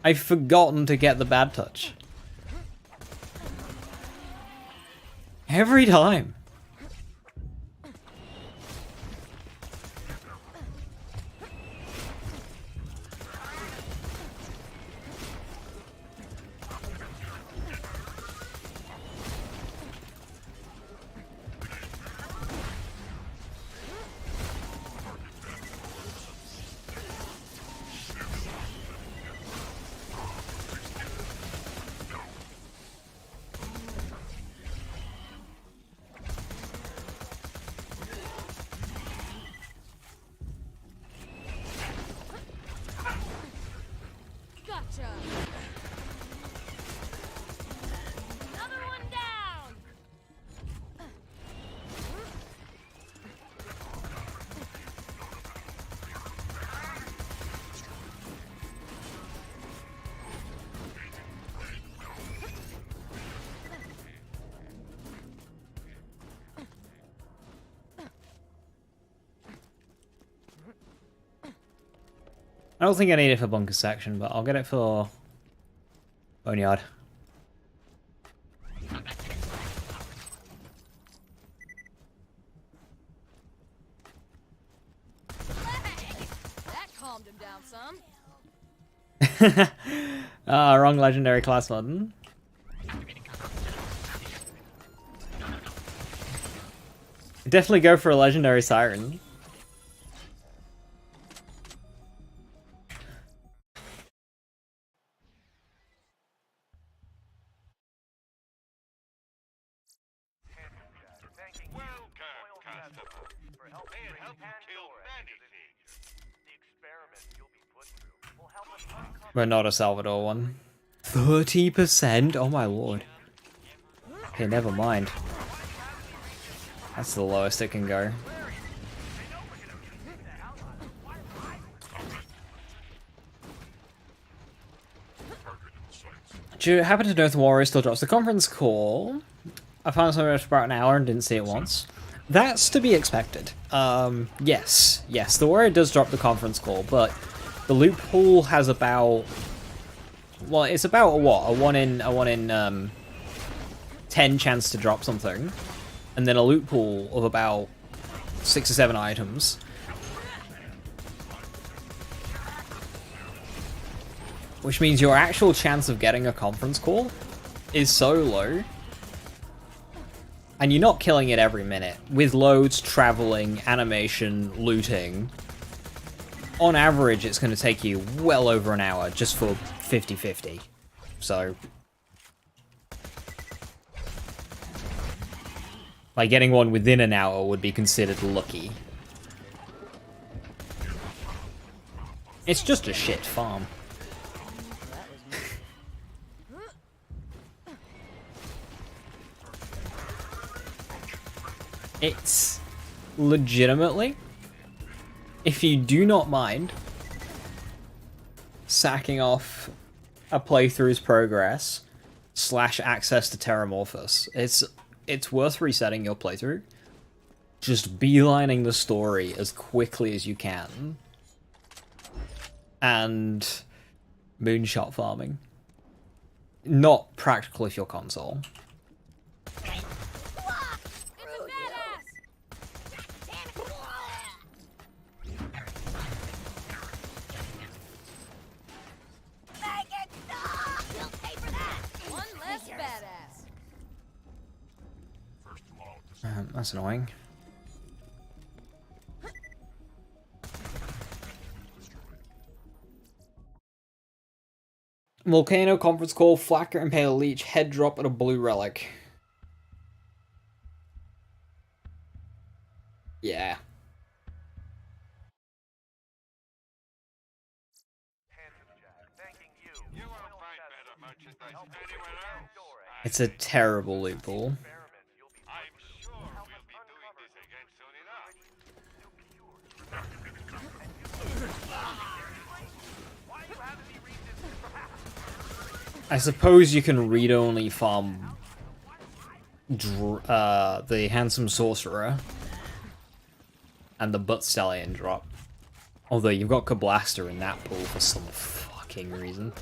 Speaker 1: I've forgotten to get the Bad Touch. Every time.
Speaker 10: Gotcha. Another one down.
Speaker 1: I don't think I need it for Bunker Section, but I'll get it for Boneyard.
Speaker 10: That calmed him down some.
Speaker 1: Wrong legendary class button. Definitely go for a legendary siren. But not a Salvador one. 30%? Oh my lord. Okay, never mind. That's the lowest it can go. Do you happen to know if the Warrior still drops the conference call? I found something for about an hour and didn't see it once. That's to be expected. Yes, the Warrior does drop the conference call, but the loophole has about, well, it's about a what? A 1 in 10 chance to drop something, and then a loot pool of about 6 or 7 items. Which means your actual chance of getting a conference call is so low. And you're not killing it every minute. With loads, traveling, animation, looting, on average it's going to take you well over an hour just for 50-50. So, like, getting one within an hour would be considered lucky. It's just a shit farm. It's legitimately, if you do not mind sacking off a playthrough's progress / access to Terramorphous, it's worth resetting your playthrough. Just beelining the story as quickly as you can. And moonshot farming. Not practical if you're console. That's annoying. Volcano conference call, Flacker and Pale Leech, head drop at a blue relic. Yeah. It's a terrible loophole.
Speaker 3: I'm sure we'll be doing this again soon enough.
Speaker 1: I suppose you can read-only farm the Handsome Sorcerer and the Butt Stallion drop. Although you've got Kablaster in that pool for some fucking reason.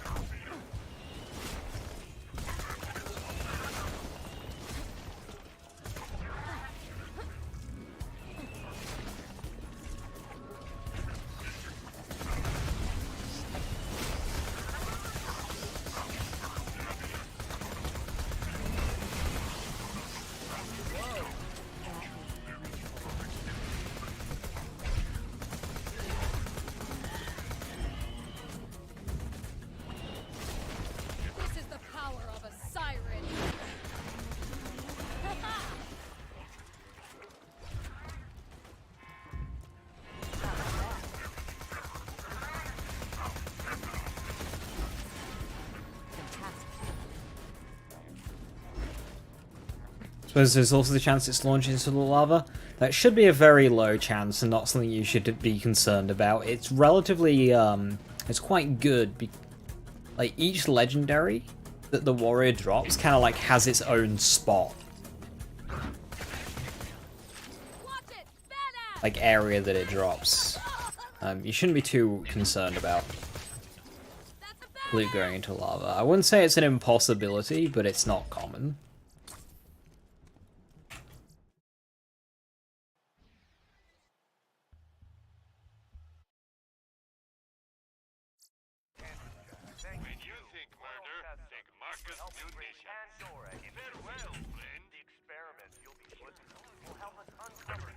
Speaker 10: This is the power of a siren.
Speaker 1: Suppose there's also the chance it's launched into the lava. That should be a very low chance and not something you should be concerned about. It's relatively, it's quite good. Like, each legendary that the warrior drops kind of like has its own spot. Like, area that it drops. You shouldn't be too concerned about loot going into lava. I wouldn't say it's an impossibility, but it's not common.
Speaker 3: When you think murder, think Marcus Munition. Farewell, friend.
Speaker 11: The experiments you'll be putting will help us uncover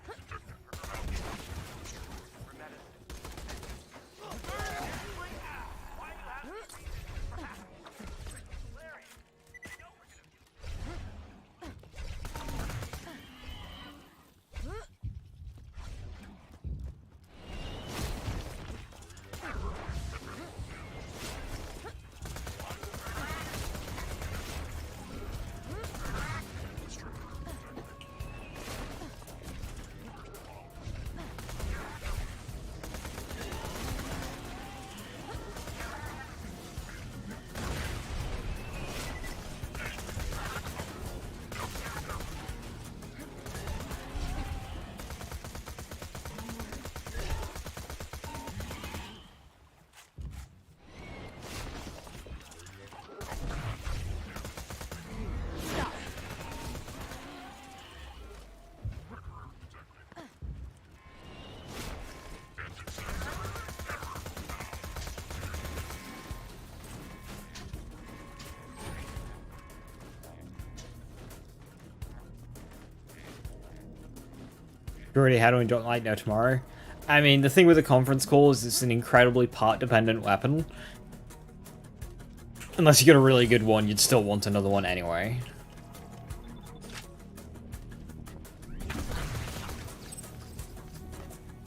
Speaker 1: You already had one Don't Light now tomorrow. I mean, the thing with the conference call is it's an incredibly part-dependent weapon. Unless you get a really good one, you'd still want another one anyway.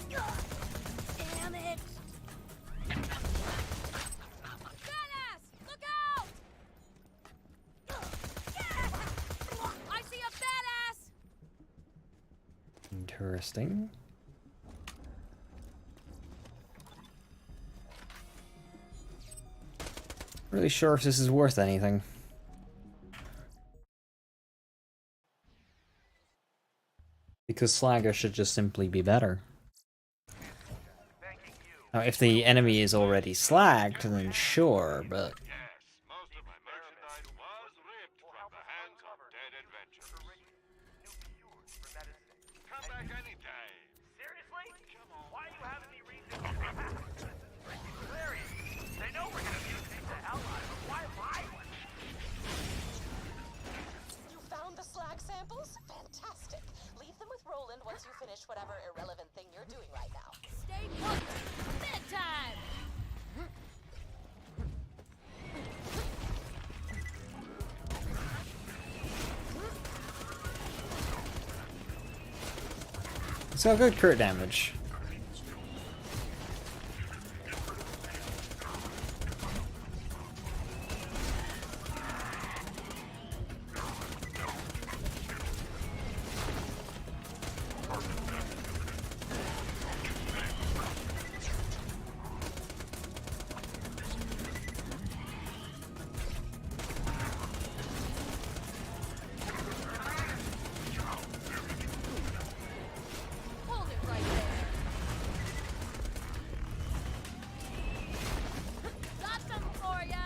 Speaker 10: Damn it! Badass! Look out! I see a badass!
Speaker 1: Interesting. Really sure if this is worth anything. Because Slagger should just simply be better. Now, if the enemy is already slagged, then sure, but...
Speaker 3: Yes, most of my merchandise was ripped from the hands of dead adventurers. Come back anytime.
Speaker 11: Seriously? Why are you having me read this? Larry, they know we're gonna mutate the hell out of them. Why am I?
Speaker 5: You found the slag samples? Fantastic. Leave them with Roland once you finish whatever irrelevant thing you're doing right now.
Speaker 10: Stay put! Bedtime!
Speaker 1: It's got good crit damage.
Speaker 10: Hold it right there. Got something for ya.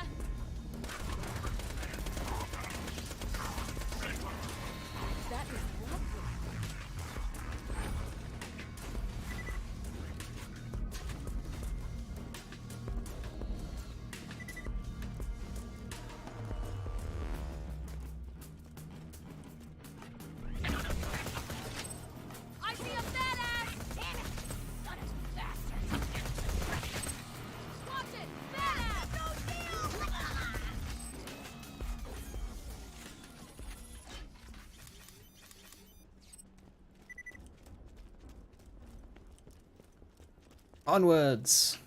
Speaker 10: That is lovely. I see a badass! Damn it! Son of a bastard! Watch it! Badass! No deal!
Speaker 1: Onwards!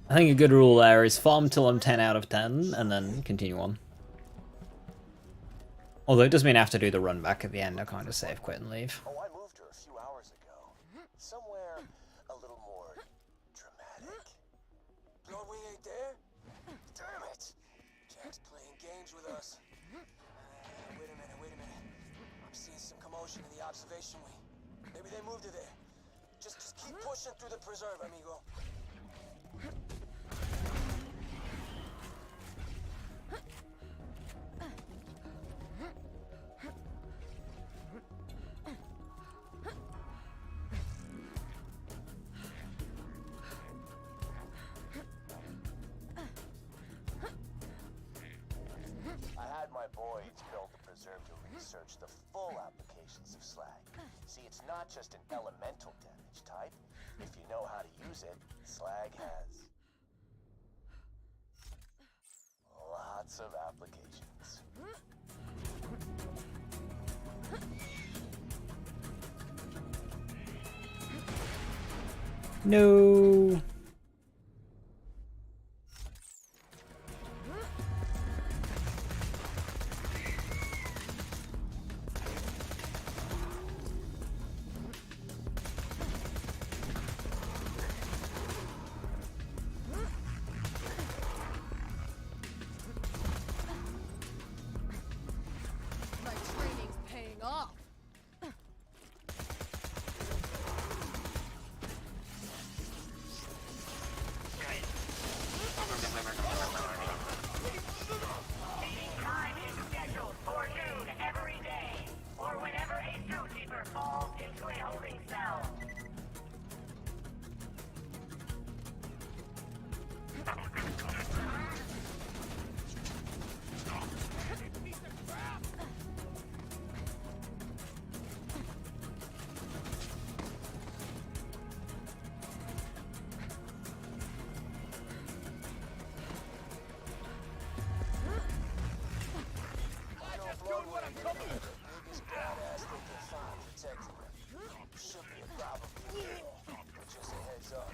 Speaker 1: I think a good rule there is farm till I'm 10 out of 10 and then continue on. Although it does mean I have to do the run back at the end. I can't just save, quit and leave.
Speaker 4: Oh, I moved her a few hours ago. Somewhere a little more dramatic.
Speaker 6: Bloodwing ain't there? Damn it! Jack's playing games with us. Wait a minute. I'm seeing some commotion in the observation wing. Maybe they moved her there. Just keep pushing through the preserve, amigo.
Speaker 4: I had my boys build the preserve to research the full applications of slag. See, it's not just an elemental damage type. If you know how to use it, slag has lots of applications.
Speaker 1: No.
Speaker 10: My training's paying off.
Speaker 12: Time is scheduled for noon every day, or whenever a zookeeper falls into a holding cell.
Speaker 6: Biggest badass they can find protecting them. Should be a problem. But just a heads up.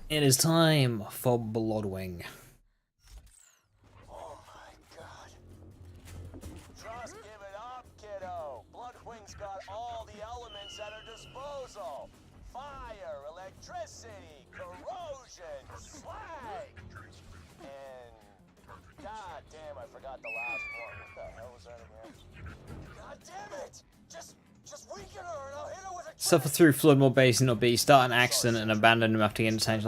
Speaker 1: It is time for Bloodwing.
Speaker 6: Oh my god. Just give it up, kiddo. Bloodwing's got all the elements at her disposal. Fire, electricity, corrosion, slag. And god damn, I forgot the last one. What the hell was that again? God damn it! Just weaken her and I'll hit her with a
Speaker 1: Suffer through Floodmore Basin or B, start an accident and abandon him after getting attention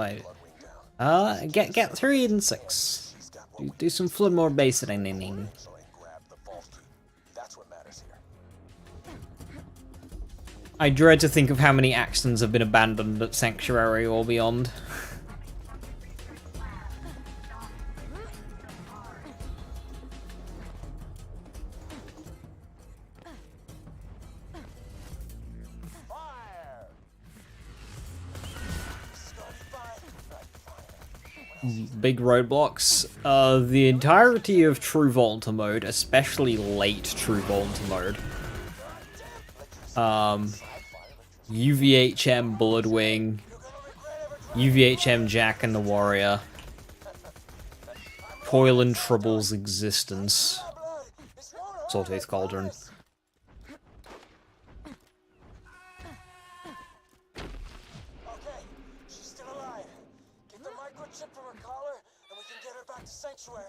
Speaker 1: like get 3 and 6. Do some Floodmore Basin.
Speaker 4: That's what matters here.
Speaker 1: I dread to think of how many accidents have been abandoned at Sanctuary or beyond.
Speaker 6: fire!
Speaker 1: big roadblocks. The entirety of True Volunteer mode, especially late True Volunteer mode. UVHM Bloodwing, UVHM Jack and the Warrior, Toil and Trouble's Existence, Sawtooth Cauldron.
Speaker 6: Okay, she's still alive. Get the microchip from her collar, and we can get her back to Sanctuary.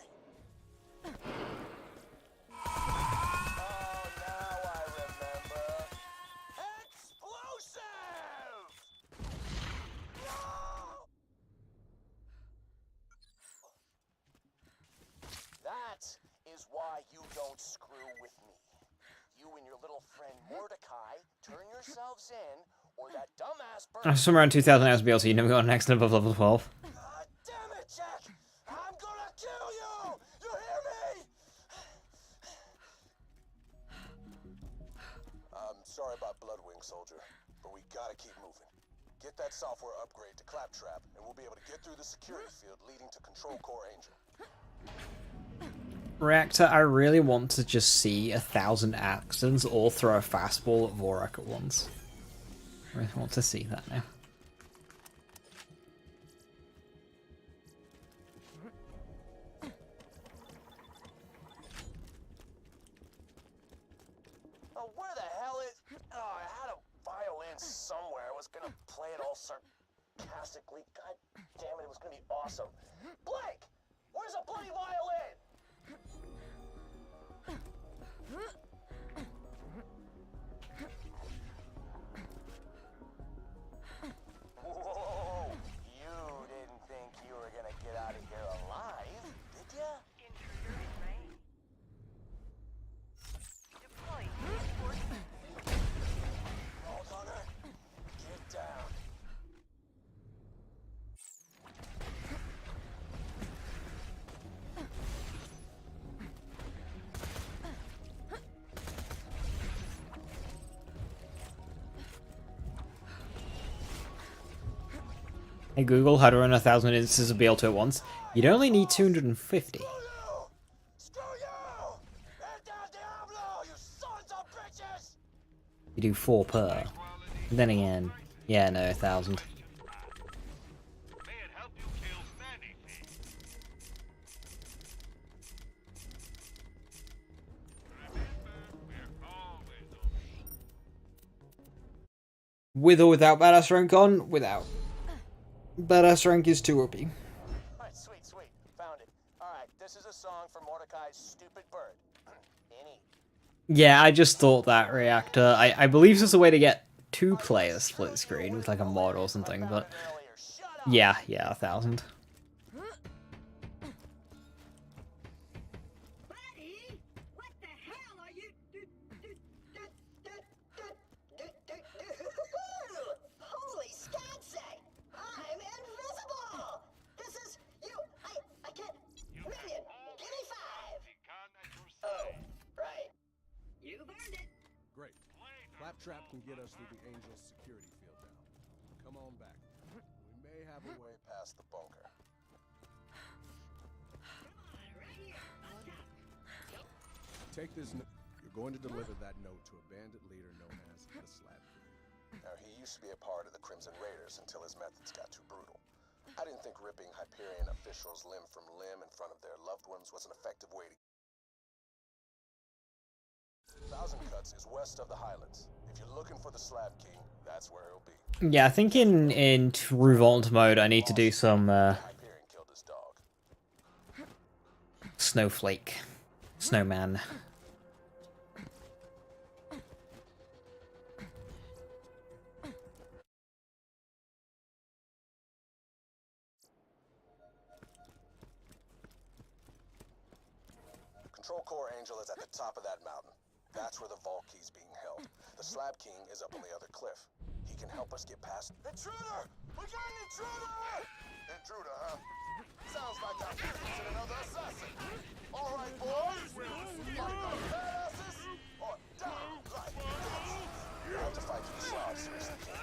Speaker 6: Oh, now I remember. Explosive! No! That is why you don't screw with me. You and your little friend Mordecai turn yourselves in, or that dumbass bird.
Speaker 1: Somewhere around 2000 hours BLT, you never got an accident above level 12.
Speaker 6: God damn it, Jack! I'm gonna kill you! You hear me? I'm sorry about Bloodwing, soldier, but we gotta keep moving. Get that software upgrade to Claptrap, and we'll be able to get through the security field leading to Control Core Angel.
Speaker 1: Reactor, I really want to just see 1,000 accidents or throw a fastball at Vorak at once. I really want to see that now.
Speaker 6: Oh, where the hell is... Oh, I had a violin somewhere. I was gonna play it all sarcastically. God damn it, it was gonna be awesome. Blake! Where's a bloody violin? Whoa! You didn't think you were gonna get out of here alive, did ya?
Speaker 12: Intruder in range. Deploying reinforcements.
Speaker 6: Hold on her. Get down.
Speaker 1: Hey Google, how to run 1,000 instances of BL2 at once? You'd only need 250.
Speaker 6: Screw you! Screw you! El Diablo, you sons of bitches!
Speaker 1: You do 4 per. Then again, yeah, no, 1,000.
Speaker 3: May it help you kill many things. Remember, we're always open.
Speaker 1: With or without badass rank on? Without. Badass rank is too OP.
Speaker 6: Alright, sweet. Found it. Alright, this is a song for Mordecai's stupid bird. Any.
Speaker 1: Yeah, I just thought that, Reactor. I believe there's a way to get 2 players split screen with like a mod or something, but yeah, 1,000.
Speaker 9: Buddy, what the hell are you?
Speaker 5: Holy scatsay! I'm invisible! This is you. I can't. Minion, give me 5.
Speaker 3: The gun at your
Speaker 5: Oh,
Speaker 3: side.
Speaker 5: right.
Speaker 9: You've earned it.
Speaker 8: Great. Claptrap can get us through the Angel's security field now. Come on back. We may have a way
Speaker 6: Past the bunker.
Speaker 9: Right here. On top.
Speaker 8: Take this note. You're going to deliver that note to a bandit leader known as the Slab King.
Speaker 6: Now, he used to be a part of the Crimson Raiders until his methods got too brutal. I didn't think ripping Hyperion officials limb from limb in front of their loved ones was an effective way to... Thousand Cuts is west of the Highlands. If you're looking for the Slab King, that's where he'll be.
Speaker 1: Yeah, I think in True Volunteer mode I need to do some
Speaker 6: Hyperion killed his dog.
Speaker 1: Snowflake. Snowman.
Speaker 6: Control Core Angel is at the top of that mountain. That's where the Vault Key's being held. The Slab King is up on the other cliff. He can help us get past... Intruder! We got an intruder! Intruder, huh? Sounds like I'm facing another assassin. All right, boys. Fight like badasses or die like bitches. You have to fight to the side, seriously, kid.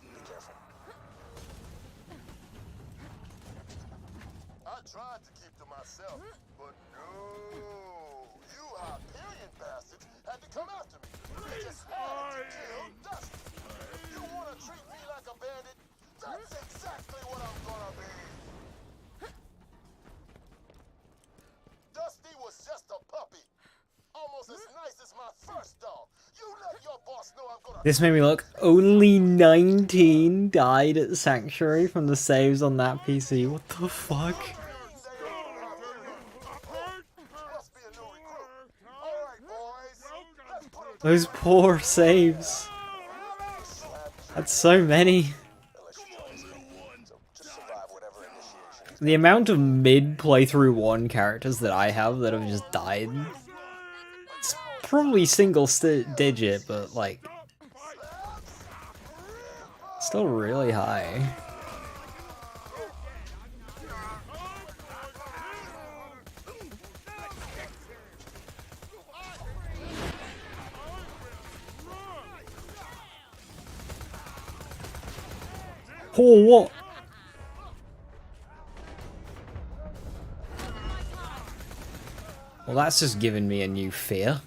Speaker 6: Be careful. tried to keep to myself, but no. You Hyperion bastards had to come after me. You just had to kill Dusty. You want to treat me like a bandit? That's exactly what I'm gonna be. Dusty was just a puppy. Almost as nice as my first dog. You let your boss know I'm gonna...
Speaker 1: This made me look. Only 19 died at Sanctuary from the saves on that PC. What the fuck? Those poor saves. That's so many. The amount of mid playthrough 1 characters that I have that have just died. It's probably single digit, but like still really high. Oh, what? Well, that's just given me a new fear.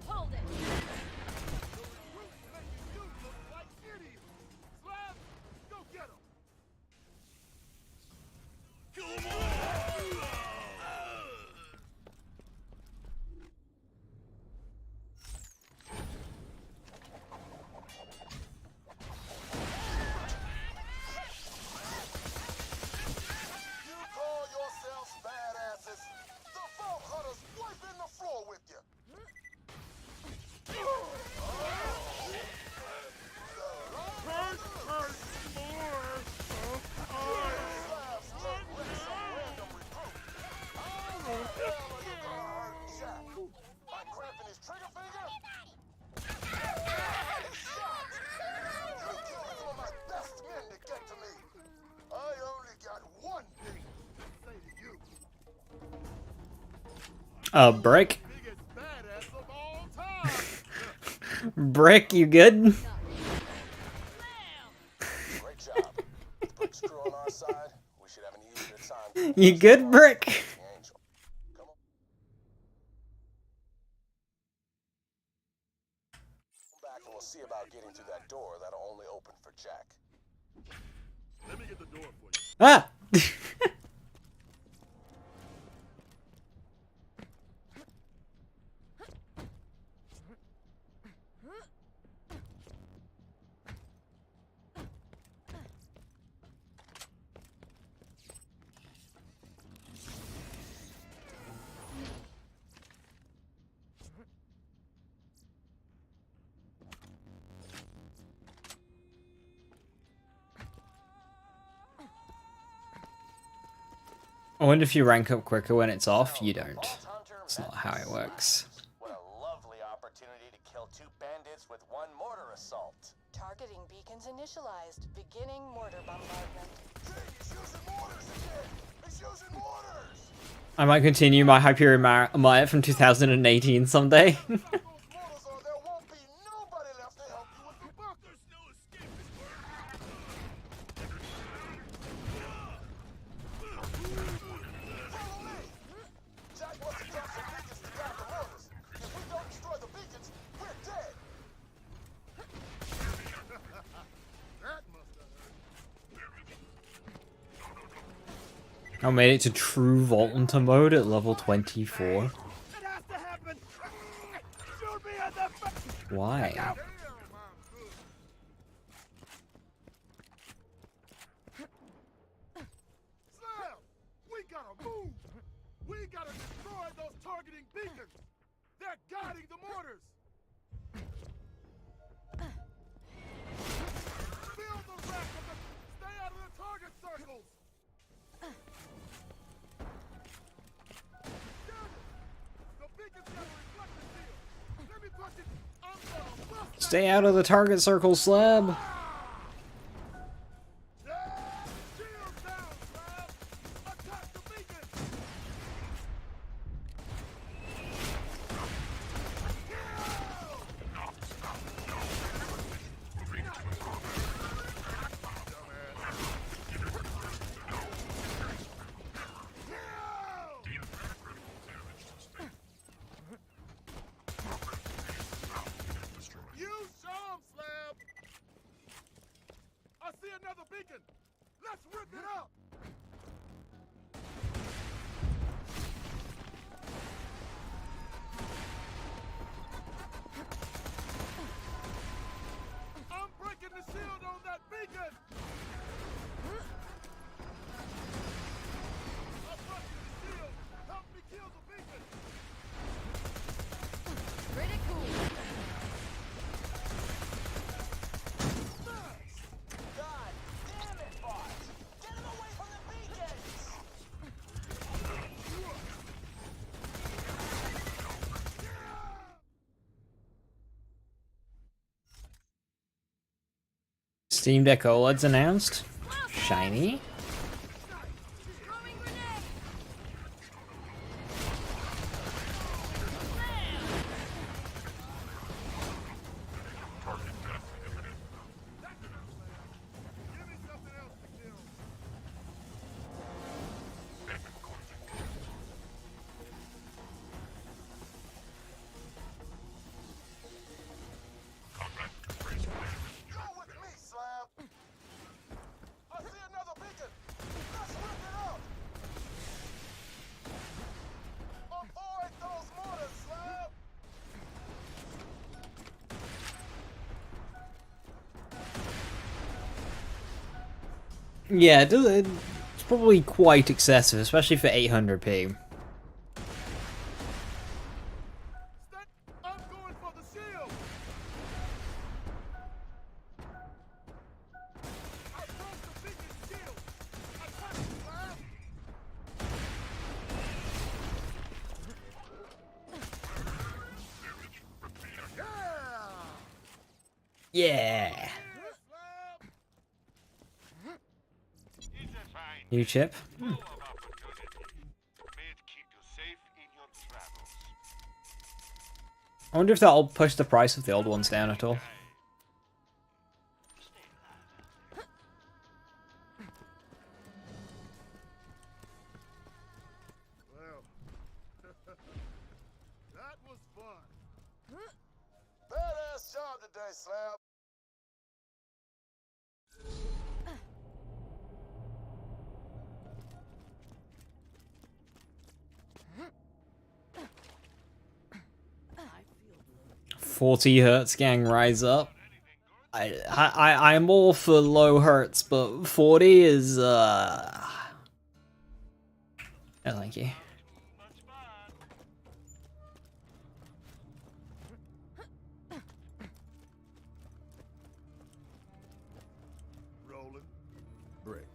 Speaker 10: Hold it.
Speaker 1: Brick? Brick, you good?
Speaker 6: Great job. With Brick's crew on our side, we should have an easier time.
Speaker 1: You good, Brick?
Speaker 6: Come on. Come back and we'll see about getting through that door that'll only open for Jack.
Speaker 8: Let me get the door for you.
Speaker 1: Ah! I wonder if you rank up quicker when it's off. You don't. It's not how it works.
Speaker 6: What a lovely opportunity to kill 2 bandits with 1 mortar assault.
Speaker 5: Targeting beacons initialized. Beginning mortar bombardment.
Speaker 6: He's using mortars again! He's using mortars!
Speaker 1: I might continue my Hyperion Maya from 2018 someday. I made it to true Volunteer mode at level 24. Why?
Speaker 8: We gotta move! We gotta destroy those targeting beacons! They're guiding the mortars! Fill the rest of them! Stay out of the target circles!
Speaker 1: Stay out of the target circle, Slab.
Speaker 8: beacon! Let's rip it up! I'm breaking the shield on that beacon! I'm breaking the shield! Help me kill the beacon!
Speaker 10: Pretty cool.
Speaker 4: God damn it, boss! Get him away from the beacons!
Speaker 1: Steam Deck OLED's announced. Shiny.
Speaker 10: Throwing grenade.
Speaker 8: Give me something else to kill!
Speaker 4: Go with me, Slab! I see another beacon! Let's rip it up! Avoid those mortars, Slab!
Speaker 1: Yeah, it's probably quite excessive, especially for 800p.
Speaker 8: I'm going for the shield! I broke the beacon shield! I got it, Slab!
Speaker 1: Yeah.
Speaker 8: Yeah, Slab!
Speaker 3: It's a fine
Speaker 1: New chip.
Speaker 3: full of opportunity. May it keep you safe in your travels.
Speaker 1: I wonder if that'll push the price of the old ones down at all.
Speaker 8: Well, that was fun.
Speaker 4: Badass job today, Slab!
Speaker 10: I feel bloated.
Speaker 1: 40 hertz gang, rise up. I'm all for low hertz, but 40 is no, thank you.
Speaker 3: Much fun.
Speaker 8: Rolling. Break.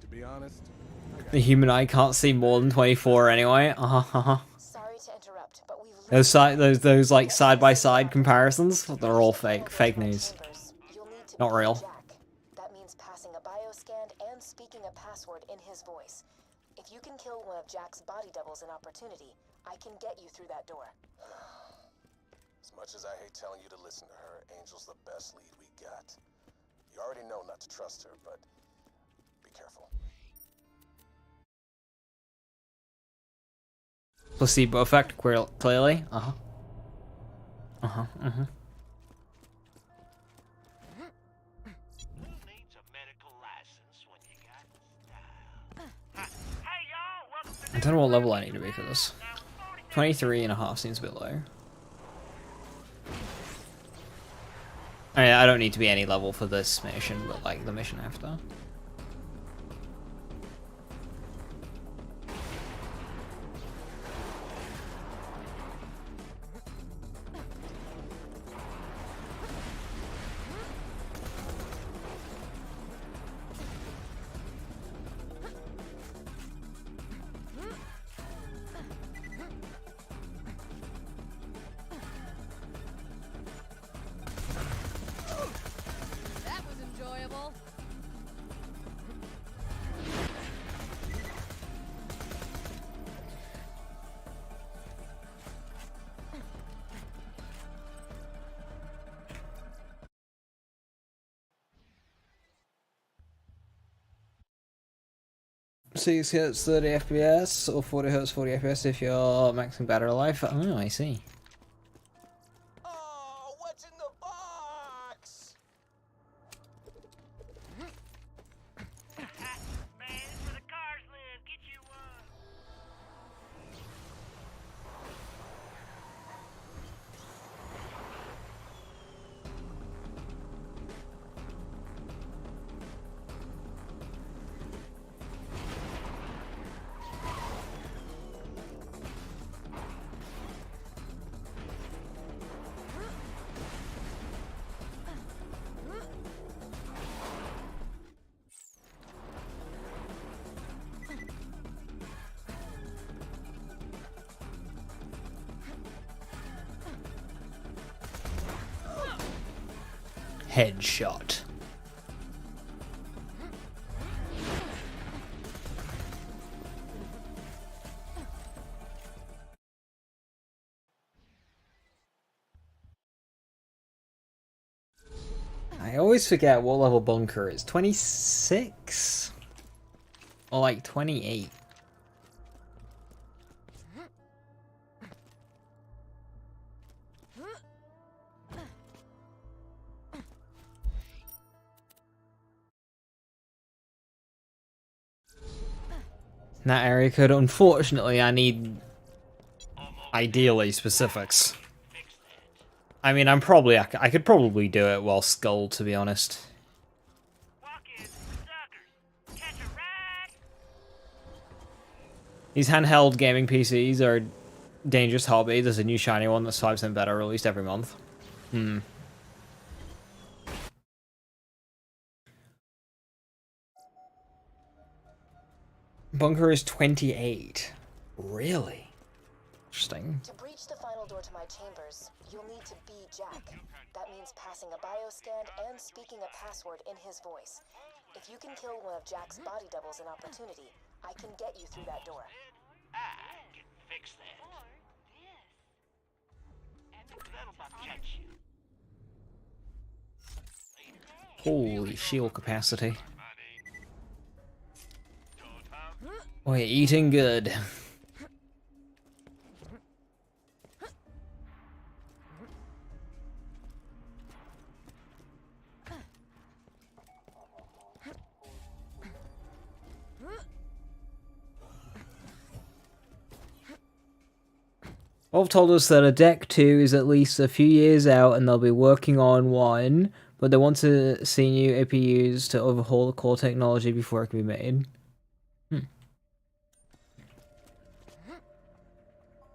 Speaker 8: To be honest,
Speaker 1: The human eye can't see more than 24 anyway.
Speaker 5: Sorry to interrupt, but we've
Speaker 1: Those like side by side comparisons, they're all fake news.
Speaker 5: You'll need to
Speaker 1: Not
Speaker 5: beat
Speaker 1: real.
Speaker 5: Jack. That means passing a bioscan and speaking a password in his voice. If you can kill one of Jack's body doubles in opportunity, I can get you through that door.
Speaker 4: As much as I hate telling you to listen to her, Angel's the best lead we got. You already know not to trust her, but be careful.
Speaker 1: Placebo effect, clearly. Uh-huh.
Speaker 3: Who needs a medical license when you got style? Hey y'all, welcome to
Speaker 1: I don't know what level I need to be for this. 23.5 seems a bit low. I mean, I don't need to be any level for this mission, but like the mission after.
Speaker 10: That was enjoyable.
Speaker 1: Six hertz 30 FPS or 40 hertz 40 FPS if you're maxing battery life. Oh, I see.
Speaker 4: Oh, what's in the box?
Speaker 1: Headshot. I always forget what level Bunker is. 26? Or like 28? That area code, unfortunately, I need ideally specifics. I mean, I could probably do it while Skull, to be honest. These handheld gaming PCs are a dangerous hobby. There's a new shiny one that's 5% better, released every month. Bunker is 28. Really? Interesting.
Speaker 5: To breach the final door to my chambers, you'll need to be Jack. That means passing a bioscan and speaking a password in his voice. If you can kill one of Jack's body doubles in Opportunity, I can get you through that door.
Speaker 9: I can fix that. That'll not catch you.
Speaker 1: Holy shield capacity. We're eating good. Wolf told us that a deck 2 is at least a few years out and they'll be working on 1, but they want to see new APUs to overhaul the core technology before it can be made.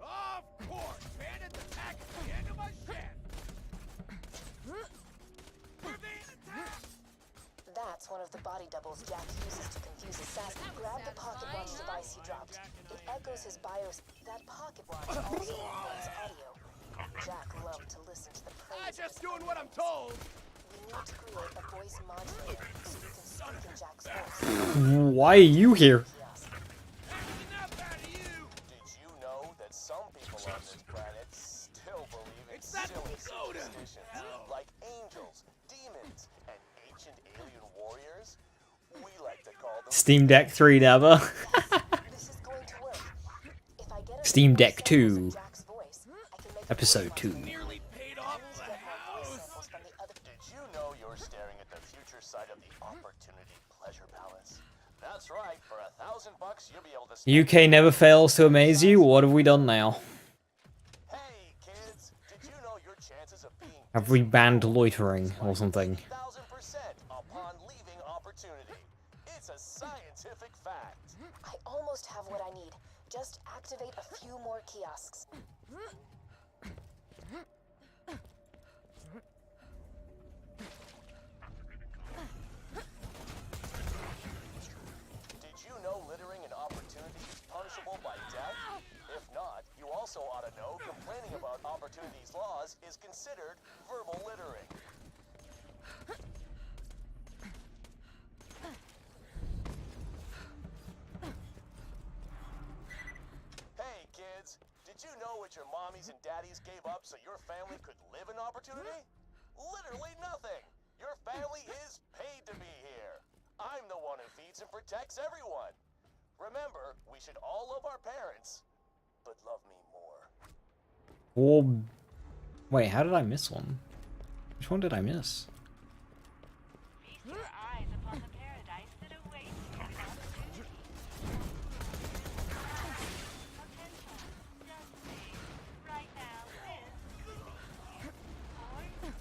Speaker 8: Of course! Bandits attack at the end of my shift! We're being attacked!
Speaker 5: That's one of the body doubles Jack uses to confuse assassins. Grab the pocket watch device he dropped. It echoes his BIOS. That pocket watch also records audio. Jack loved to listen to the praise.
Speaker 8: I'm just doing what I'm told!
Speaker 5: We need to create a voice modulator so you can speak in Jack's voice.
Speaker 1: Why are you here?
Speaker 4: Did you know that some people on this planet still believe in silly superstitions? Like angels, demons, and ancient alien warriors? We like to call them
Speaker 1: Steam Deck 3 never.
Speaker 5: This is going to work. If I get
Speaker 1: Steam Deck 2.
Speaker 5: Jack's voice, I can make
Speaker 1: Episode 2.
Speaker 8: Nearly paid off the house!
Speaker 4: Did you know you're staring at the future site of the Opportunity Pleasure Palace? That's right, for $1,000 you'll be able to
Speaker 1: UK never fails to amaze you. What have we done now?
Speaker 4: Hey kids, did you know your chances of being
Speaker 1: Have we banned loitering or something?
Speaker 4: 1,000% upon leaving Opportunity? It's a scientific fact.
Speaker 5: I almost have what I need. Just activate a few more kiosks.
Speaker 4: Did you know littering in Opportunity is punishable by death? If not, you also ought to know complaining about Opportunity's laws is considered verbal littering. Hey kids, did you know what your mommies and daddies gave up so your family could live in Opportunity? Literally nothing! Your family is paid to be here. I'm the one who feeds and protects everyone. Remember, we should all love our parents, but love me more.
Speaker 1: Or... Wait, how did I miss one? Which one did I miss?
Speaker 12: Feast your eyes upon the paradise that awaits you in Opportunity. Attention, just me. Right now is or is.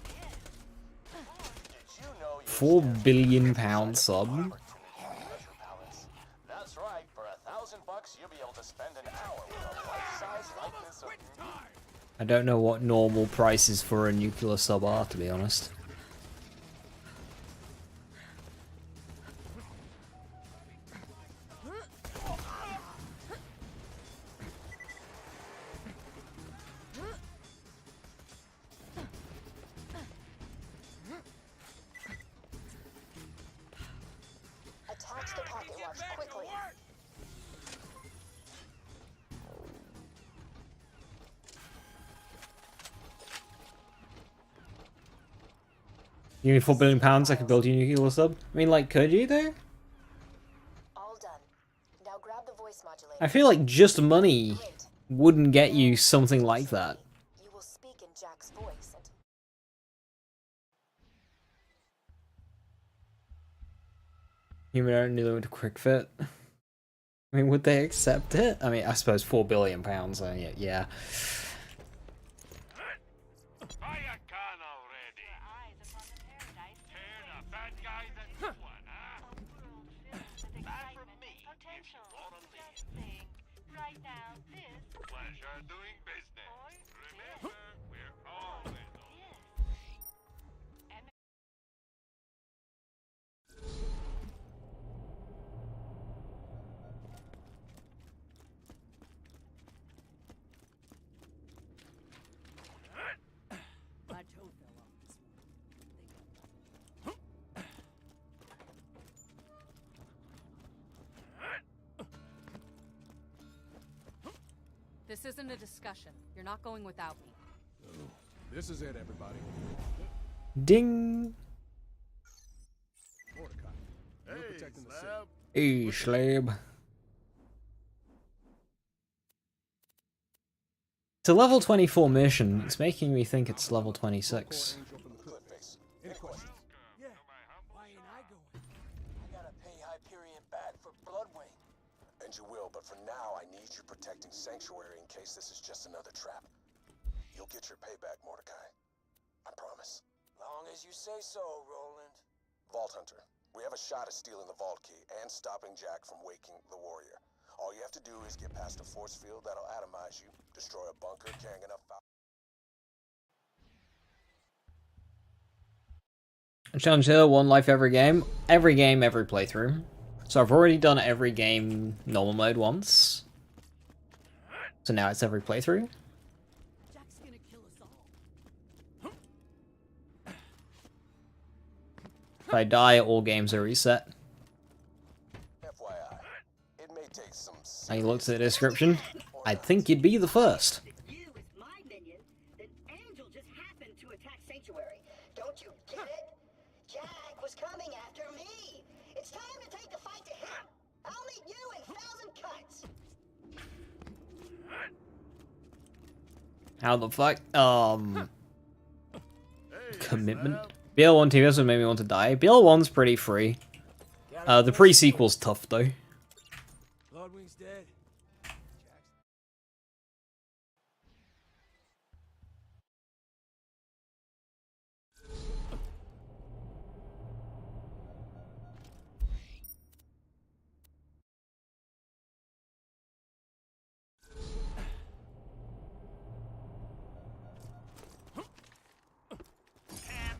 Speaker 4: Did you know you're
Speaker 1: 4
Speaker 4: staring
Speaker 1: billion
Speaker 4: at the
Speaker 1: pound
Speaker 4: site of the
Speaker 1: sub?
Speaker 4: Opportunity Pleasure Palace? That's right, for $1,000 you'll be able to spend an hour with a life-size likeness of me.
Speaker 1: I don't know what normal prices for a nuclear sub are, to be honest.
Speaker 5: Fix the pocket watch quickly.
Speaker 1: You need £4 billion, I could build you a nuclear sub. I mean, like, could you though?
Speaker 5: All done. Now grab the voice modulator.
Speaker 1: I feel like just money
Speaker 5: Great.
Speaker 1: wouldn't get you something like that.
Speaker 5: You will speak in Jack's voice and
Speaker 1: Human only limit to quick fit. I mean, would they accept it? I mean, I suppose £4 billion. Yeah.
Speaker 3: Fire can already. Tear the bad guys into one, huh? That from me, if you wanna live.
Speaker 12: Right now, this
Speaker 3: Pleasure doing business. Remember, we're always on.
Speaker 10: My toe fell off this morning. This isn't a discussion. You're not going without me.
Speaker 8: Oh, this is it, everybody.
Speaker 1: Ding!
Speaker 8: Mordecai, you're protecting the city.
Speaker 1: Hey, Slab. It's a level 24 mission. It's making me think it's level 26.
Speaker 8: Any questions?
Speaker 6: Yeah. Why ain't I going? I gotta pay Hyperion back for Bloodwing. And you will, but for now, I need you protecting Sanctuary in case this is just another trap. You'll get your payback, Mordecai. I promise. Long as you say so, Roland. Vault Hunter, we have a shot at stealing the vault key and stopping Jack from waking the warrior. All you have to do is get past a force field that'll atomize you, destroy a bunker carrying enough
Speaker 1: Challenge here, one life every game. Every game, every playthrough. So I've already done every game normal mode once. So now it's every playthrough.
Speaker 10: Jack's gonna kill us all.
Speaker 1: If I die, all games are reset.
Speaker 6: FYI. It may take some
Speaker 1: I looked at the description. I think you'd be the first.
Speaker 13: You is my minion, then Angel just happened to attack Sanctuary. Don't you get it? Jack was coming after me. It's time to take the fight to him. I'll meet you in 1,000 cuts.
Speaker 1: How the fuck? Commitment. BL1 TV also made me want to die. BL1's pretty free. The pre-sequel's tough though.
Speaker 6: Bloodwing's dead.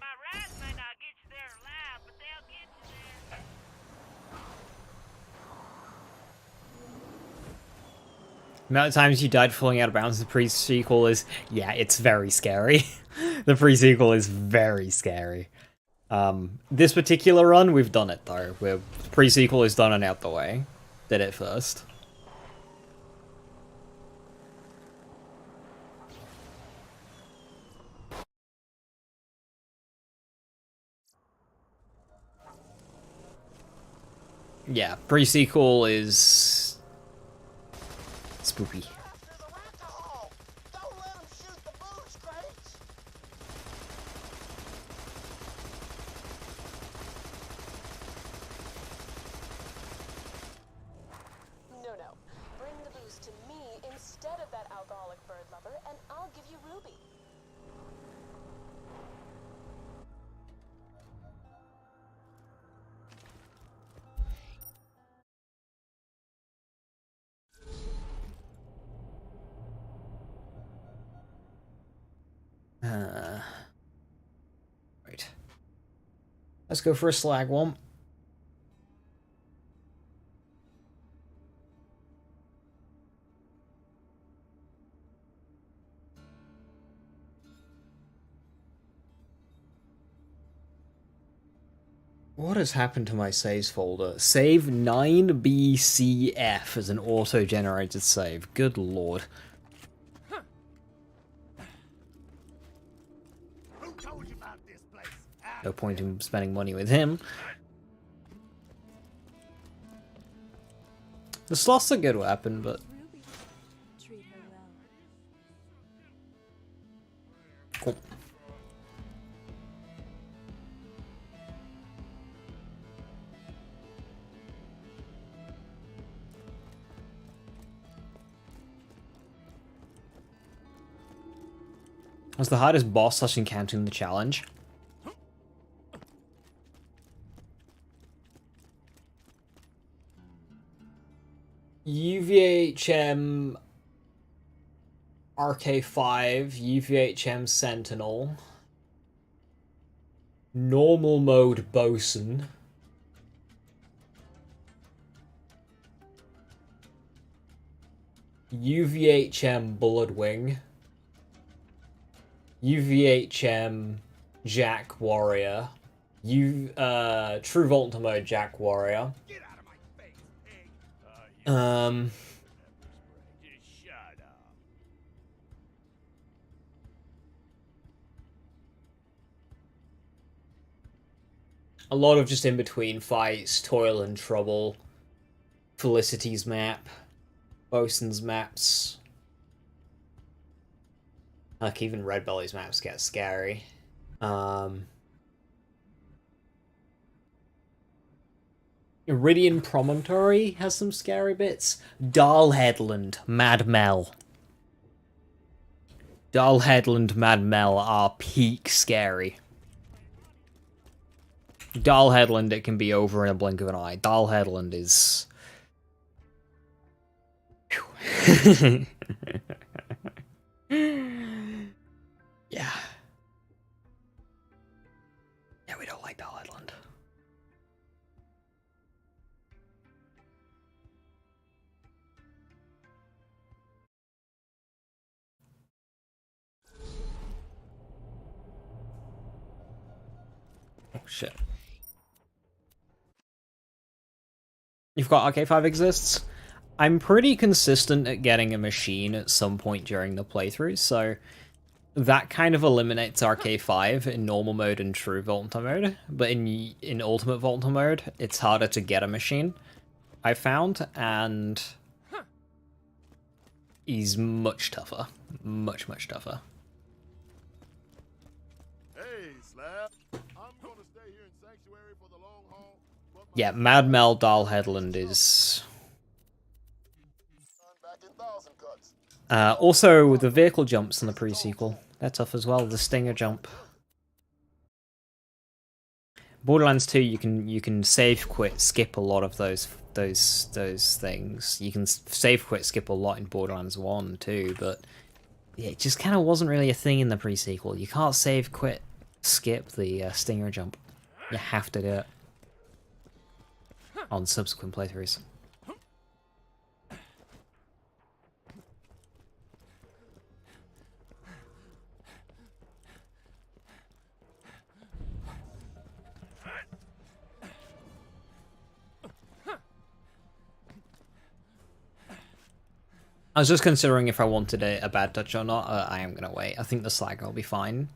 Speaker 9: My rats may not get you there alive, but they'll get you there.
Speaker 1: The amount of times you died falling out of bounds in the pre-sequel is, yeah, it's very scary. The pre-sequel is very scary. This particular run, we've done it though. The pre-sequel is done and out the way. Did it first. Yeah, pre-sequel is spooky.
Speaker 6: Don't let him shoot the booze crates.
Speaker 5: No. Bring the booze to me instead of that alcoholic bird lover, and I'll give you Ruby.
Speaker 1: Right. Let's go for a slag one. What has happened to my saves folder? Save 9BCF as an auto-generated save. Good lord. No point in spending money with him. The sloth's a good weapon, but... Cool. Was the hardest boss / encounter in the challenge? UVHM RK5, UVHM Sentinel, normal mode Bosun, UVHM Bloodwing, UVHM Jack Warrior, True Volta mode Jack Warrior. A lot of just in-between fights, Toil and Trouble, Felicity's map, Bosun's maps. Like, even Red Belly's maps get scary. Iridian Promontory has some scary bits. Dahl Headland, Mad Mel. Dahl Headland, Mad Mel are peak scary. Dahl Headland, it can be over in a blink of an eye. Dahl Headland is... Yeah. Yeah, we don't like Dahl Headland. Oh, shit. You've got RK5 exists? I'm pretty consistent at getting a machine at some point during the playthrough, so that kind of eliminates RK5 in normal mode and true Volta mode, but in ultimate Volta mode, it's harder to get a machine, I found, and he's much tougher. Much, much tougher. Yeah, Mad Mel Dahl Headland is... also, the vehicle jumps in the pre-sequel. They're tough as well, the Stinger jump. Borderlands 2, you can save, quit, skip a lot of those things. You can save, quit, skip a lot in Borderlands 1 too, but yeah, it just kind of wasn't really a thing in the pre-sequel. You can't save, quit, skip the Stinger jump. You have to do it on subsequent playthroughs. I was just considering if I wanted a bad touch or not. I am gonna wait. I think the slag will be fine.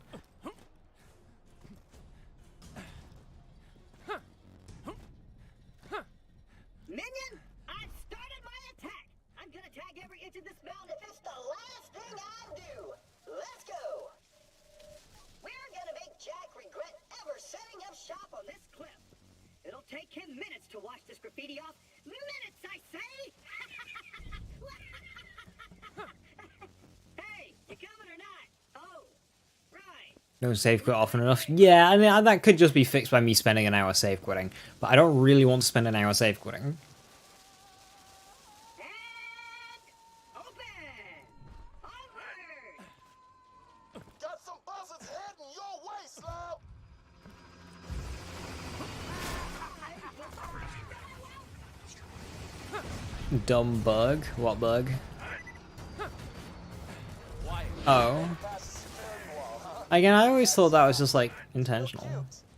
Speaker 13: Minion, I've started my attack. I'm gonna tag every inch of this mountain if it's the last thing I do. Let's go. We're gonna make Jack regret ever setting up shop on this cliff. It'll take him minutes to wash this graffiti off. Minutes, I say! Hey, you coming or not? Oh, right.
Speaker 1: Don't save quit often enough. Yeah, I mean, that could just be fixed by me spending an hour save quitting. But I don't really want to spend an hour save quitting.
Speaker 6: Got some buzzards heading your way, Slow.
Speaker 1: Dumb bug? What bug? Oh. Again, I always thought that was just, like, intentional.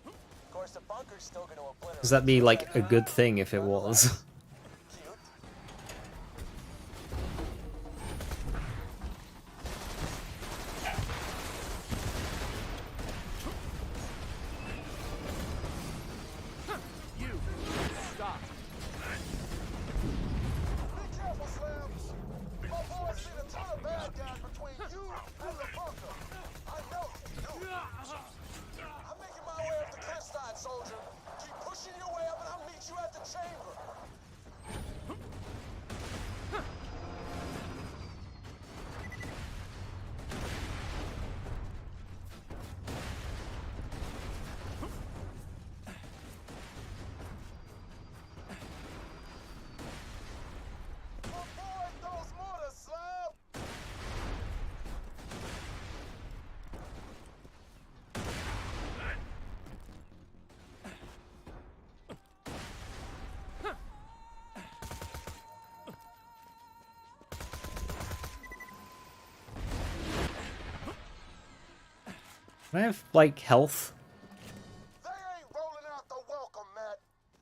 Speaker 4: Of course, the bunker's still going to
Speaker 1: Does that be like a good thing if it was? Can I have, like, health?
Speaker 6: They ain't rolling out the welcome mat.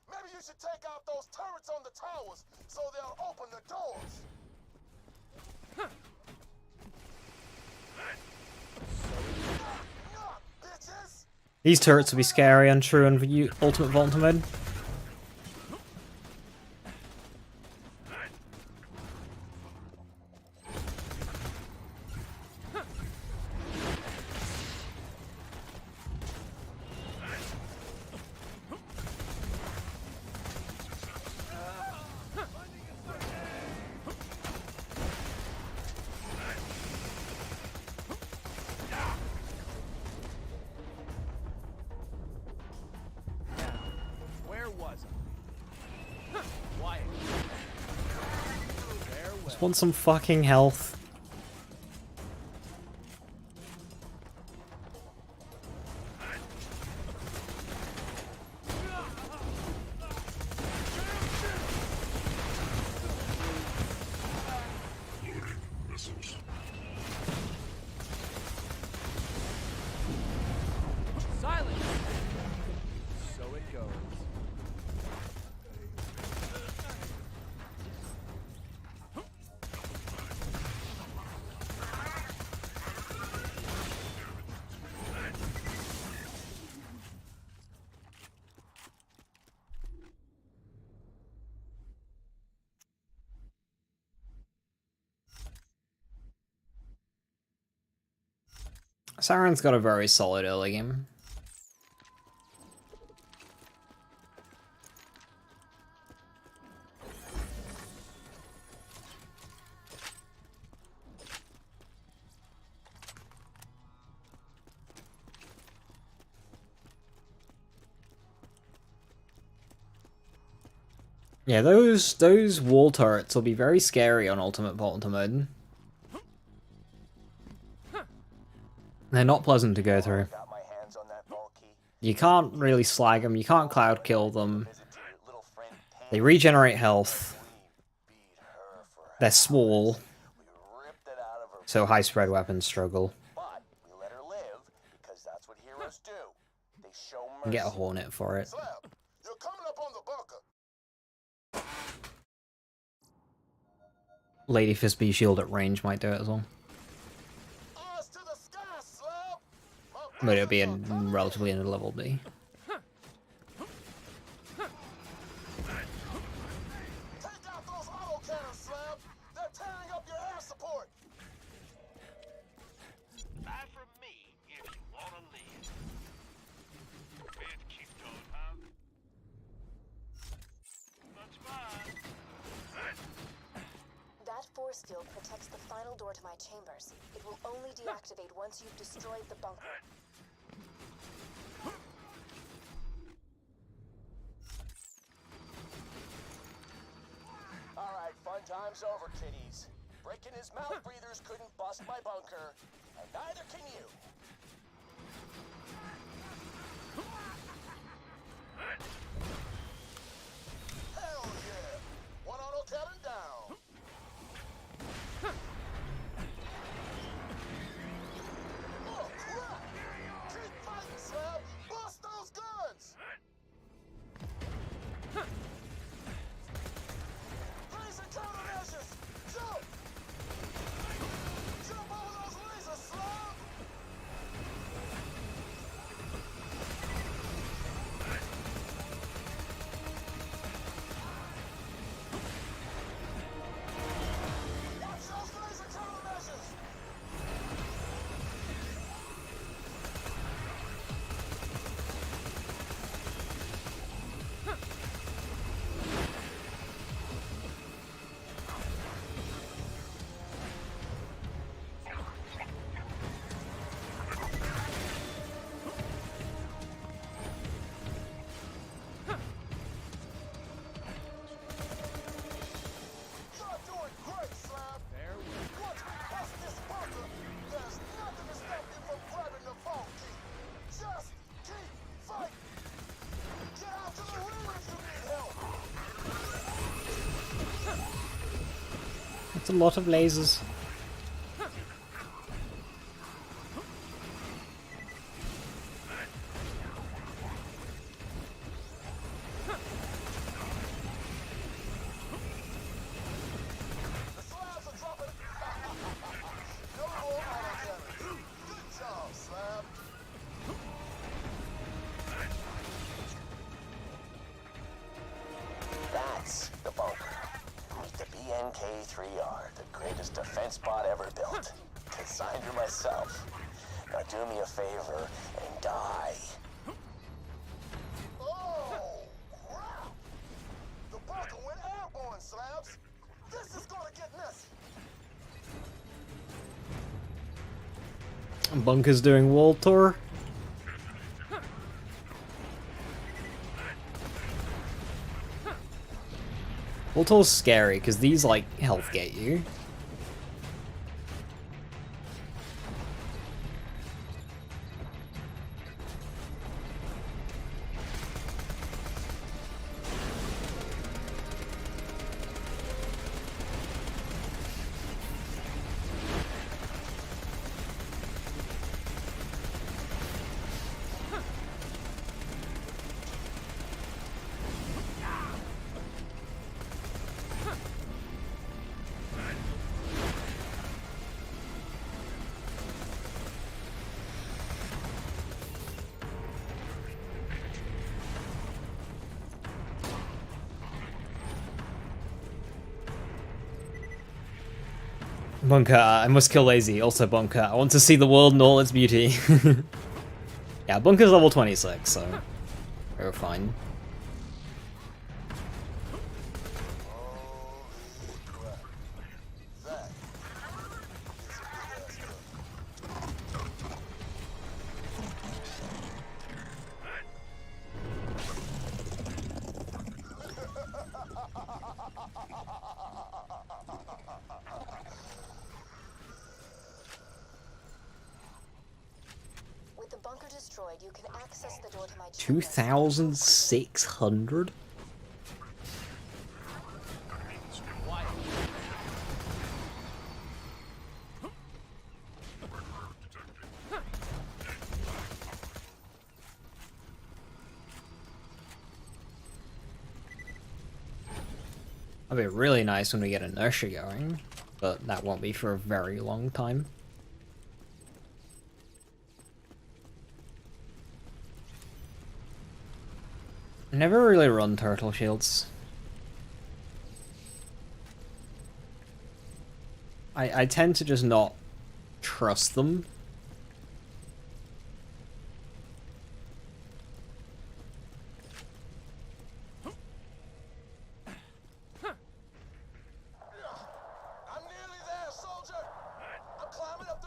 Speaker 6: Maybe you should take out those turrets on the towers so they'll open the doors.
Speaker 1: These turrets will be scary and true and Ultimate Vault mode. Just want some fucking health.
Speaker 14: Silence! So it goes.
Speaker 1: Sauron's got a very solid early game. Yeah, those wall turrets will be very scary on Ultimate Vault mode. They're not pleasant to go through. You can't really slag them, you can't cloud kill them. They regenerate health. They're small. So high spread weapons struggle. And get a Hornet for it. Lady Fistbee shield at range might do it as well. But it'll be in relatively into level B.
Speaker 5: That force field protects the final door to my chambers. It will only deactivate once you've destroyed the bunker.
Speaker 6: Alright, fun time's over, kiddies. Breaking his mouth breathers couldn't bust my bunker, and neither can you. Hell yeah! One auto cannon down. Oh crap! Keep fighting, Slab! Bust those guns!
Speaker 1: It's a lot of lasers.
Speaker 4: That's the bunker. Meet the BNK-3R, the greatest defense bot ever built. Designed her myself. Now do me a favor and die. Oh, crap! The bunker went airborne, Slabs! This is gonna get messy!
Speaker 1: Bunker's doing wall tour. Wall tour's scary because these like health gate you. Bunker, I must kill Lazy. Also Bunker, I want to see the world in all its beauty. Yeah, Bunker's level 26, so we're fine.
Speaker 5: With the bunker destroyed, you can access the door to my
Speaker 1: 2,600? That'd be really nice when we get inertia going, but that won't be for a very long time. I never really run turtle shields. I tend to just not trust them.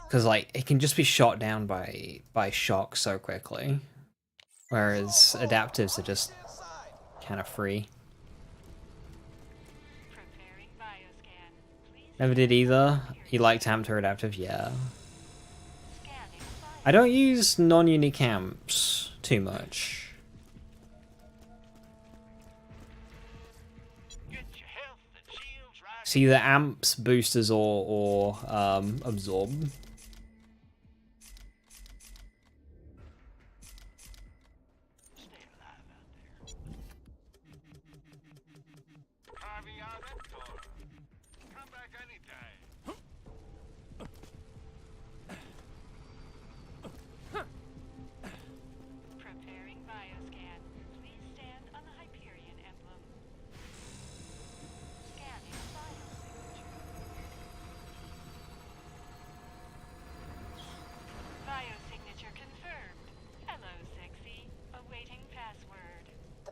Speaker 1: Because like it can just be shot down by shock so quickly, whereas adaptives are just kind of free. Never did either. You liked Hamter adaptive, yeah. I don't use non-unique amps too much. It's either amps, boosters, or absorb.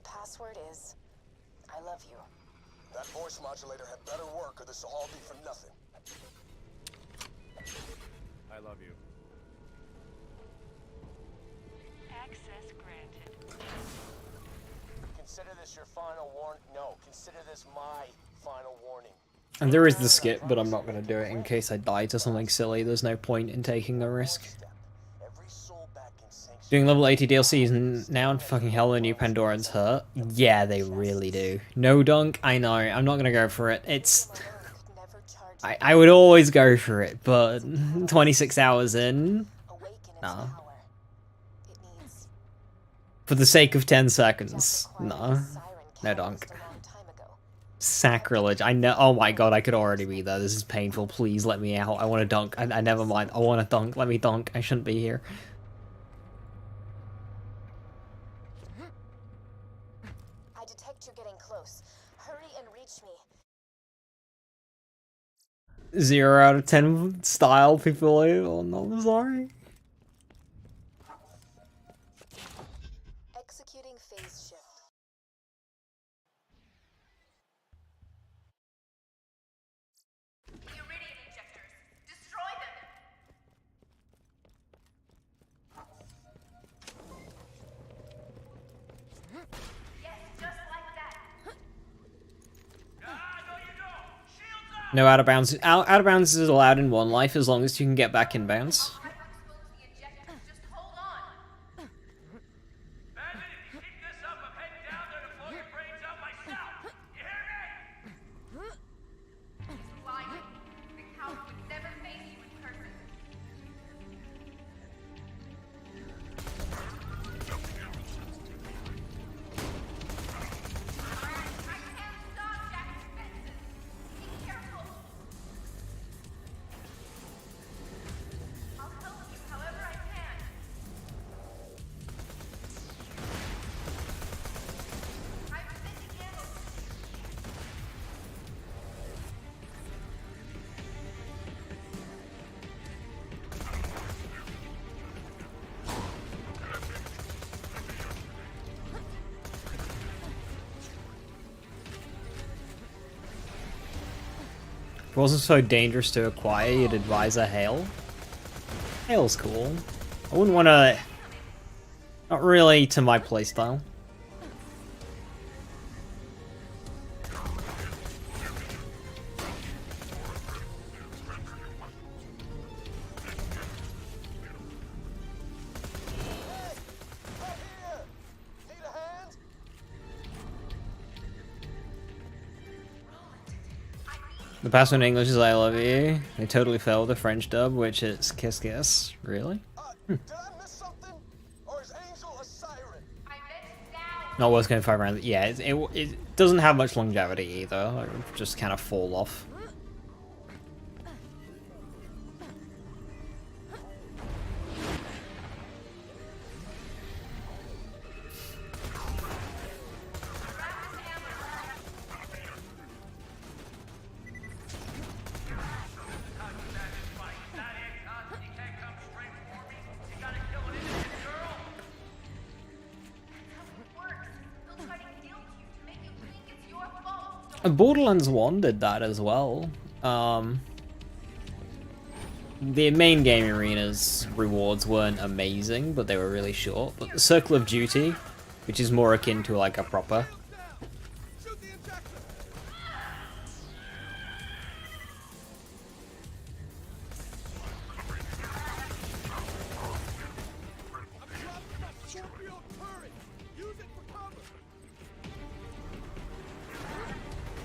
Speaker 5: Password is, I love you.
Speaker 4: That voice modulator had better work or this will all be for nothing.
Speaker 14: I love you.
Speaker 12: Access granted.
Speaker 4: Consider this your final warning. No, consider this my final warning.
Speaker 1: And there is the skip, but I'm not going to do it in case I die to something silly. There's no point in taking the risk. Doing level 80 DLCs now in fucking hell the new Pandorans hurt. Yeah, they really do. No dunk, I know. I'm not going to go for it. It's... I would always go for it, but 26 hours in, nah. For the sake of 10 seconds, nah. No dunk. Sacrilege. I know. Oh my god, I could already be there. This is painful. Please let me out. I want to dunk. I never mind. I want to dunk. Let me dunk. I shouldn't be here.
Speaker 5: I detect you're getting close. Hurry and reach me.
Speaker 1: 0 out of 10 style people. Oh no, I'm sorry.
Speaker 5: Executing phase shift.
Speaker 9: The iridium injectors. Destroy them! Yes, just like that.
Speaker 1: No out of bounds. Out of bounds is allowed in one life as long as you can get back in bounds. If it wasn't so dangerous to acquire, you'd advise a Hail. Hail's cool. I wouldn't want to... Not really to my playstyle. The password in English is I love you. They totally failed the French dub, which is kiss kiss. Really? Not worth going 5 rounds. Yeah, it doesn't have much longevity either. It would just kind of fall off. Borderlands 1 did that as well. The main game arena's rewards weren't amazing, but they were really short. But the Circle of Duty, which is more akin to like a proper...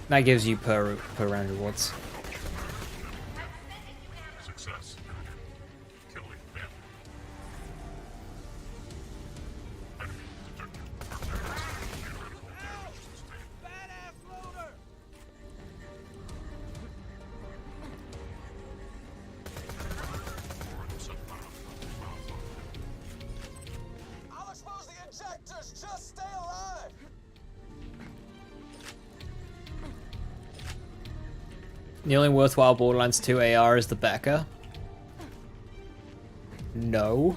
Speaker 1: That gives you per round rewards.
Speaker 3: Success. Killing them.
Speaker 6: I'll expose the injectors! Just stay alive!
Speaker 1: The only worthwhile Borderlands 2 AR is the Becca. No.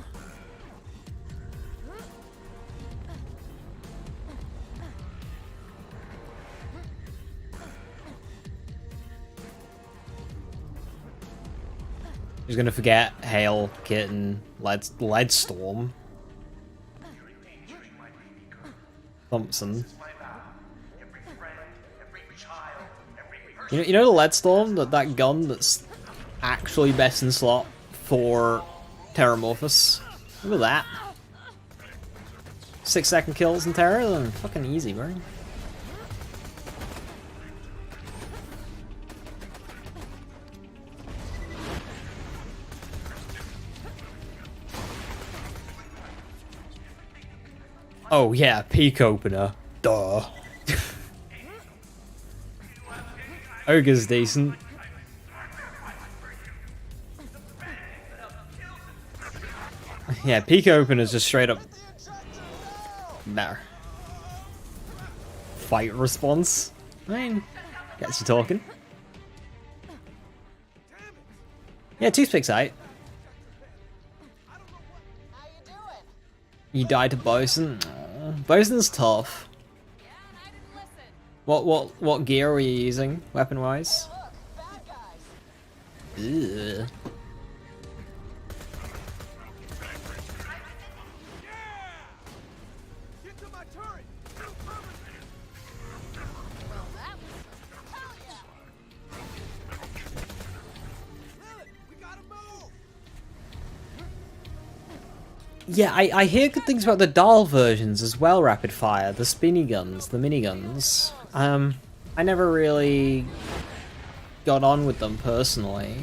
Speaker 1: He's gonna forget Hail, Kitten, Leadstorm. Thompson. You know the Leadstorm, that gun that's actually best in slot for Terramorphous? Look at that. 6-second kills in Terra? Fucking easy, bro. Oh yeah, peak opener. Duh. Ogre's decent. Yeah, peak opener's just straight up. Nah. Fight response. I mean, gets you talking. Yeah, toothpick's out. You died to Bosun. Aw, Bosun's tough. What gear were you using, weapon wise? Ugh. Yeah, I hear good things about the doll versions as well, rapid fire, the spinny guns, the miniguns. I never really got on with them personally.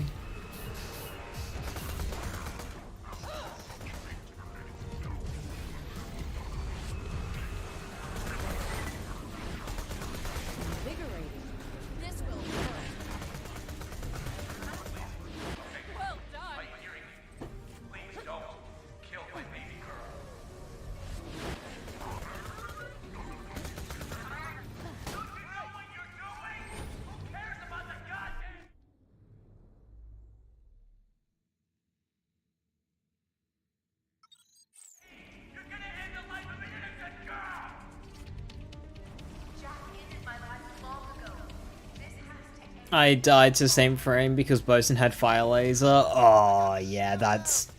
Speaker 1: I died to the same frame because Bosun had fire laser. Oh yeah, that's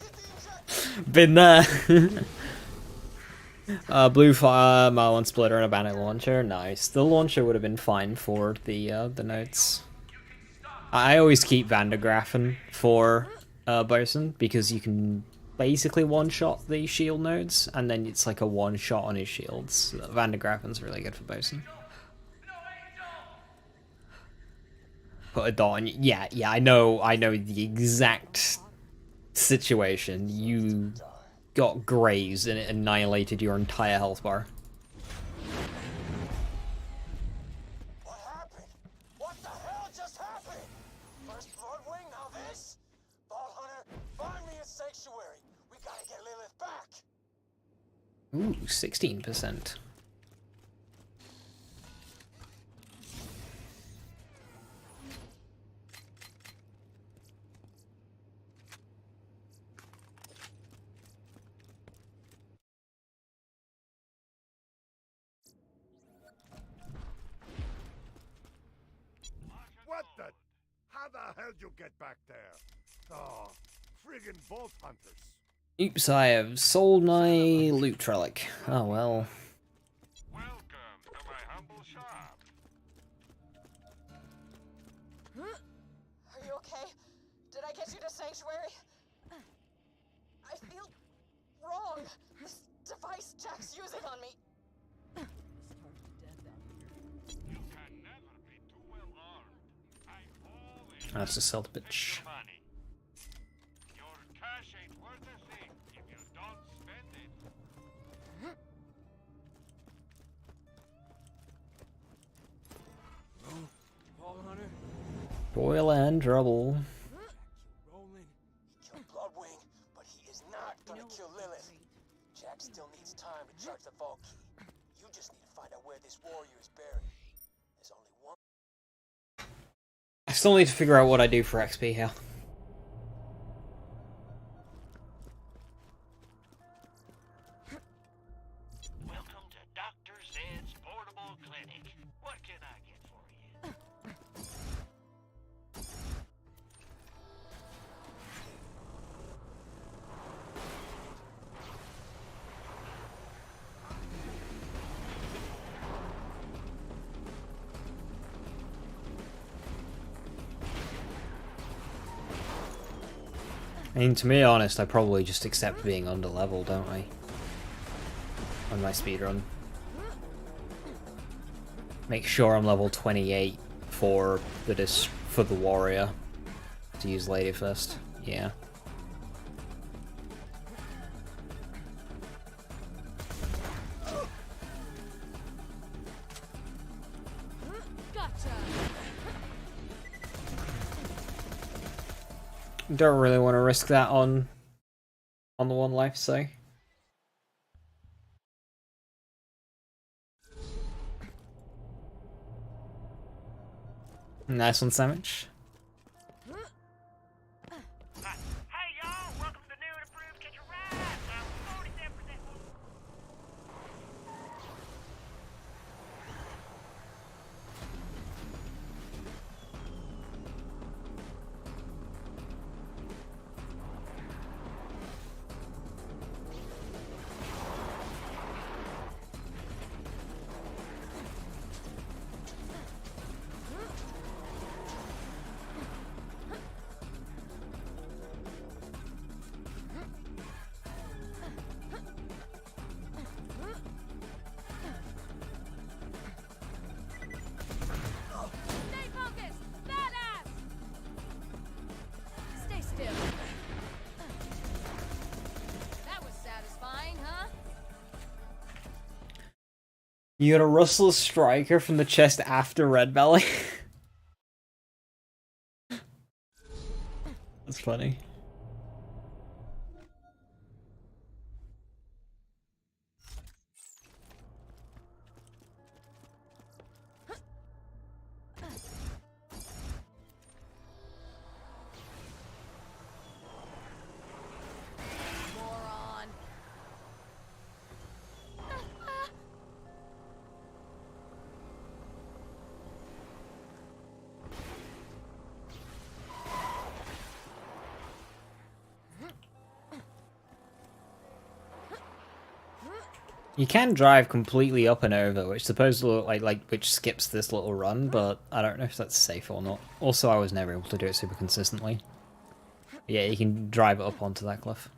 Speaker 1: been there. Blue fire, Marlin splitter, and a bandit launcher. Nice. The launcher would have been fine for the notes. I always keep Vandergraffen for Bosun because you can basically one-shot the shield nodes, and then it's like a one-shot on his shields. Vandergraffen's really good for Bosun. Put a dot on you. Yeah, I know the exact situation. You got grazed and it annihilated your entire health bar.
Speaker 6: What happened? What the hell just happened? First Bloodwing, now this? Ball Hunter, find me a sanctuary. We gotta get Lilith back.
Speaker 1: Ooh, 16%.
Speaker 8: What the? How the hell did you get back there? Oh, friggin' Vault Hunters.
Speaker 1: Oops, I have sold my loot relic. Oh well.
Speaker 3: Welcome to my humble shop.
Speaker 13: Are you okay? Did I get you to Sanctuary? I feel wrong. This device Jack's using on me.
Speaker 3: You can never be too well armed. I always
Speaker 1: That's a sell bitch.
Speaker 3: money. Your cash ain't worth a thing if you don't spend it.
Speaker 14: Ball Hunter.
Speaker 1: Boil and trouble.
Speaker 14: Rolling.
Speaker 6: He killed Bloodwing, but he is not gonna kill Lilith. Jack still needs time to charge the vault key. You just need to find out where this warrior is buried. There's only one.
Speaker 1: I still need to figure out what I do for XP here.
Speaker 3: Welcome to Dr. Zed's portable clinic. What can I get for you?
Speaker 1: I mean, to be honest, I probably just accept being underleveled, don't I? On my speedrun. Make sure I'm level 28 for the warrior. To use lady first. Yeah. Don't really want to risk that on the one life, so. Nice one, sandwich.
Speaker 9: Hey y'all, welcome to the new and improved Kitchen Ride. Now 47%.
Speaker 10: Stay focused! Badass! Stay still. That was satisfying, huh?
Speaker 1: You got a Russell Striker from the chest after Red Belly. That's funny.
Speaker 10: Moron.
Speaker 1: You can drive completely up and over, which supposed to look like which skips this little run, but I don't know if that's safe or not. Also, I was never able to do it super consistently. Yeah, you can drive up onto that cliff.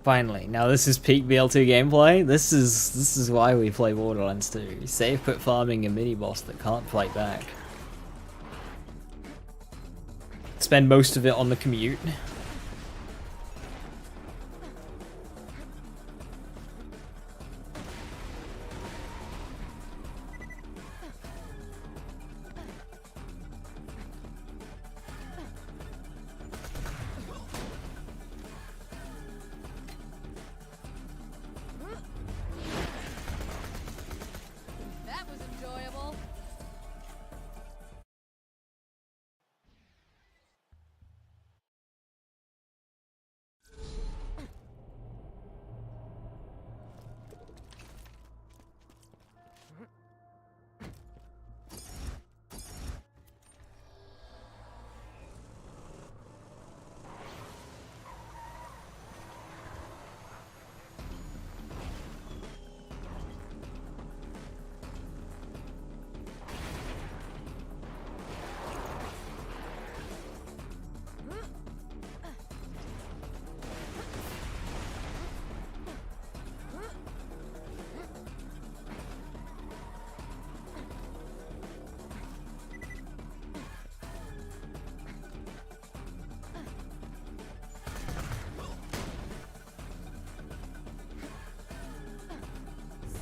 Speaker 1: Finally, now this is peak BL2 gameplay. This is why we play Borderlands 2. Save quit farming a mini boss that can't fight back. Spend most of it on the commute.
Speaker 10: That was enjoyable.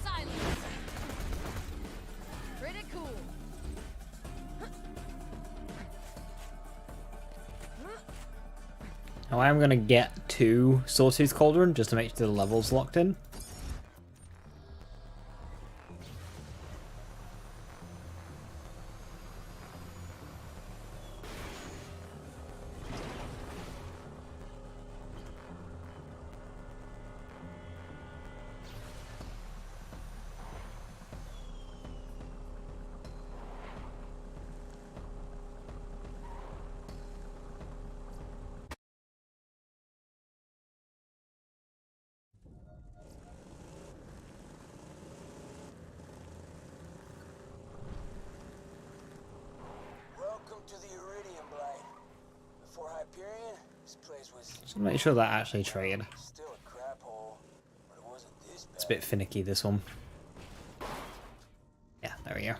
Speaker 10: Silence. Pretty cool.
Speaker 1: Now I am gonna get 2 Sawtooth Cauldron just to make sure the level's locked in.
Speaker 6: Hyperion, this place was
Speaker 1: Just make sure that actually trade.
Speaker 6: still a crap hole, but it wasn't this bad.
Speaker 1: It's a bit finicky, this one. Yeah, there we go.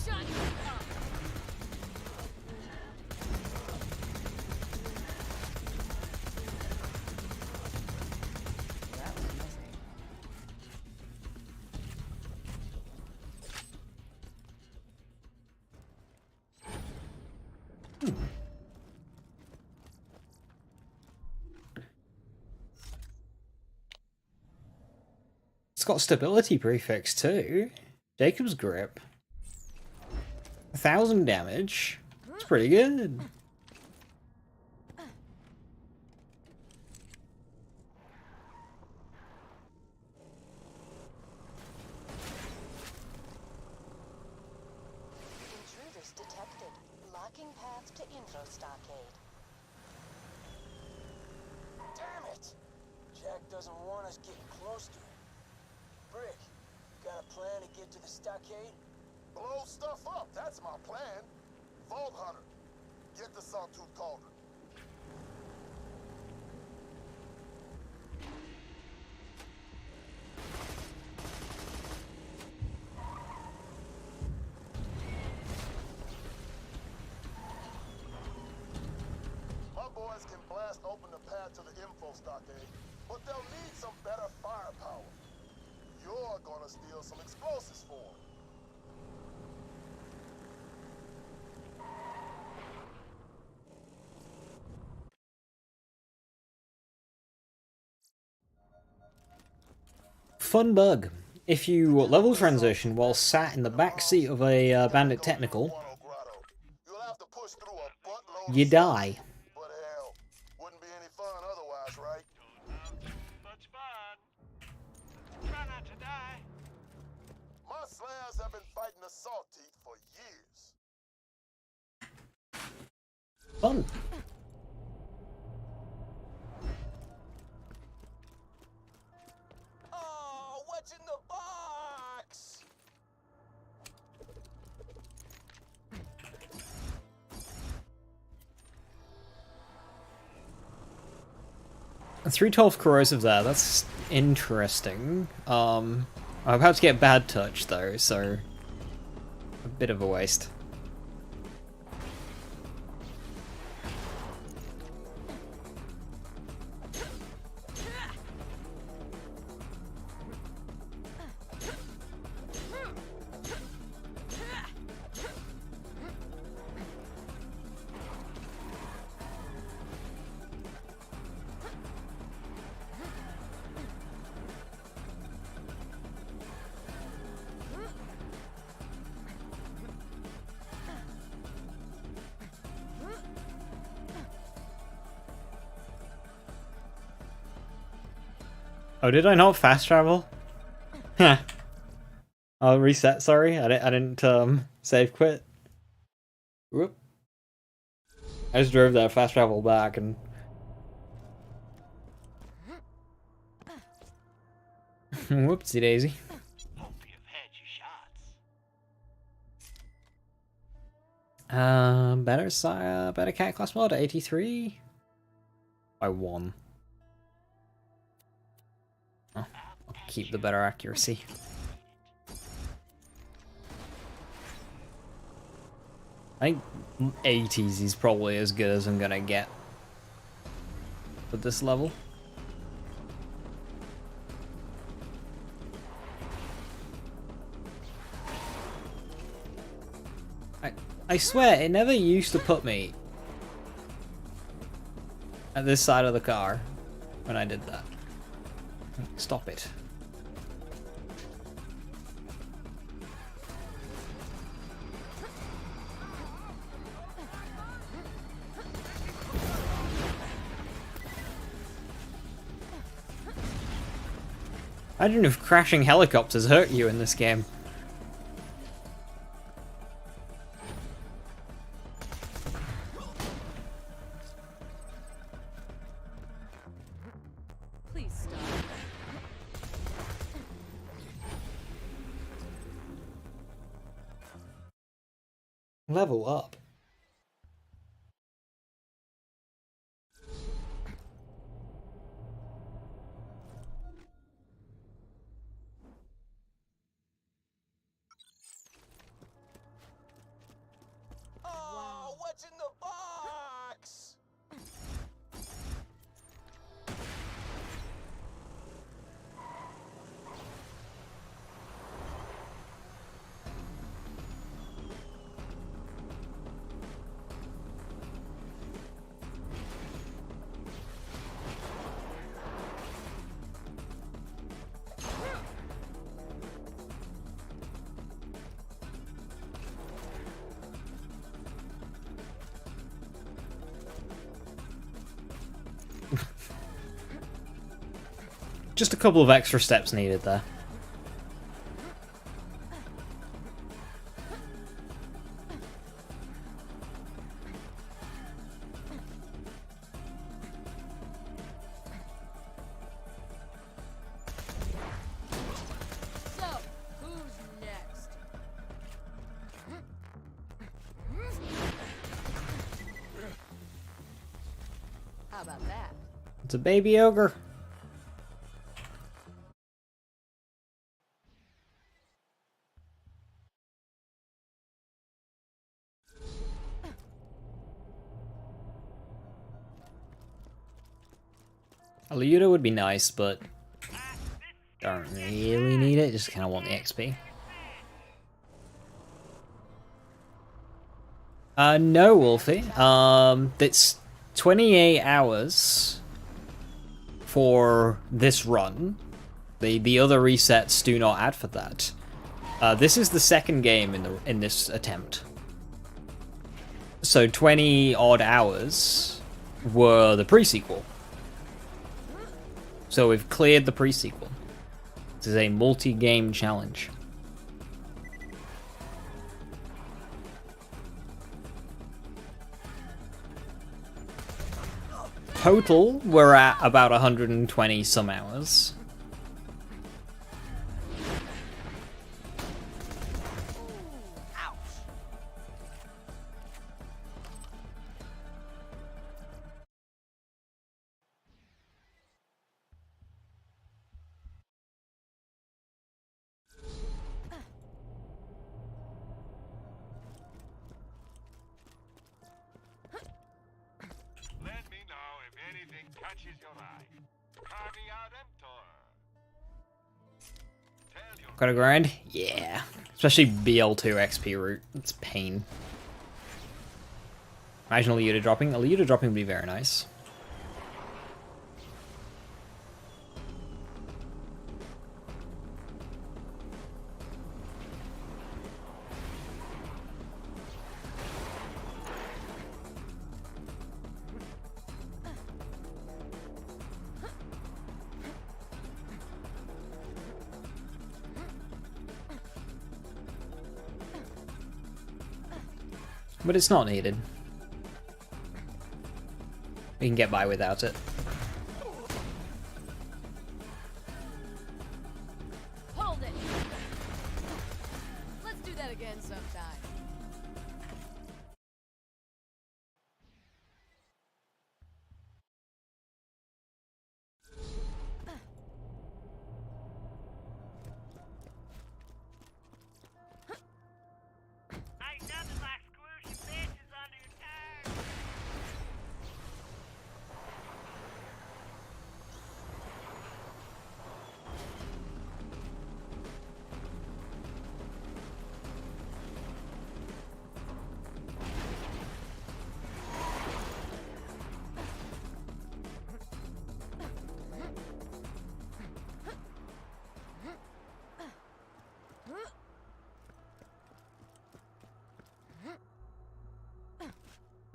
Speaker 10: Shut up! That was messy.
Speaker 1: It's got stability prefix too. Jacob's grip. 1,000 damage. It's pretty good.
Speaker 5: Intruders detected. Locking path to info stockade.
Speaker 6: Damn it! Jack doesn't want us getting close to him. Brick, got a plan to get to the stockade?
Speaker 15: Blow stuff up, that's my plan. Vault Hunter, get the Sawtooth Cauldron. My boys can blast open the path to the info stockade, but they'll need some better firepower. You're gonna steal some explosives for them.
Speaker 1: Fun bug. If you level transition while sat in the back seat of a bandit technical, you die.
Speaker 15: But hell, wouldn't be any fun otherwise, right?
Speaker 3: Much fun. Try not to die.
Speaker 15: My slayers have been fighting the Sawteeth for years.
Speaker 1: Fun.
Speaker 6: Oh, what's in the box?
Speaker 1: 312 corrosive there, that's interesting. I'm about to get bad touch though, so a bit of a waste. Oh, did I not fast travel? Huh. I'll reset, sorry. I didn't save quit. Whoop. I just drove that fast travel back and whoopsie daisy.
Speaker 3: Hope you've had your shots.
Speaker 1: Better cat class mod 83 by 1. Oh, I'll keep the better accuracy. I think 80s is probably as good as I'm gonna get for this level. I swear, it never used to put me at this side of the car when I did that. Stop it. I don't know if crashing helicopters hurt you in this game.
Speaker 10: Please stop.
Speaker 1: Level up.
Speaker 6: Oh, what's in the box?
Speaker 1: Just a couple of extra steps needed there.
Speaker 10: So, who's next? How about that?
Speaker 1: It's a baby ogre. A Leuta would be nice, but don't really need it. Just kind of want the XP. No, Wolfie. It's 28 hours for this run. The other resets do not add for that. This is the second game in this attempt. So 20 odd hours were the pre-sequel. So we've cleared the pre-sequel. This is a multi-game challenge. Total, we're at about 120 some hours.
Speaker 3: Let me know if anything catches your eye. Caveat emptor. Tell your
Speaker 1: Got a grind? Yeah. Especially BL2 XP route. It's pain. Imagine a Leuta dropping. A Leuta dropping would be very nice. But it's not needed. We can get by without it.
Speaker 10: Hold it! Let's do that again sometime.
Speaker 9: Ain't nothing like squishing bitches under your tires.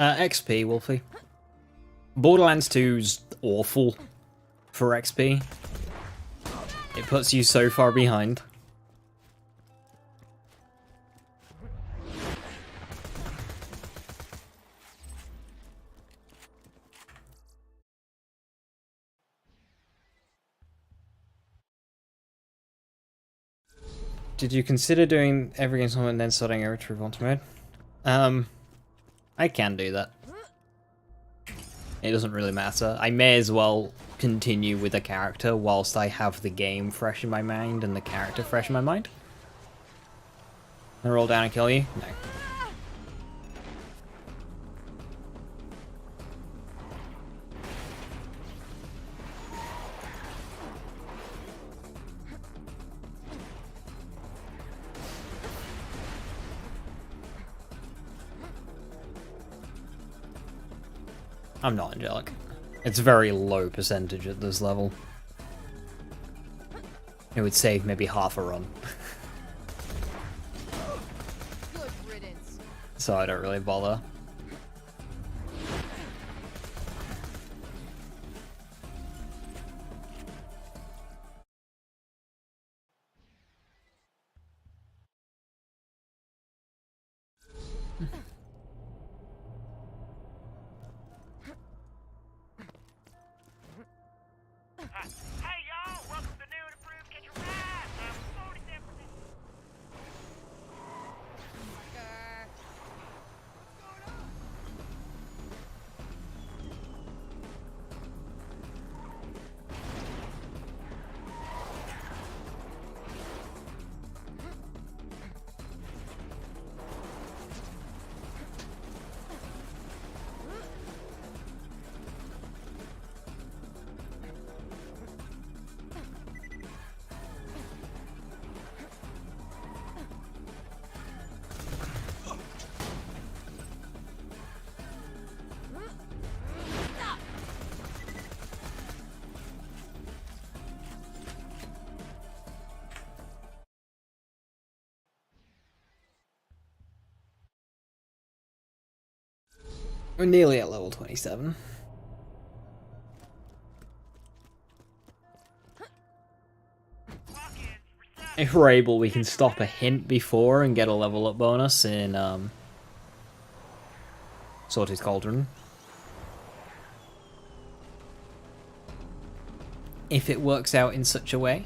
Speaker 1: XP, Wolfie. Borderlands 2's awful for XP. It puts you so far behind. Did you consider doing every installment and then starting over to Revolt mode? I can do that. It doesn't really matter. I may as well continue with a character whilst I have the game fresh in my mind and the character fresh in my mind. And roll down and kill you? No. I'm not angelic. It's very low percentage at this level. It would save maybe half a run.
Speaker 10: Good riddance.
Speaker 1: So I don't really bother.
Speaker 9: Hey, y'all! Welcome to new and improved Catch a Ride! I'm 47%.
Speaker 1: We're nearly at level 27. If we're able, we can stop a hint before and get a level up bonus in Sorted Cauldron. If it works out in such a way.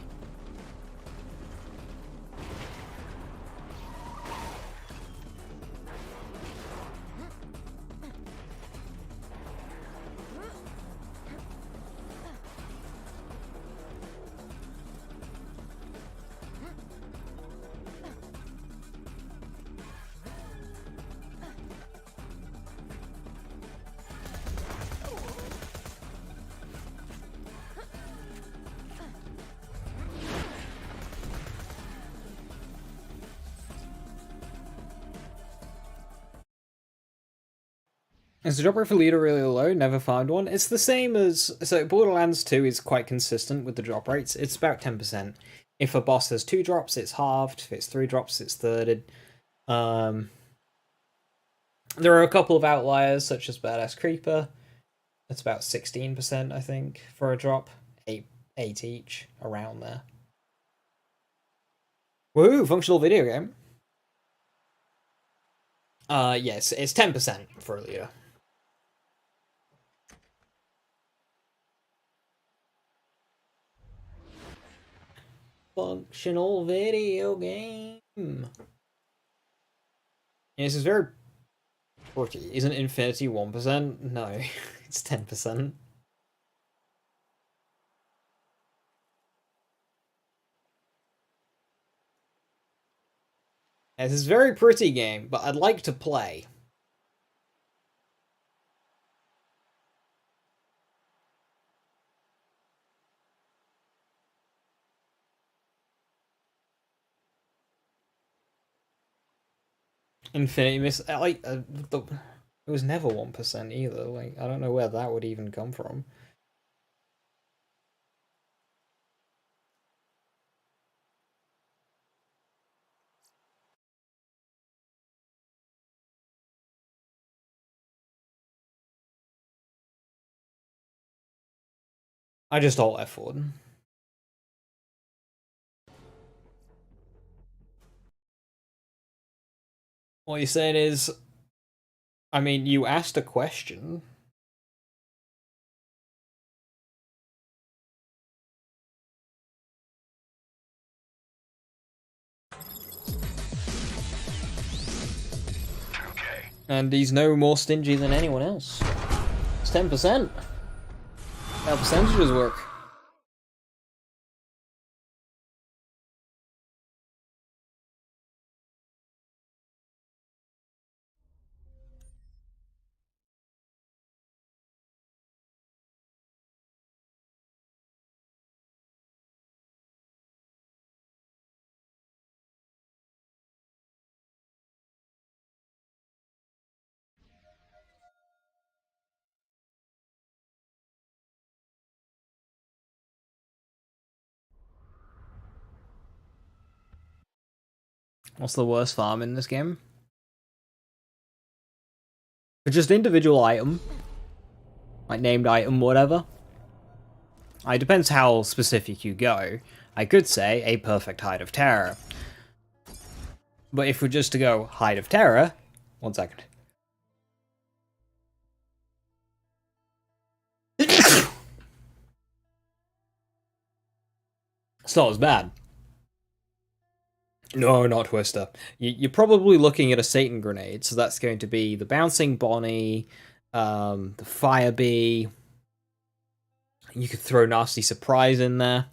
Speaker 1: Is the drop rate for leader really low? Never found one. It's the same as... So Borderlands 2 is quite consistent with the drop rates. It's about 10%. If a boss has 2 drops, it's halved. If it's 3 drops, it's thirded. There are a couple of outliers, such as Badass Creeper. That's about 16%, I think, for a drop. 8 each, around there. Woohoo! Functional video game. Yes, it's 10% for a leader. Functional video game. This is very pretty. Isn't Infinity 1%? No, it's 10%. This is a very pretty game, but I'd like to play. Infinity Miss, it was never 1% either. Like, I don't know where that would even come from. I just alt F4. What you're saying is, I mean, you asked a question. And he's no more stingy than anyone else. It's 10%. How percentages work. What's the worst farm in this game? Just individual item. Like named item, whatever. It depends how specific you go. I could say a perfect Hide of Terror. But if we're just to go Hide of Terror... 1 second. It's not as bad. No, not Twister. You're probably looking at a Satan Grenade, so that's going to be the Bouncing Bonnie, the Fire Bee. You could throw Nasty Surprise in there.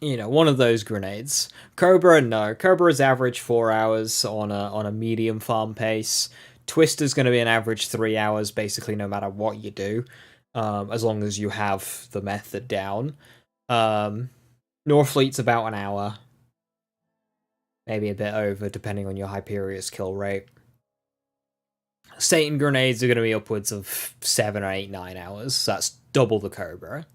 Speaker 1: You know, one of those grenades. Cobra, no. Cobra's average 4 hours on a medium farm pace. Twister's going to be an average 3 hours, basically no matter what you do, as long as you have the method down. Northfleet's about an hour. Maybe a bit over, depending on your Hyperius kill rate. Satan grenades are going to be upwards of 7 or 8, 9 hours, so that's double the Cobra.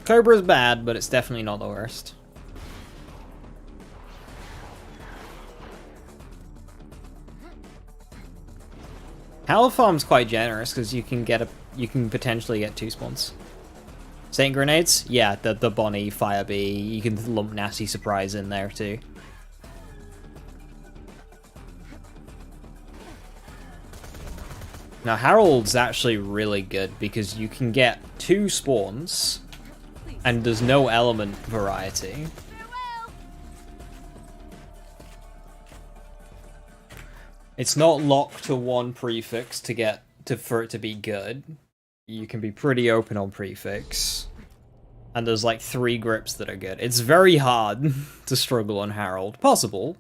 Speaker 1: Cobra's bad, but it's definitely not the worst. Howler Farm's quite generous because you can potentially get 2 spawns. Saint Grenades? Yeah, the Bonnie, Fire Bee, you can lump Nasty Surprise in there too. Now Harold's actually really good because you can get 2 spawns and there's no element variety. It's not locked to one prefix for it to be good. You can be pretty open on prefix. And there's like 3 grips that are good. It's very hard to struggle on Harold. Possible.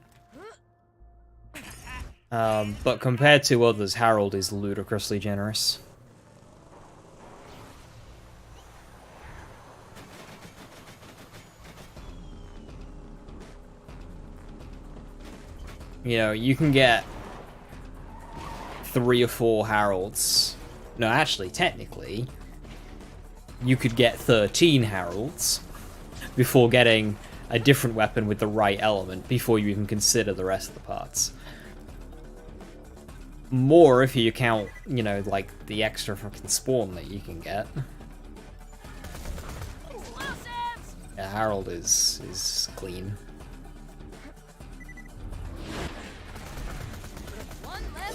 Speaker 1: But compared to others, Harold is ludicrously generous. You know, you can get 3 or 4 Harolds. No, actually, technically, you could get 13 Harolds before getting a different weapon with the right element before you even consider the rest of the parts. More if you count, you know, like, the extra fucking spawn that you can get. Yeah, Harold is clean.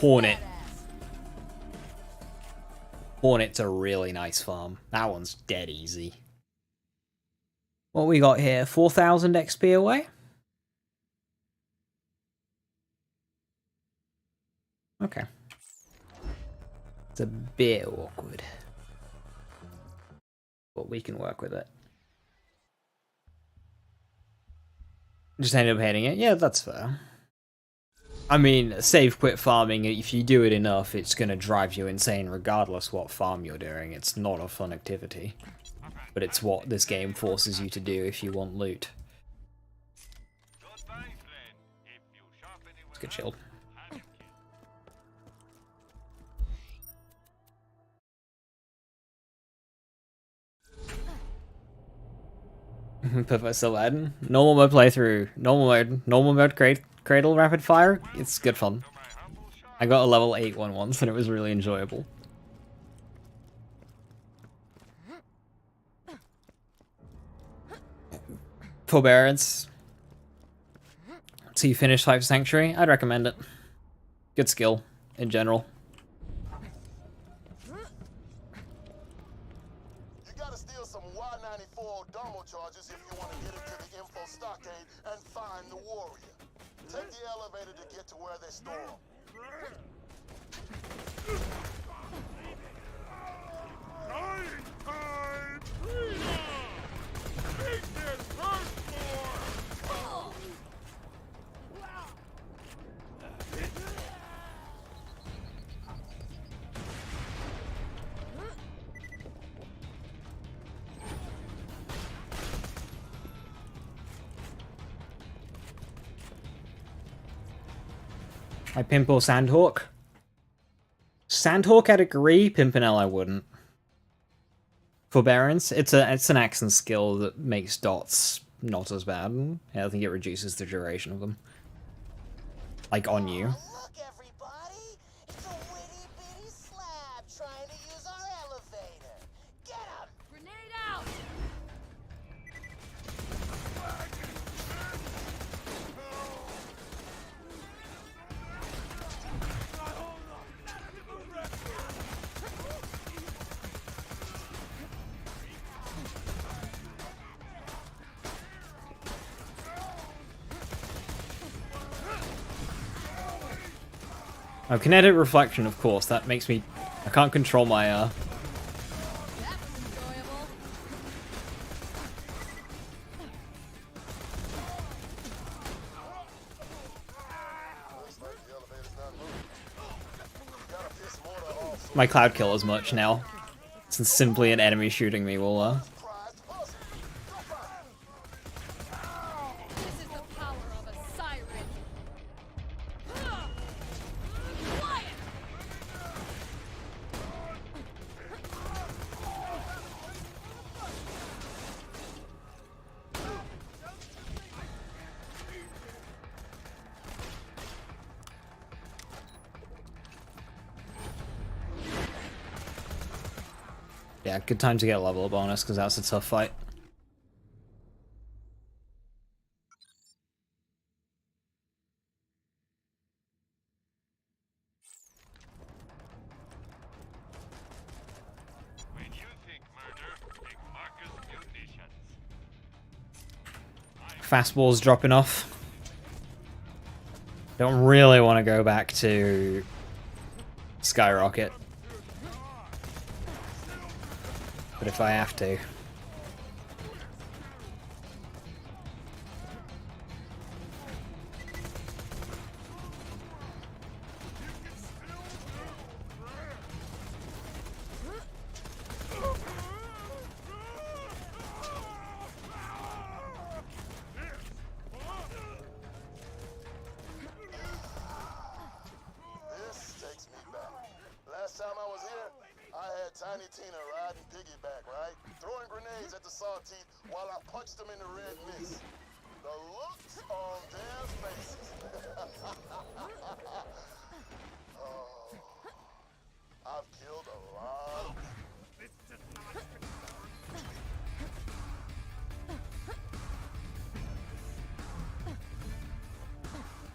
Speaker 1: Hornet. Hornet's a really nice farm. That one's dead easy. What we got here? 4,000 XP away? Okay. It's a bit awkward. But we can work with it. Just end up hitting it? Yeah, that's fair. I mean, save quit farming, if you do it enough, it's going to drive you insane regardless what farm you're doing. It's not a fun activity. But it's what this game forces you to do if you want loot. Let's get chilled. Perfect still adding. Normal mode playthrough. Normal mode cradle rapid fire. It's good fun. I got a level 8 one once and it was really enjoyable. Forbearance. So you finish Hyper Sanctuary, I'd recommend it. Good skill, in general.
Speaker 15: You gotta steal some Y-94 Domo charges if you want to get into the info stockade and find the warrior. Take the elevator to get to where they store them.
Speaker 8: Dying time! Freedom! Take this first floor!
Speaker 1: I pimple Sandhawk. Sandhawk I'd agree, Pimpinel I wouldn't. Forbearance, it's an accent skill that makes dots not as bad. I think it reduces the duration of them. Like on you.
Speaker 6: Look, everybody! It's a witty bitty slab trying to use our elevator. Get him!
Speaker 10: Grenade out!
Speaker 1: Oh, kinetic reflection, of course. That makes me... I can't control my,
Speaker 10: That was enjoyable.
Speaker 15: Looks like the elevator's not moving. You gotta piss mortar off.
Speaker 1: my cloud kill as much now. Since simply an enemy shooting me will,
Speaker 10: This is the power of a siren. Quiet!
Speaker 1: Yeah, good time to get a level bonus, because that's a tough fight.
Speaker 3: When you think murder, think Marcus munitions.
Speaker 1: Fastball's dropping off. Don't really want to go back to Skyrocket. But if I have to.
Speaker 15: This takes me back. Last time I was here, I had Tiny Tina riding piggyback, right? Throwing grenades at the saw teeth while I punched them in the red mist. The looks on their faces. Oh, I've killed a lot of people.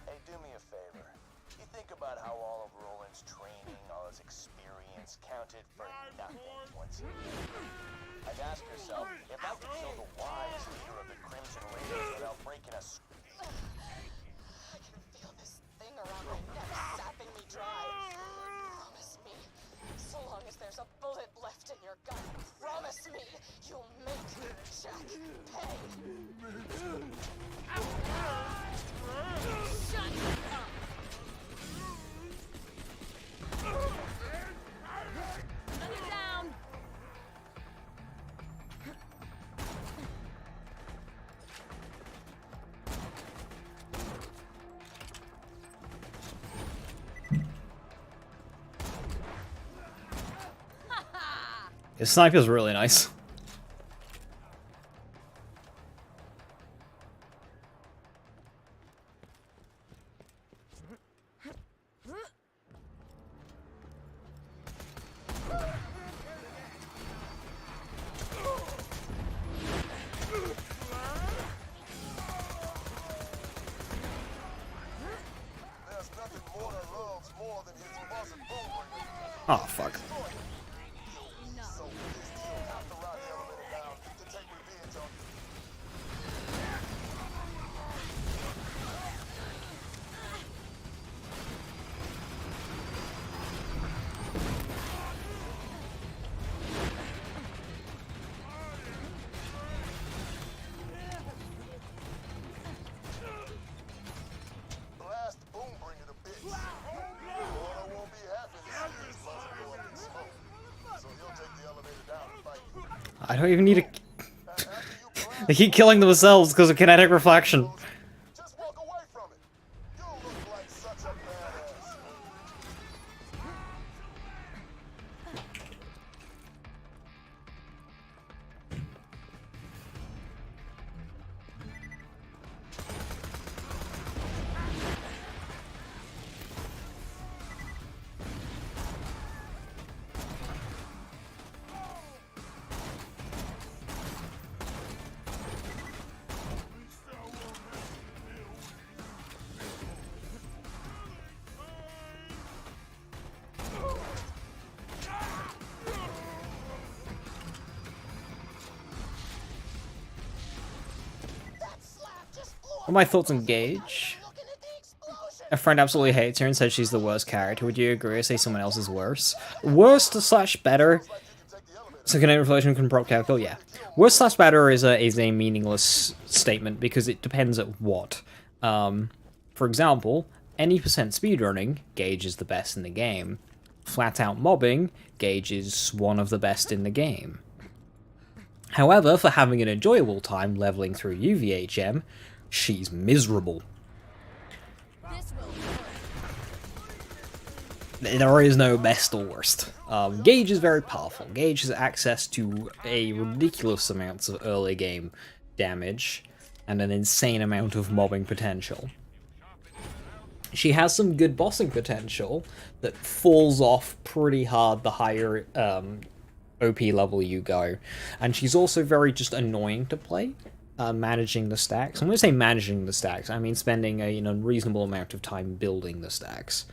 Speaker 6: Hey, do me a favor. You think about how all of Roland's training, all his experience counted for nothing once he I'd ask yourself, if I could kill the wise leader of the Crimson Raiders without breaking a...
Speaker 5: I can feel this thing around my neck sapping me dry. Promise me, so long as there's a bullet left in your gun, promise me you'll make Jack pay.
Speaker 10: Shut up! Another down!
Speaker 1: His sniper's really nice.
Speaker 15: more than his buzzard boombringer.
Speaker 1: Oh, fuck.
Speaker 15: So pissed he'll have to ride the elevator down to take revenge on you. Blast boombringer to bits. Order won't be happy to see his buzzard go up in smoke. So he'll take the elevator down and fight you.
Speaker 1: I don't even need a... They keep killing themselves because of kinetic reflection.
Speaker 15: Just walk away from it. You look like such a badass.
Speaker 1: What are my thoughts on Gage? A friend absolutely hates her and says she's the worst character. Would you agree or say someone else is worse? Worst slash better? So kinetic reflection can prop capital? Yeah. Worst slash better is a meaningless statement because it depends at what. For example, any percent speedrunning, Gage is the best in the game. Flat out mobbing, Gage is one of the best in the game. However, for having an enjoyable time leveling through UVHM, she's miserable. There is no best or worst. Gage is very powerful. Gage has access to a ridiculous amount of early game damage and an insane amount of mobbing potential. She has some good bossing potential that falls off pretty hard the higher OP level you go. And she's also very just annoying to play. Managing the stacks. And when I say managing the stacks, I mean spending a reasonable amount of time building the stacks.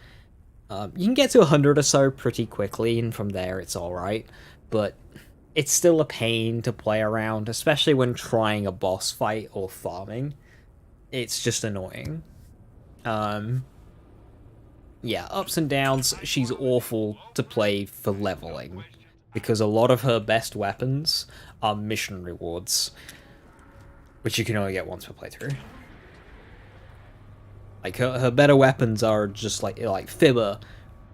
Speaker 1: You can get to 100 or so pretty quickly, and from there it's alright, but it's still a pain to play around, especially when trying a boss fight or farming. It's just annoying. Yeah, ups and downs, she's awful to play for leveling, because a lot of her best weapons are mission rewards, which you can only get once per playthrough. Like, her better weapons are just like Fibber,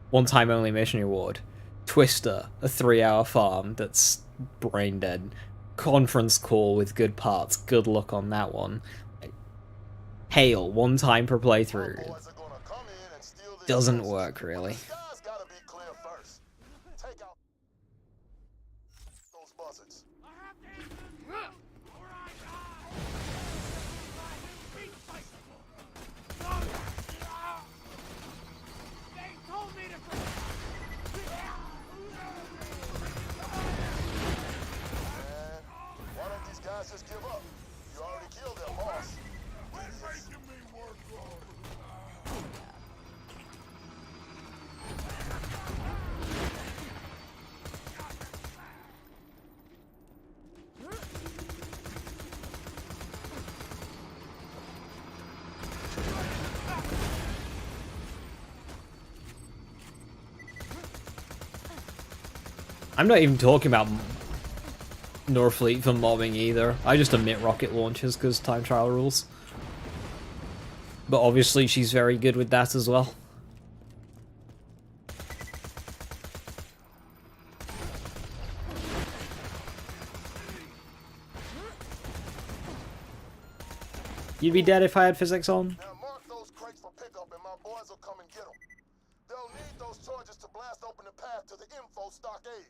Speaker 1: one-time only mission reward, Twister, a 3-hour farm that's brain dead, Conference Call with good parts, good luck on that one, like, Hail, one time per playthrough, doesn't work really.
Speaker 15: Just give up. You already killed their boss.
Speaker 1: I'm not even talking about Norfleet for mobbing either. I just omit rocket launchers because time trial rules. But obviously she's very good with that as well. You'd be dead if I had physics on.
Speaker 15: Now mark those crates for pickup and my boys will come and get them. They'll need those charges to blast open the path to the info stockade.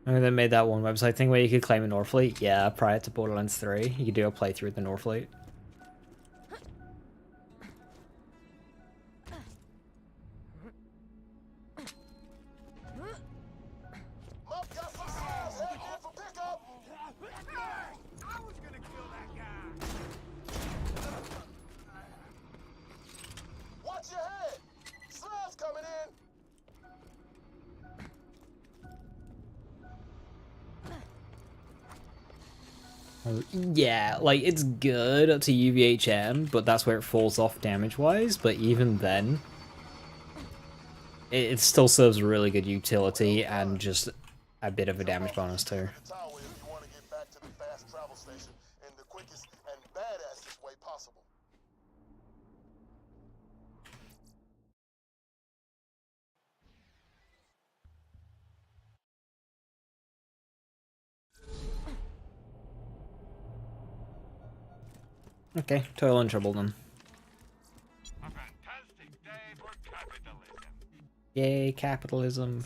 Speaker 1: And they made that one website thing where you could claim a Norfleet. Yeah, prior to Borderlands 3, you could do a playthrough of the Norfleet. Yeah, like, it's good up to UVHM, but that's where it falls off damage-wise, but even then, it still serves really good utility and just a bit of a damage bonus too. Okay, total and trouble then.
Speaker 3: A fantastic day for capitalism.
Speaker 1: Yay, capitalism.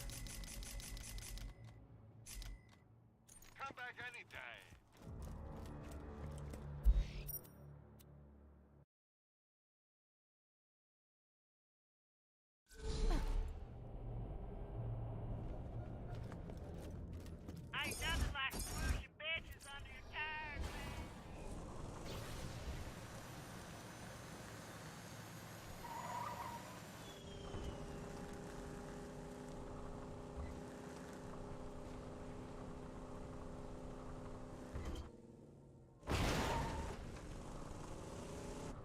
Speaker 3: Come back any day.
Speaker 9: Ain't nothing like squishy bitches under your tires, man.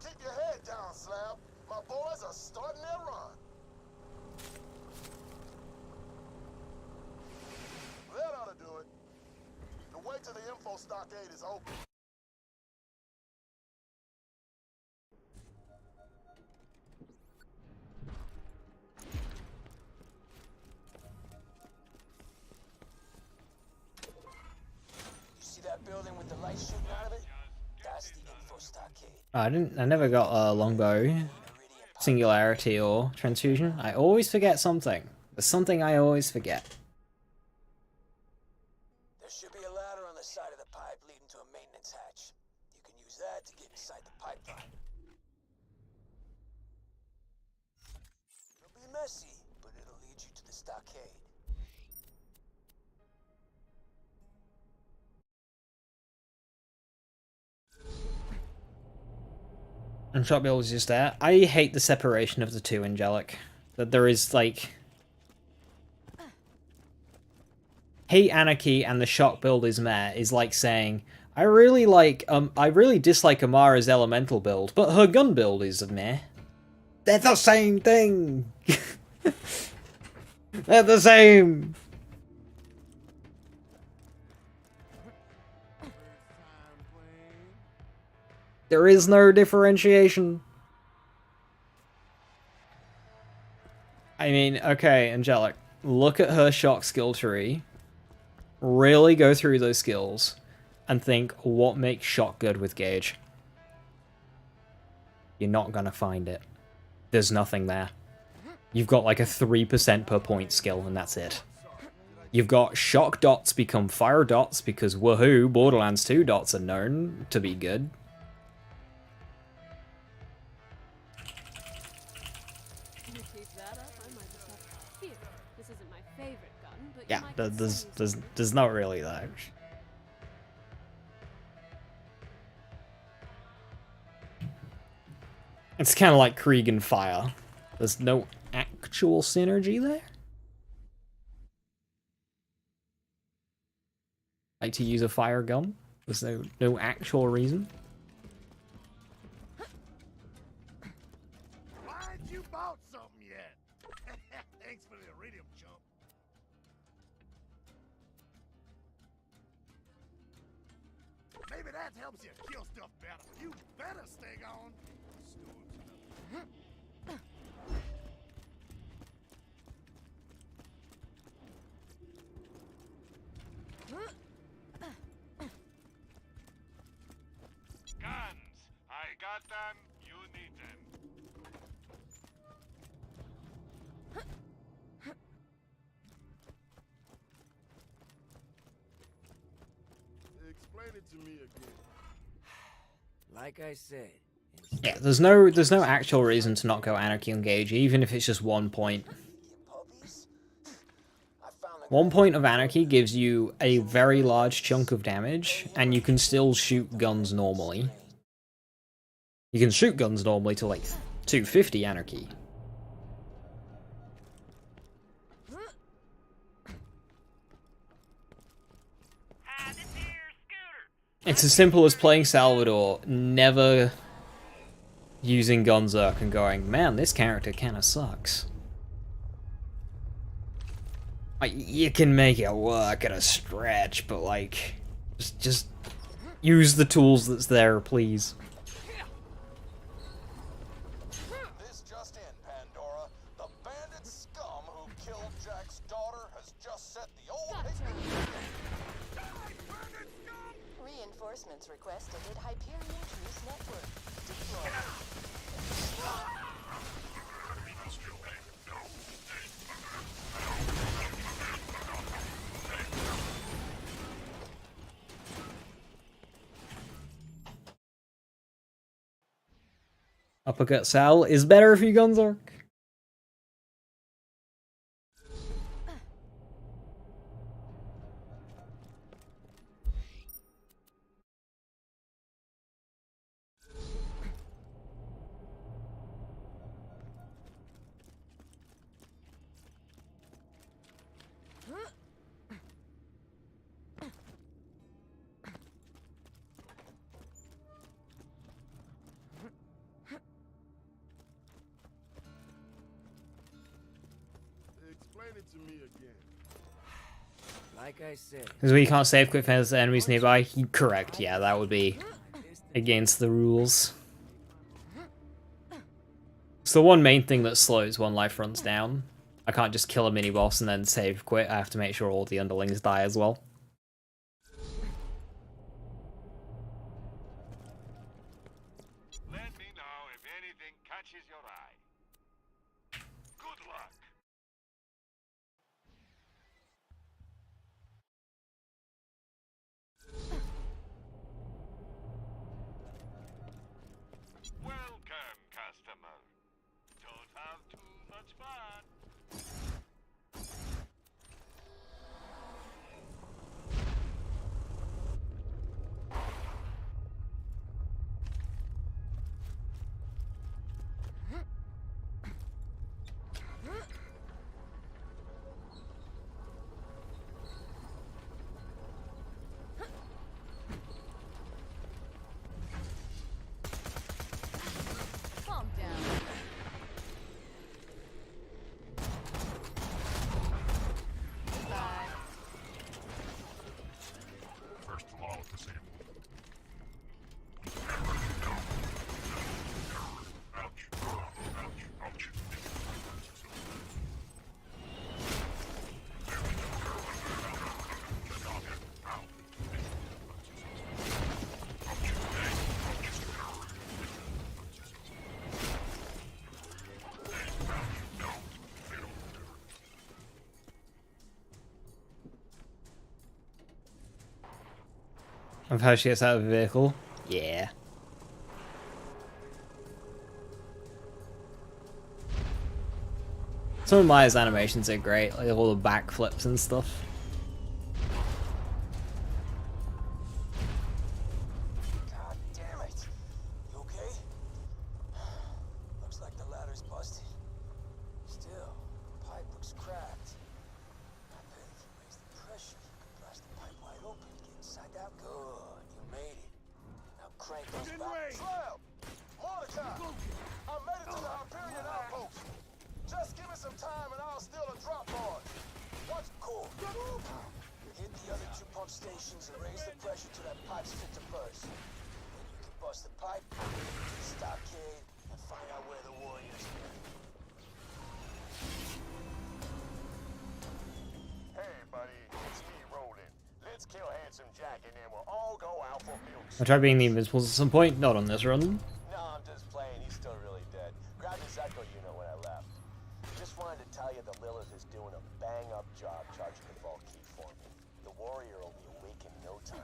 Speaker 15: Keep your head down, Slab. My boys are starting their run. That ought to do it. The way to the info stockade is open.
Speaker 6: You see that building with the light shooting out of it? That's the info stockade.
Speaker 1: I never got a longbow, singularity, or transfusion. I always forget something. There's something I always forget.
Speaker 6: There should be a ladder on the side of the pipe leading to a maintenance hatch. You can use that to get inside the pipeline. It'll be messy, but it'll lead you to the stockade.
Speaker 1: And shot build is just there. I hate the separation of the two, Angelic. That there is, like... Hate Anarchy and the shock build is meh is like saying, I really dislike Amara's elemental build, but her gun build is meh. They're the same thing! They're the same! There is no differentiation. I mean, okay, Angelic, look at her shock skill tree. Really go through those skills and think what makes shock good with Gage. You're not gonna find it. There's nothing there. You've got like a 3% per point skill and that's it. You've got shock dots become fire dots because woohoo, Borderlands 2 dots are known to be good. Yeah, there's not really that. It's kind of like Krieg and Fire. There's no actual synergy there. Like to use a fire gun. There's no actual reason.
Speaker 8: Why'd you bought something yet? Thanks for the iridium, chump. Maybe that helps you kill stuff better. You better stay gone.
Speaker 3: Guns. I got them. You need them.
Speaker 15: Explain it to me again.
Speaker 14: Like I said.
Speaker 1: Yeah, there's no actual reason to not go Anarchy on Gage, even if it's just 1 point. 1 point of Anarchy gives you a very large chunk of damage, and you can still shoot guns normally. You can shoot guns normally to like 250 Anarchy. It's as simple as playing Salvador, never using Gonzerk and going, man, this character kinda sucks. Like, you can make it work at a stretch, but like, just use the tools that's there, please.
Speaker 15: This just in, Pandora. The bandit scum who killed Jack's daughter has just set the old...
Speaker 5: Reinforcements requested at Hyperion Truce Network. Deploy.
Speaker 1: Uppercut Sal is better if you Gonzerk.
Speaker 15: Explain it to me again.
Speaker 14: Like I said.
Speaker 1: Because we can't save quick fence enemies nearby. Correct, yeah, that would be against the rules. It's the one main thing that slows when life runs down. I can't just kill a mini boss and then save quit. I have to make sure all the underlings die as well.
Speaker 3: Let me know if anything catches your eye. Good luck. Welcome, customer. Don't have too much fun.
Speaker 10: Calm down. Bye.
Speaker 3: First law of the same. Ouch. Ouch. Ouch.
Speaker 1: Of how she gets out of the vehicle. Yeah. Some of Maya's animations are great, like all the backflips and stuff.
Speaker 6: God damn it! You okay? Looks like the ladder's busted. Still, the pipe looks cracked. I bet if you raise the pressure, you can blast the pipe wide open and get inside that. Good, you made it. Now crank those valves.
Speaker 15: Slam! Mordecai! I made it to the Hyperion outpost. Just give me some time and I'll steal a drop board. What's
Speaker 6: Cool. Hit the other two pump stations and raise the pressure to that pipe's fit to burst. Then you can bust the pipe, get to the stockade, and find out where the warriors are.
Speaker 15: Hey, buddy, it's me, Roland. Let's kill Handsome Jack and then we'll all go out for milks.
Speaker 1: I'll try being the Invincibles at some point, not on this run.
Speaker 6: No, I'm just playing. He's still really dead. Grab his echo unit when I left. Just wanted to tell you that Lilith is doing a bang-up job charging the vault key for me. The warrior will be awake in no time.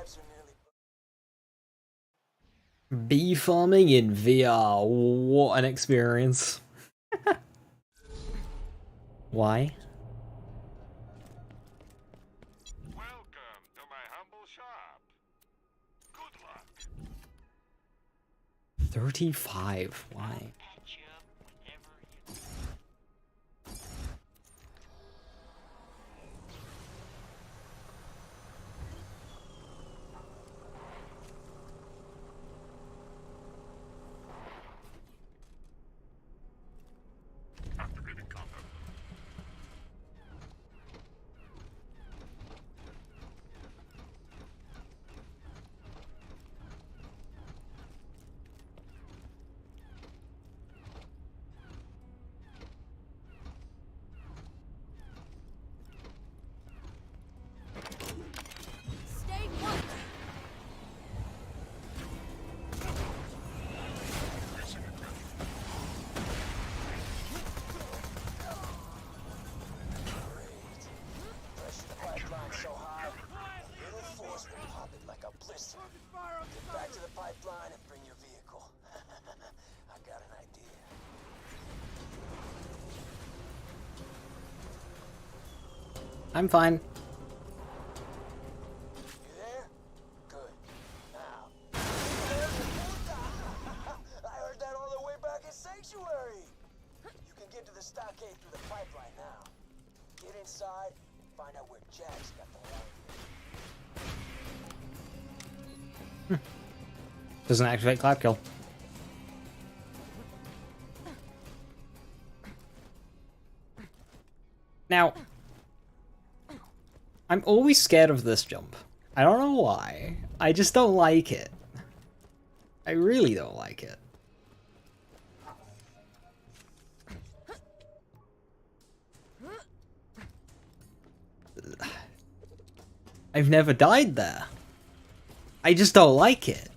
Speaker 6: pipes are nearly...
Speaker 1: Bee farming in VR. What an experience. Why?
Speaker 3: Welcome to my humble shop. Good luck.
Speaker 1: 35. Why?
Speaker 3: Activating combat.
Speaker 10: Stay put.
Speaker 6: Pressure the pipeline so high, a little force will pop it like a blister. Get back to the pipeline and bring your vehicle. I got an idea.
Speaker 1: I'm fine.
Speaker 6: You there? Good. Now. I heard that all the way back in Sanctuary. You can get to the stockade through the pipeline now. Get inside, find out where Jack's got the horn.
Speaker 1: Doesn't activate Clap Kill. Now, I'm always scared of this jump. I don't know why. I just don't like it. I really don't like it. I've never died there. I just don't like it.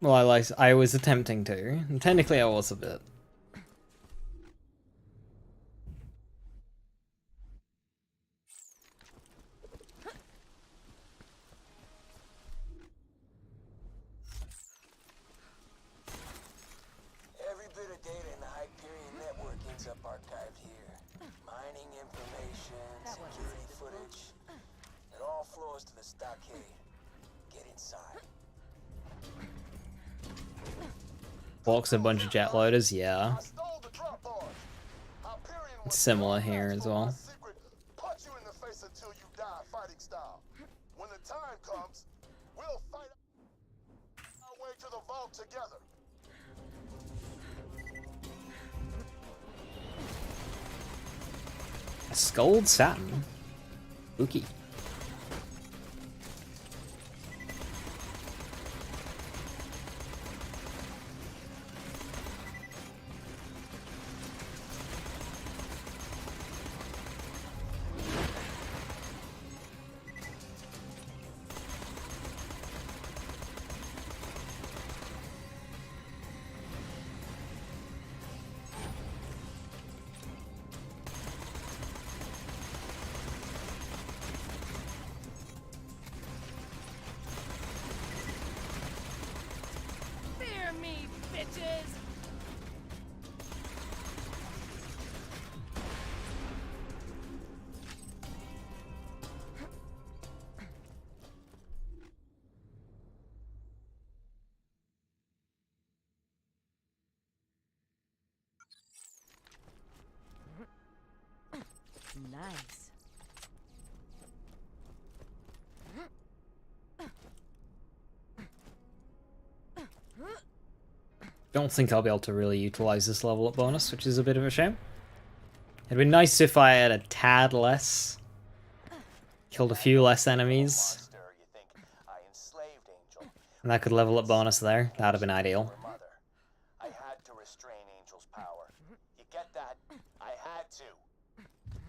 Speaker 1: Well, I was attempting to, and technically I was a bit.
Speaker 6: Every bit of data in the Hyperion network ends up archived here. Mining information, security footage. It all flows to the stockade. Get inside.
Speaker 1: Walks a bunch of jet loaders, yeah.
Speaker 15: I stole the drop bars. Hyperion
Speaker 1: It's
Speaker 15: was
Speaker 1: similar
Speaker 15: no
Speaker 1: here
Speaker 15: match
Speaker 1: as
Speaker 15: for
Speaker 1: well.
Speaker 15: my secret, punch you in the face until you die fighting style. When the time comes, we'll fight our way to the vault together.
Speaker 1: A Scold Satin? Spooky.
Speaker 10: Fear me, bitches. Nice.
Speaker 1: Don't think I'll be able to really utilize this level up bonus, which is a bit of a shame. It'd be nice if I had a tad less. Killed a few less enemies. And that could level up bonus there. That'd have been ideal.
Speaker 6: I had to restrain Angel's power. You get that? I had to.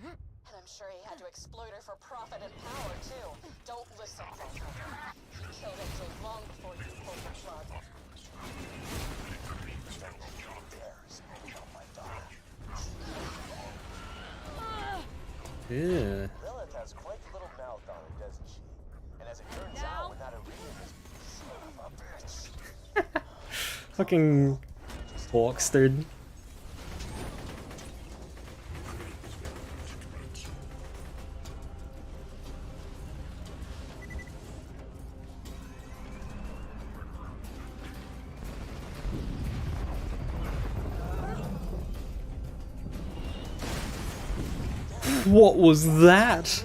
Speaker 5: And I'm I'm sure he had to exploit her for profit and power, too. Don't listen, Vault. He killed MJ long before you pulled the plug.
Speaker 1: Yeah.
Speaker 4: Lilith has quite the little mouth on her, doesn't she? And as it turns out, we're not a real son of a bitch.
Speaker 1: Fucking orcs, dude. What was that?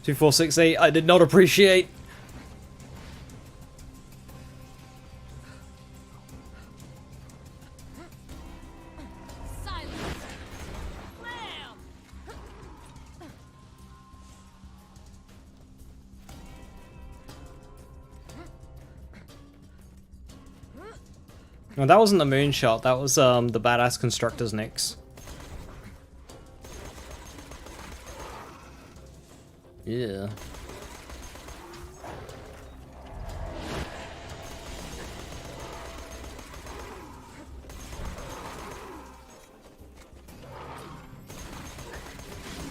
Speaker 1: Two, 4, 6, 8. I did not appreciate. No, that wasn't the moonshot, that was the badass constructor's Nyx. Yeah.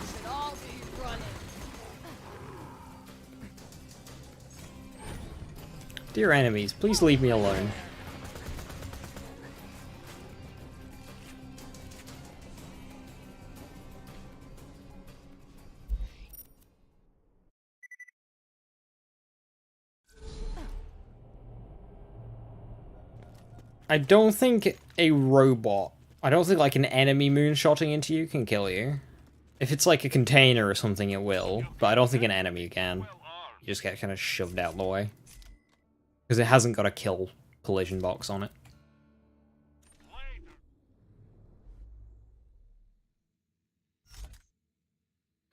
Speaker 10: Should all be running.
Speaker 1: Dear enemies, please leave me alone. I don't think a robot, I don't think like an enemy moonshotting into you can kill you. If it's like a container or something, it will, but I don't think an enemy can. You just get kind of shoved out the way. Because it hasn't got a kill collision box on it.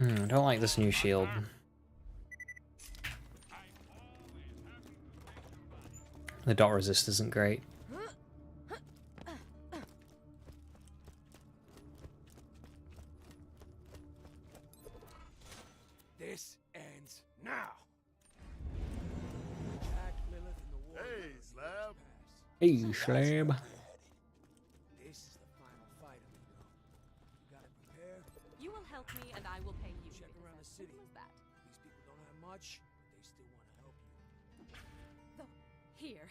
Speaker 1: I don't like this new shield. The dot resist isn't great.
Speaker 8: This ends now.
Speaker 15: Hey, Slab.
Speaker 1: Hey, Slab.
Speaker 14: This is the final fight, amigo. You got it prepared?
Speaker 12: You will help me, and I will pay you.
Speaker 14: Check around the city.
Speaker 12: As that.
Speaker 14: These people don't have much, but they still want to help you.
Speaker 12: Though, here,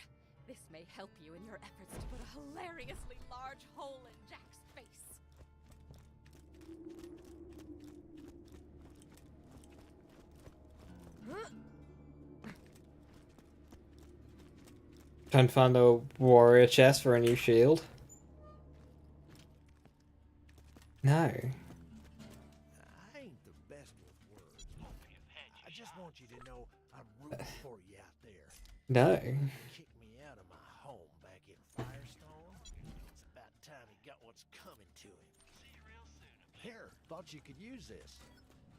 Speaker 12: this may help you in your efforts to put a hilariously large hole in Jack's face.
Speaker 1: Trying to find a warrior chest for a new shield. No.
Speaker 8: I ain't the best with words. I just want you to know I'm rooting for you out there.
Speaker 1: No.
Speaker 8: Kick me out of my home back in Firestone. It's about time he got what's coming to him. See you real soon. Here, thought you could use this.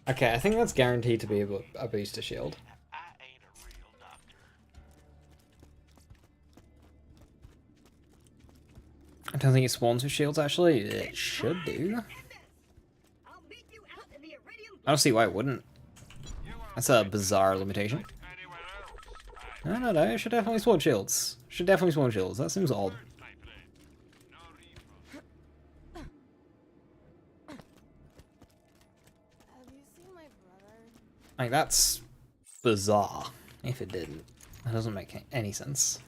Speaker 1: Okay, I think that's guaranteed to be a booster shield.
Speaker 8: I ain't a real doctor.
Speaker 1: I don't think it spawns with shields, actually. It should do. I don't see why it wouldn't. That's a bizarre limitation. No, it should definitely spawn shields. Should definitely spawn shields. That seems odd.
Speaker 10: Have you seen my brother?
Speaker 1: Like, that's bizarre, if it didn't. That doesn't make any sense.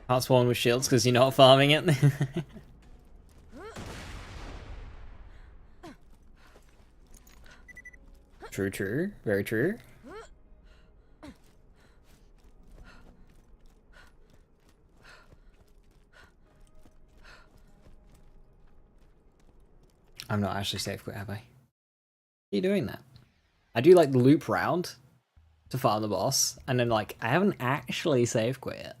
Speaker 1: Can't spawn with shields because you're not farming it. True, true. Very true. I'm not actually safe quit, have I? Are you doing that? I do like the loop round to farm the boss, and then like I haven't actually save quit yet.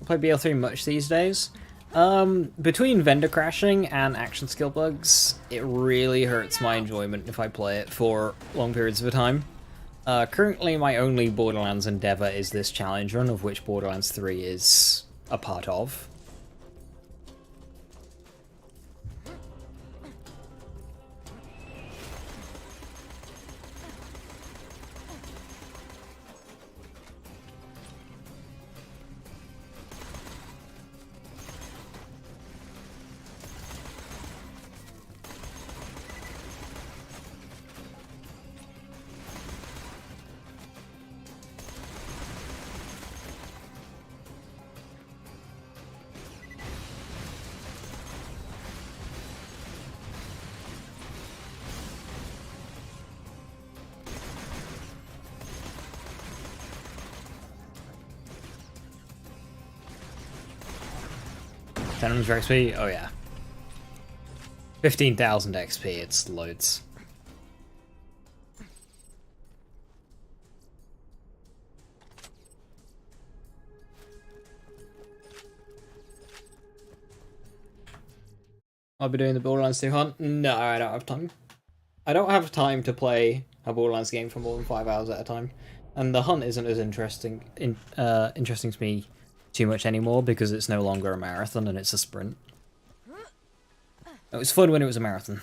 Speaker 1: Play BL3 much these days. Between vendor crashing and action skill bugs, it really hurts my enjoyment if I play it for long periods of time. Currently my only Borderlands endeavour is this challenge run, of which Borderlands 3 is a part of. $10 XP? Oh yeah. 15,000 XP, it's loads. I'll be doing the Borderlands 2 hunt? No, I don't have time. I don't have time to play a Borderlands game for more than 5 hours at a time. And the hunt isn't as interesting to me too much anymore because it's no longer a marathon and it's a sprint. It was fun when it was a marathon.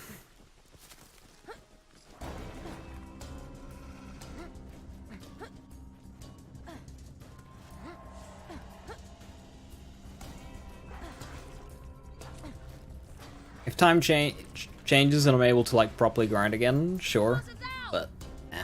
Speaker 1: If time changes and I'm able to like properly grind again, sure, but eh.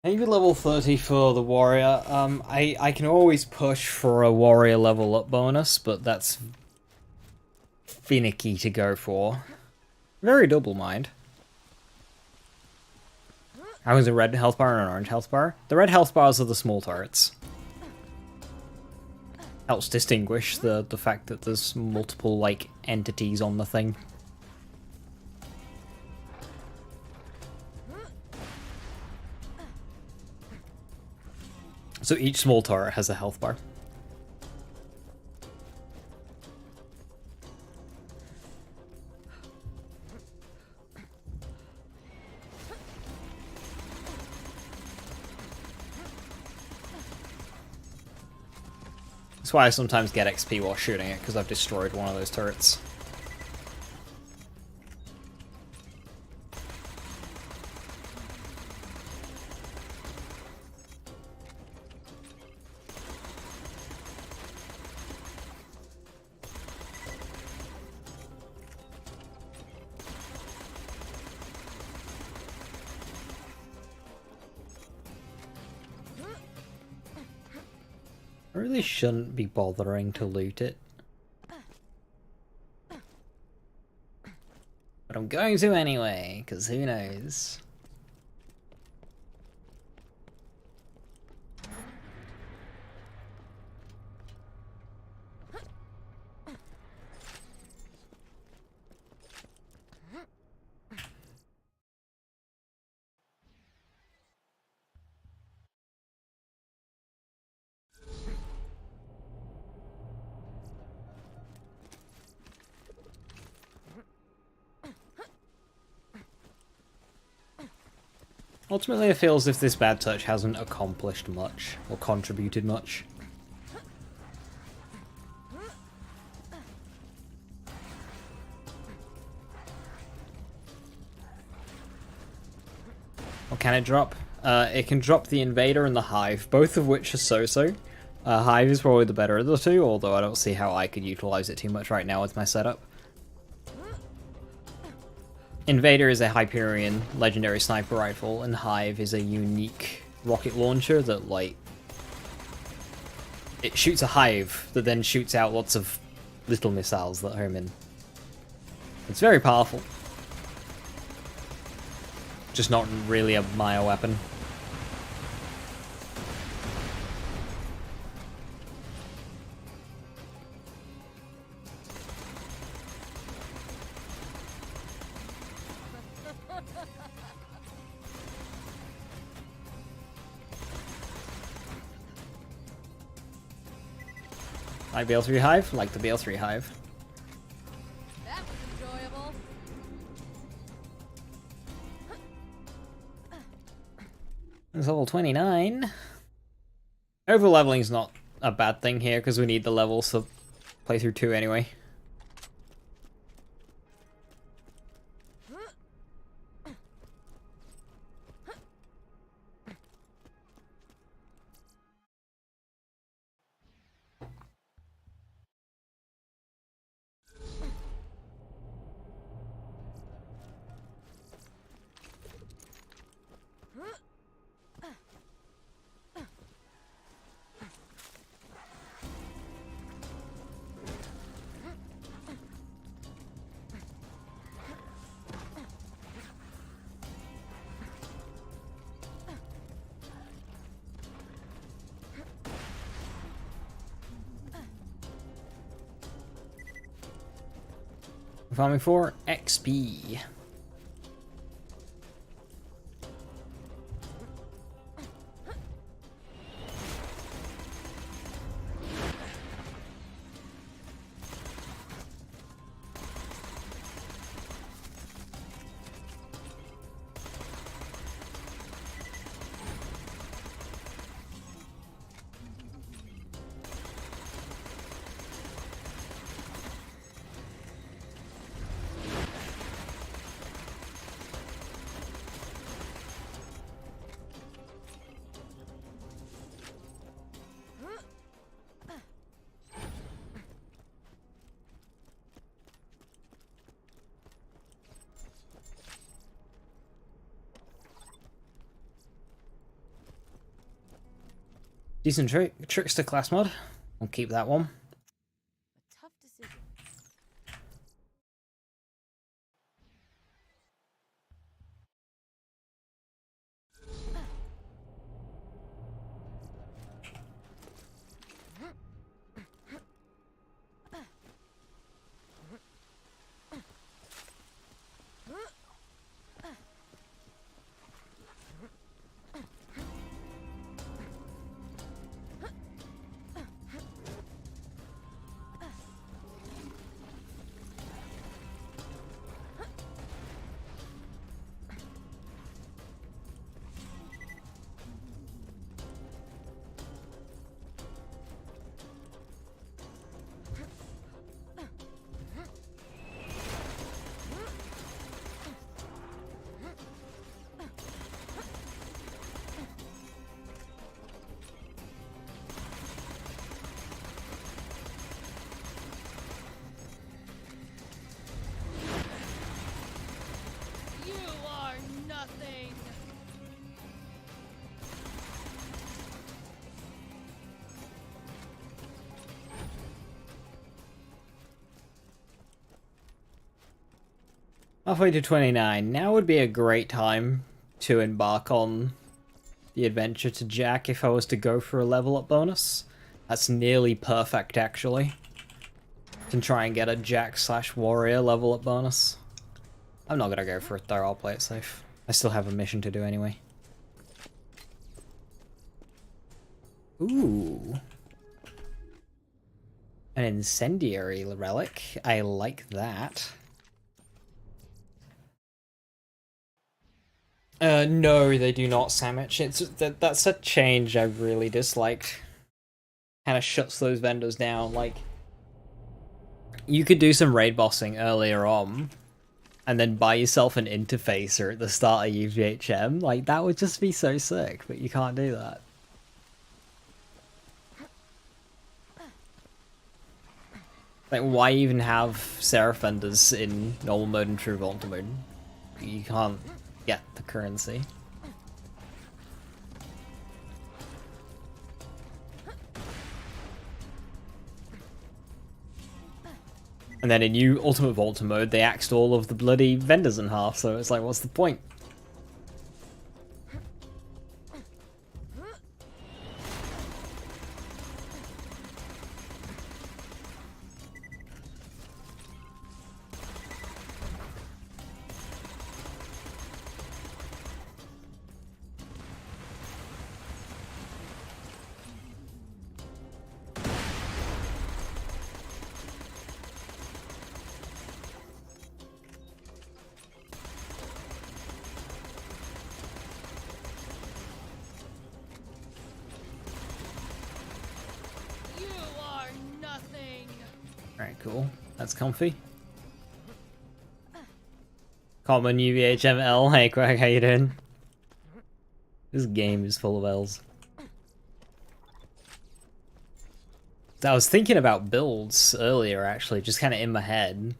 Speaker 1: Maybe level 30 for the warrior. I can always push for a warrior level up bonus, but that's finicky to go for. Very double mind. How is a red health bar and an orange health bar? The red health bars are the small turrets. Helps distinguish the fact that there's multiple like entities on the thing. So each small turret has a health bar. That's why I sometimes get XP while shooting it, because I've destroyed one of those turrets. I really shouldn't be bothering to loot it. But I'm going to anyway, because who knows? Ultimately, it feels as if this bad touch hasn't accomplished much, or contributed much. What can it drop? It can drop the Invader and the Hive, both of which are so-so. Hive is probably the better of the two, although I don't see how I could utilize it too much right now with my setup. Invader is a Hyperion legendary sniper rifle, and Hive is a unique rocket launcher that, like, it shoots a hive that then shoots out lots of little missiles that home in. It's very powerful. Just not really a Maya weapon. Like BL3 Hive? Like the BL3 Hive.
Speaker 10: That was enjoyable.
Speaker 1: It's level 29. Over-leveling's not a bad thing here, because we need the levels to play through 2 anyway. Farming for XP. Decent trickster class mod. I'll keep that one.
Speaker 10: A tough decision.
Speaker 1: Halfway to 29. Now would be a great time to embark on the adventure to Jack if I was to go for a level up bonus. That's nearly perfect, actually. Can try and get a Jack/Warrior level up bonus. I'm not gonna go for it though, I'll play it safe. I still have a mission to do anyway. Ooh. An incendiary relic. I like that. No, they do not, Sandwich. That's a change I really disliked. Kinda shuts those vendors down, like... You could do some raid bossing earlier on, and then buy yourself an interfacer at the start of UVHM. Like, that would just be so sick, but you can't do that. Like, why even have Seraph vendors in normal mode and true Volta mode? You can't get the currency. And then in new Ultimate Volta mode, they axed all of the bloody vendors in half, so it's like, what's the point? Alright, cool. That's comfy. Common UVHML. Hey, Craig, how you doing? This game is full of L's. I was thinking about builds earlier, actually, just kind of in my head.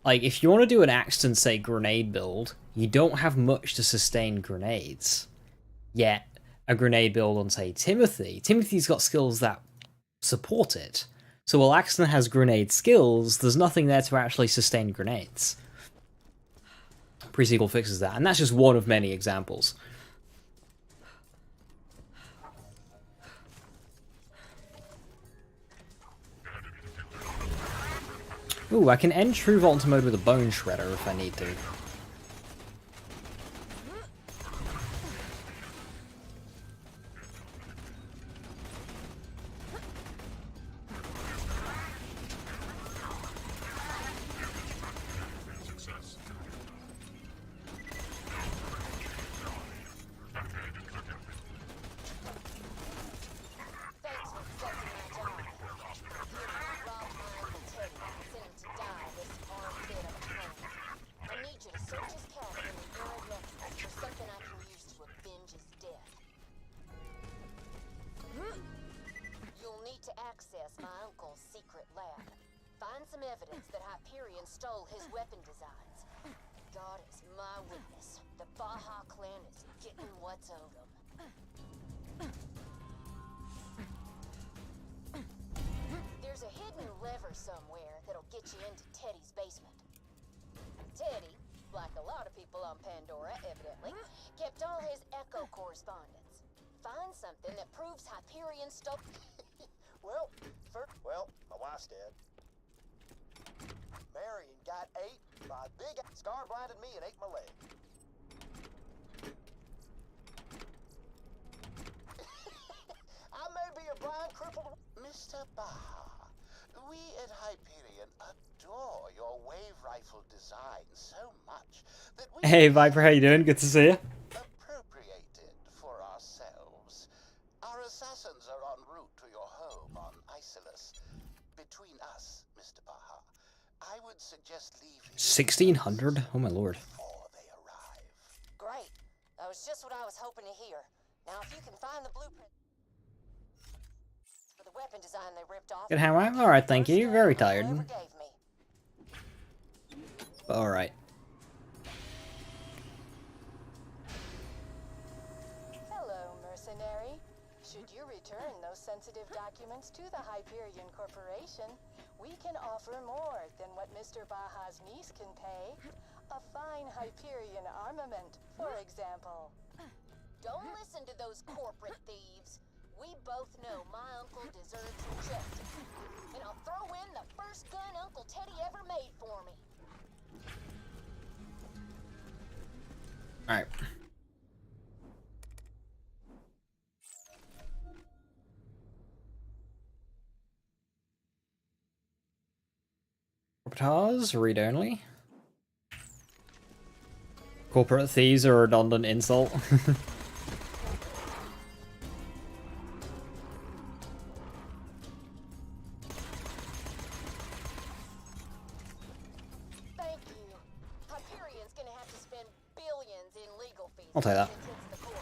Speaker 1: Like, if you want to do an Axton, say, grenade build, you don't have much to sustain grenades. Yet, a grenade build on, say, Timothy. Timothy's got skills that support it. So while Axton has grenade skills, there's nothing there to actually sustain grenades. Pre-sequel fixes that, and that's just one of many examples. Ooh, I can end True Volta mode with a Bone Shredder if I need to.
Speaker 5: Somewhere that'll get you into Teddy's basement. Teddy, like a lot of people on Pandora, evidently, kept all his Echo correspondence. Find something that proves Hyperion stole.
Speaker 4: Well, my wife's dead. Marion got ate by a big scar blinded me and ate my leg. I may be a blind, crippled. Mr. Baha. We at Hyperion adore your wave rifle design so much that we...
Speaker 1: Hey Viper, how you doing? Good to see you.
Speaker 4: ...appropriated for ourselves. Our assassins are en route to your home on Isolus. Between us, Mr. Baha, I would suggest leaving...
Speaker 1: 1600? Oh my lord.
Speaker 4: ...before they arrive.
Speaker 5: Great. That was just what I was hoping to hear. Now, if you can find the blueprint... for the weapon design they ripped off...
Speaker 1: Good, how am I? Alright, thank you. Very tired. Alright.
Speaker 5: Hello, mercenary. Should you return those sensitive documents to the Hyperion Corporation, we can offer more than what Mr. Baha's niece can pay. A fine Hyperion armament, for example.
Speaker 2: Don't listen to those corporate thieves. We both know my uncle deserves justice. And I'll throw in the first gun Uncle Teddy ever made for me.
Speaker 1: Alright. Corporators, read only. Corporate thieves are a redundant insult.
Speaker 2: Thank you. Hyperion's gonna have to spend billions in legal fees.
Speaker 1: I'll take that.
Speaker 2: Since it's the courts.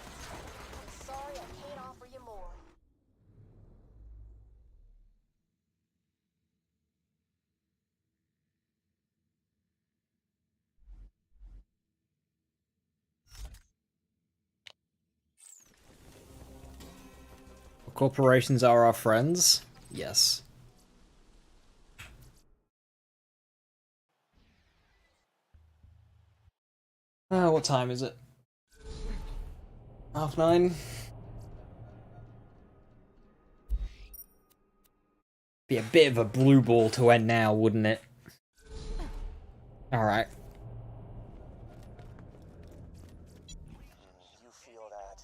Speaker 2: I'm sorry I can't offer you more.
Speaker 1: Corporations are our friends? Yes. What time is it? 9:30? Be a bit of a blue ball to end now, wouldn't it? Alright.
Speaker 4: You feel that?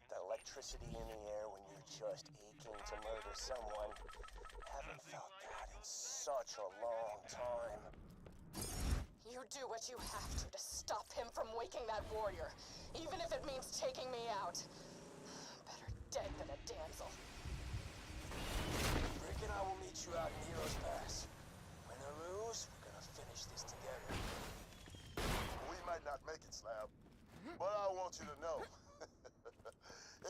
Speaker 4: That electricity in the air when you're just aching to murder someone. Haven't felt that in such a long time.
Speaker 5: You do what you have to stop him from waking that warrior, even if it means taking me out. Better dead than a damsel.
Speaker 6: Rick and I will meet you out in Heroes Pass. Win or lose, we're gonna finish this together.
Speaker 15: We might not make it, Slab, but I want you to know.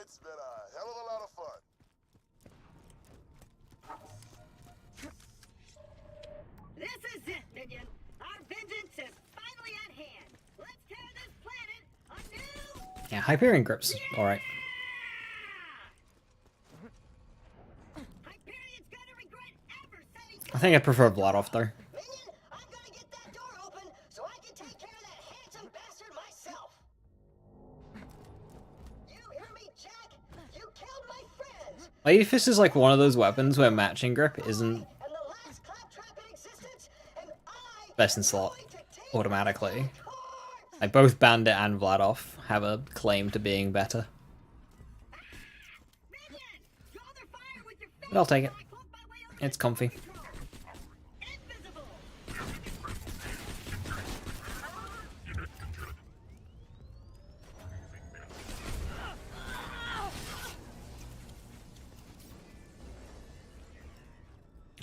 Speaker 15: It's been a hell of a lot of fun.
Speaker 13: This is it, Minion. Our vengeance is finally at hand. Let's tear this planet anew.
Speaker 1: Yeah, Hyperion grips. Alright.
Speaker 13: Hyperion's gonna regret ever setting.
Speaker 1: I think I prefer Vladoff though.
Speaker 13: Minion, I'm gonna get that door open so I can take care of that handsome bastard myself. You hear me, Jack? You killed my friends.
Speaker 1: Lady Fist is like one of those weapons where matching grip isn't
Speaker 13: And the last claptrap in existence, and I
Speaker 1: best in slot automatically. Like both Bandit and Vladoff have a claim to being better. But I'll take it. It's comfy.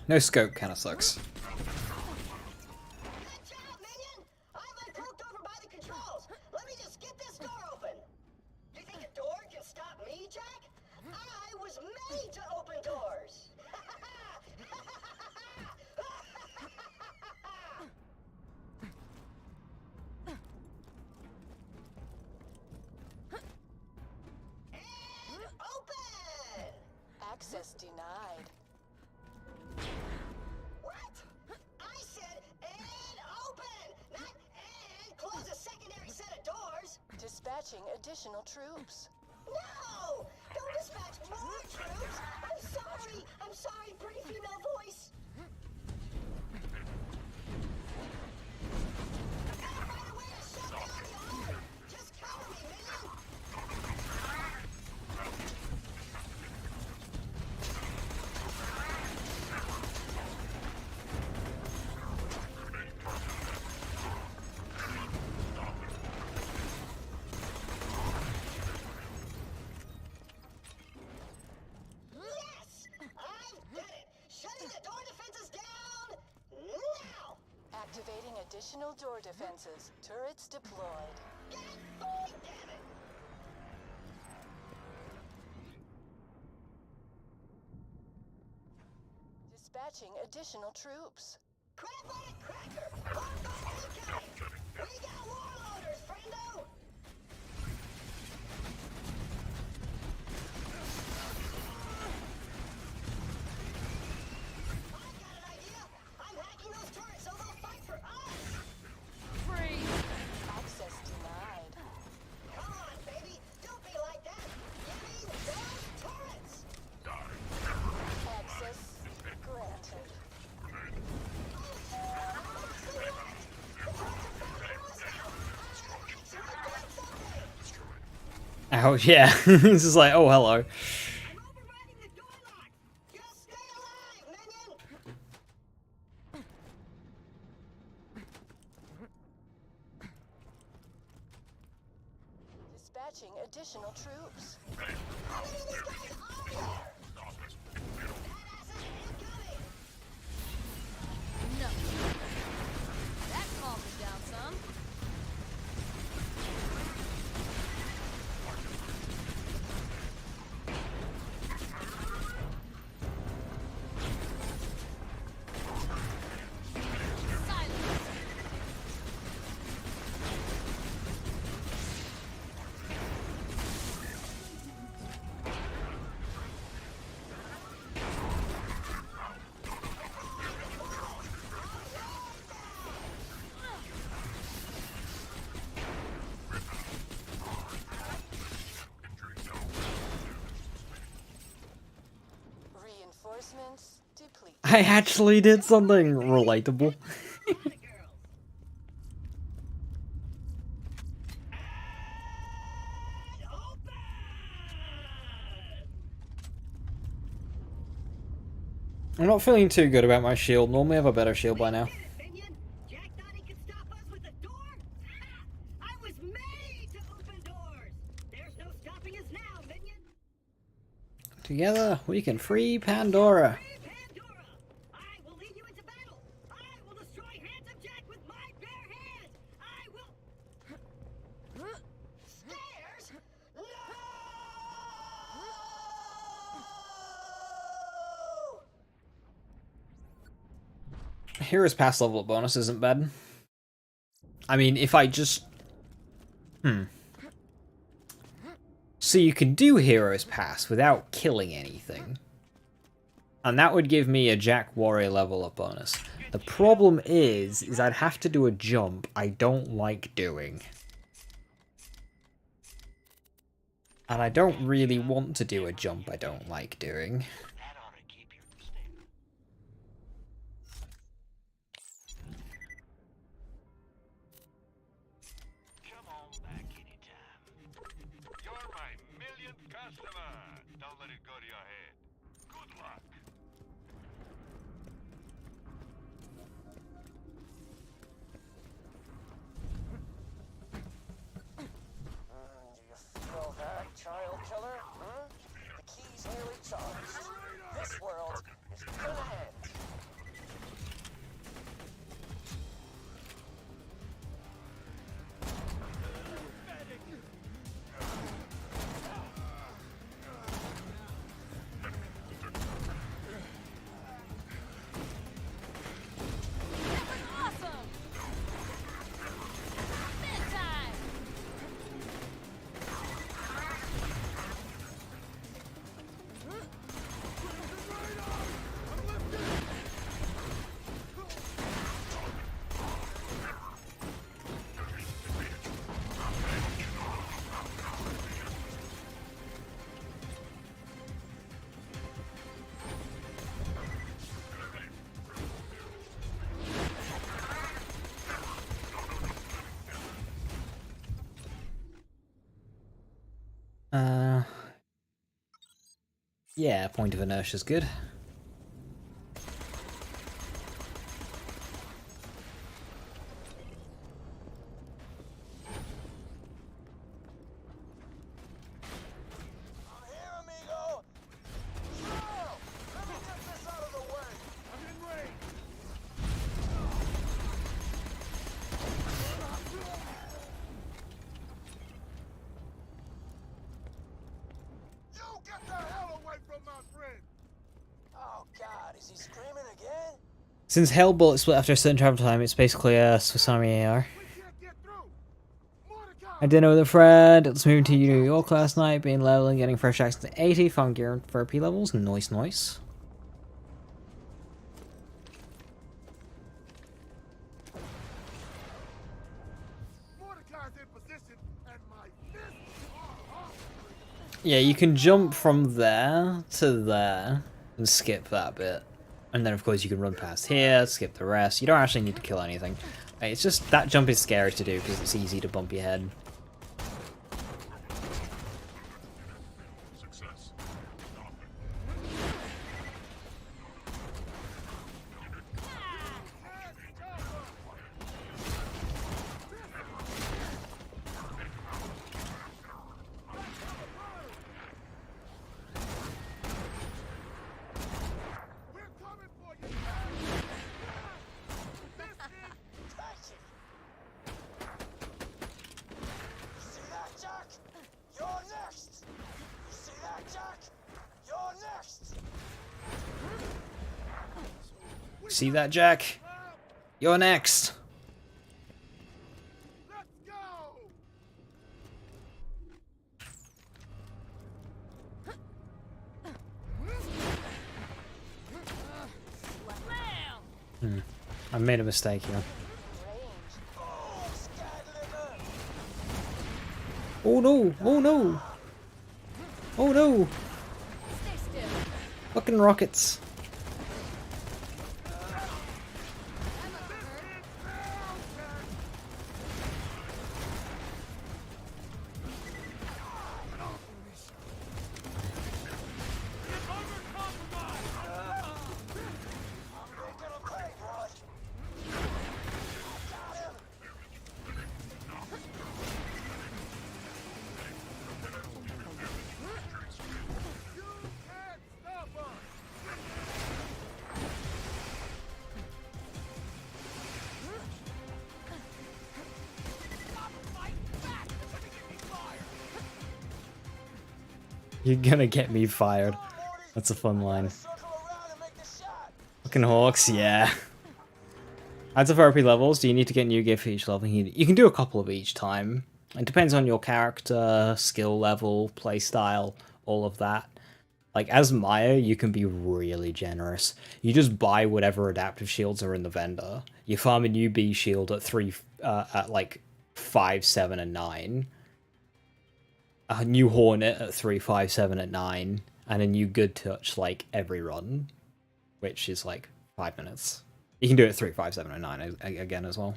Speaker 1: No scope kinda sucks.
Speaker 13: Good job, Minion! I'm uncooked over by the controls. Let me just get this door open. You think a door can stop me, Jack? I was made to open doors. And open!
Speaker 5: Access denied.
Speaker 13: What? I said and open, not and close a secondary set of doors.
Speaker 5: Dispatching additional troops.
Speaker 13: No! Don't dispatch more troops! I'm sorry, pretty female voice. I gotta find a way to shut down the alarm. Just cover me, Minion. Yes! I've done it! Shutting the door defenses down now!
Speaker 5: Activating additional door defenses. Turrets deployed.
Speaker 13: God damn it!
Speaker 5: Dispatching additional troops.
Speaker 13: Crap on a cracker! Hard ball incoming! We got warlorders, friendo! I've got an idea! I'm hacking those turrets so they'll fight for us!
Speaker 10: Freeze!
Speaker 1: Ow, yeah. This is like, oh, hello.
Speaker 2: Dispatching additional troops.
Speaker 10: No. That calmed me down some.
Speaker 2: Reinforcements deplete.
Speaker 1: I actually did something relatable. I'm not feeling too good about my shield. Normally I have a better shield by now. Together, we can free Pandora. Hero's Pass level up bonus isn't bad. I mean, if I just... So you can do Hero's Pass without killing anything. And that would give me a Jack Warrior level up bonus. The problem is I'd have to do a jump I don't like doing. And I don't really want to do a jump I don't like doing.
Speaker 3: Don't let it go to your head. Good luck.
Speaker 4: Do you feel that, child killer? Huh? The key's nearly charged. This world is gonna end.
Speaker 1: Yeah, point of inertia is good. Since Hell Bullet split after a certain travel time, it's basically a Swiss Army AR. I dinner with a friend. It was moving to New York last night, being level and getting fresh access to 80, found gear for AP levels. Nice, nice. Yeah, you can jump from there to there and skip that bit. And then, of course, you can run past here, skip the rest. You don't actually need to kill anything. It's just that jump is scary to do because it's easy to bump your head. See that, Jack? You're next. I made a mistake here. Oh no! Oh no! Oh no! Fucking rockets! You're gonna get me fired. That's a fun line. Fucking Hawks, yeah. Add to therapy levels. Do you need to get new gear for each level? You can do a couple of each time. It depends on your character, skill level, playstyle, all of that. Like, as Maya, you can be really generous. You just buy whatever adaptive shields are in the vendor. You farm a new B shield at like 5, 7, and 9. A new Hornet at 3, 5, 7, and 9. And a new Good Touch, like, every run. Which is, like, 5 minutes. You can do it at 3, 5, 7, and 9 again as well.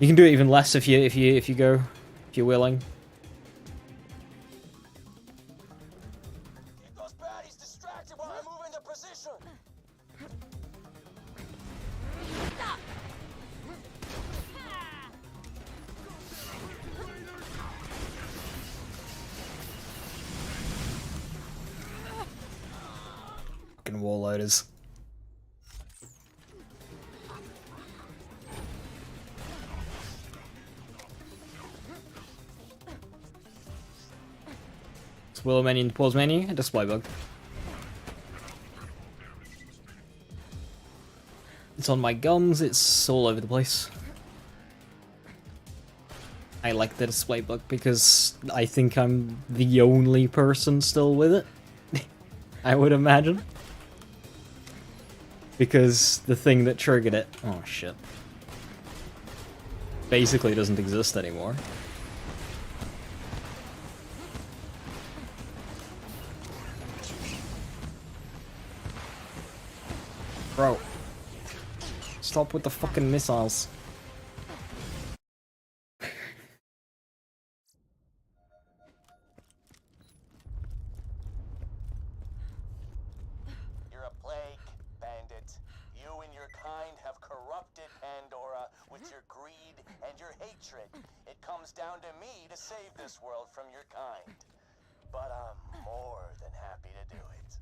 Speaker 1: You can do it even less if you're willing.
Speaker 6: Keep those baddies distracted while I move into position.
Speaker 1: Fucking warloaders. Willow menu, pause menu, and display bug. It's on my gums, it's all over the place. I like the display bug because I think I'm the only person still with it. I would imagine. Because the thing that triggered it... Oh shit. Basically doesn't exist anymore. Bro. Stop with the fucking missiles.
Speaker 6: You're a plague, bandit. You and your kind have corrupted Pandora with your greed and your hatred. It comes down to me to save this world from your kind. But I'm more than happy to do it.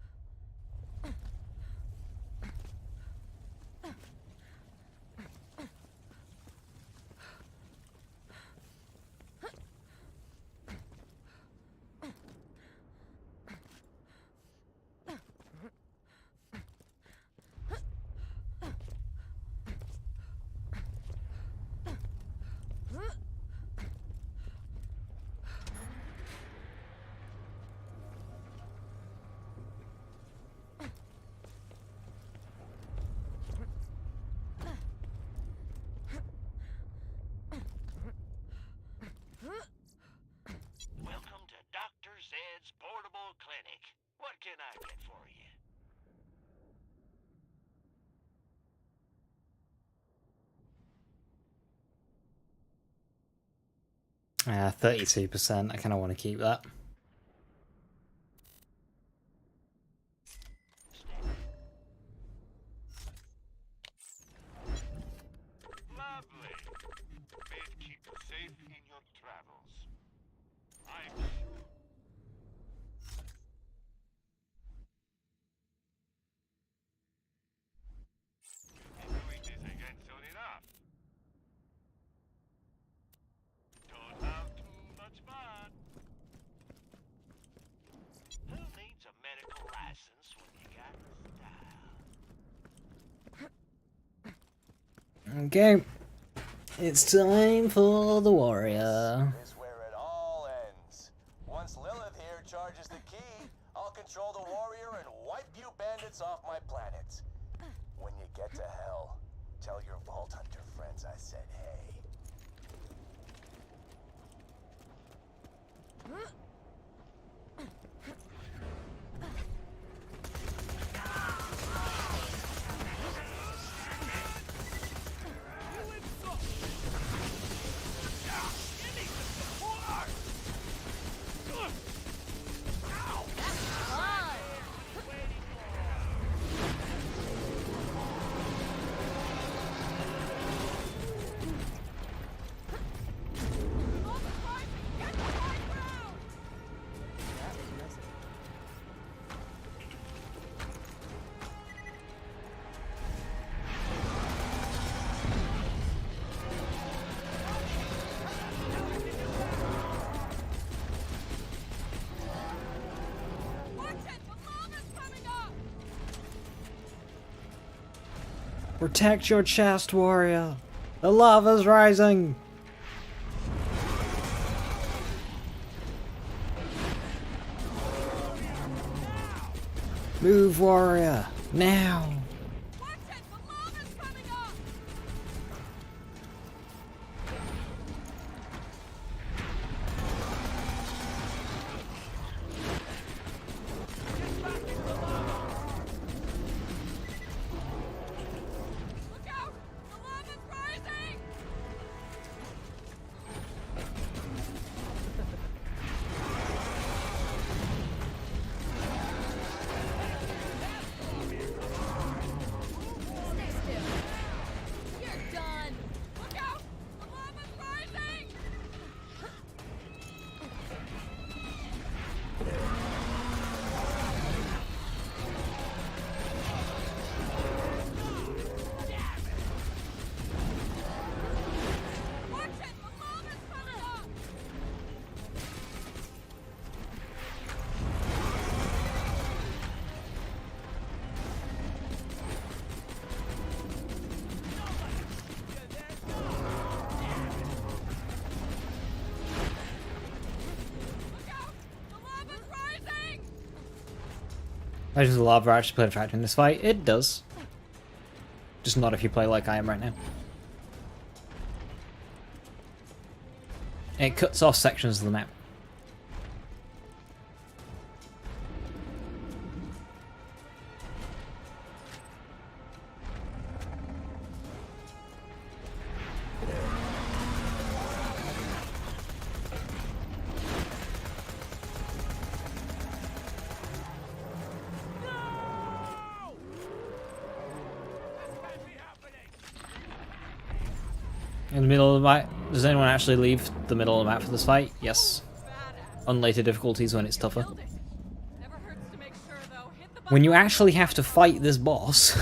Speaker 3: Welcome to Dr. Zed's Portable Clinic. What can I get for you?
Speaker 1: 32%, I kinda wanna keep that.
Speaker 3: Lovely. May it keep you safe in your travels. I'm sure. Be doing this again soon enough. Don't have too much fun.
Speaker 1: Okay. It's time for the warrior.
Speaker 4: This is where it all ends. Once Lilith here charges the key, I'll control the warrior and wipe you bandits off my planet. When you get to hell, tell your Vault Hunter friends I said hey.
Speaker 1: Protect your chest, warrior. The lava's rising. Move, warrior, now. Does the lava actually play a factor in this fight? It does. Just not if you play like I am right now. It cuts off sections of the map. In the middle of the map, does anyone actually leave the middle of the map for this fight? Yes. On later difficulties when it's tougher. When you actually have to fight this boss,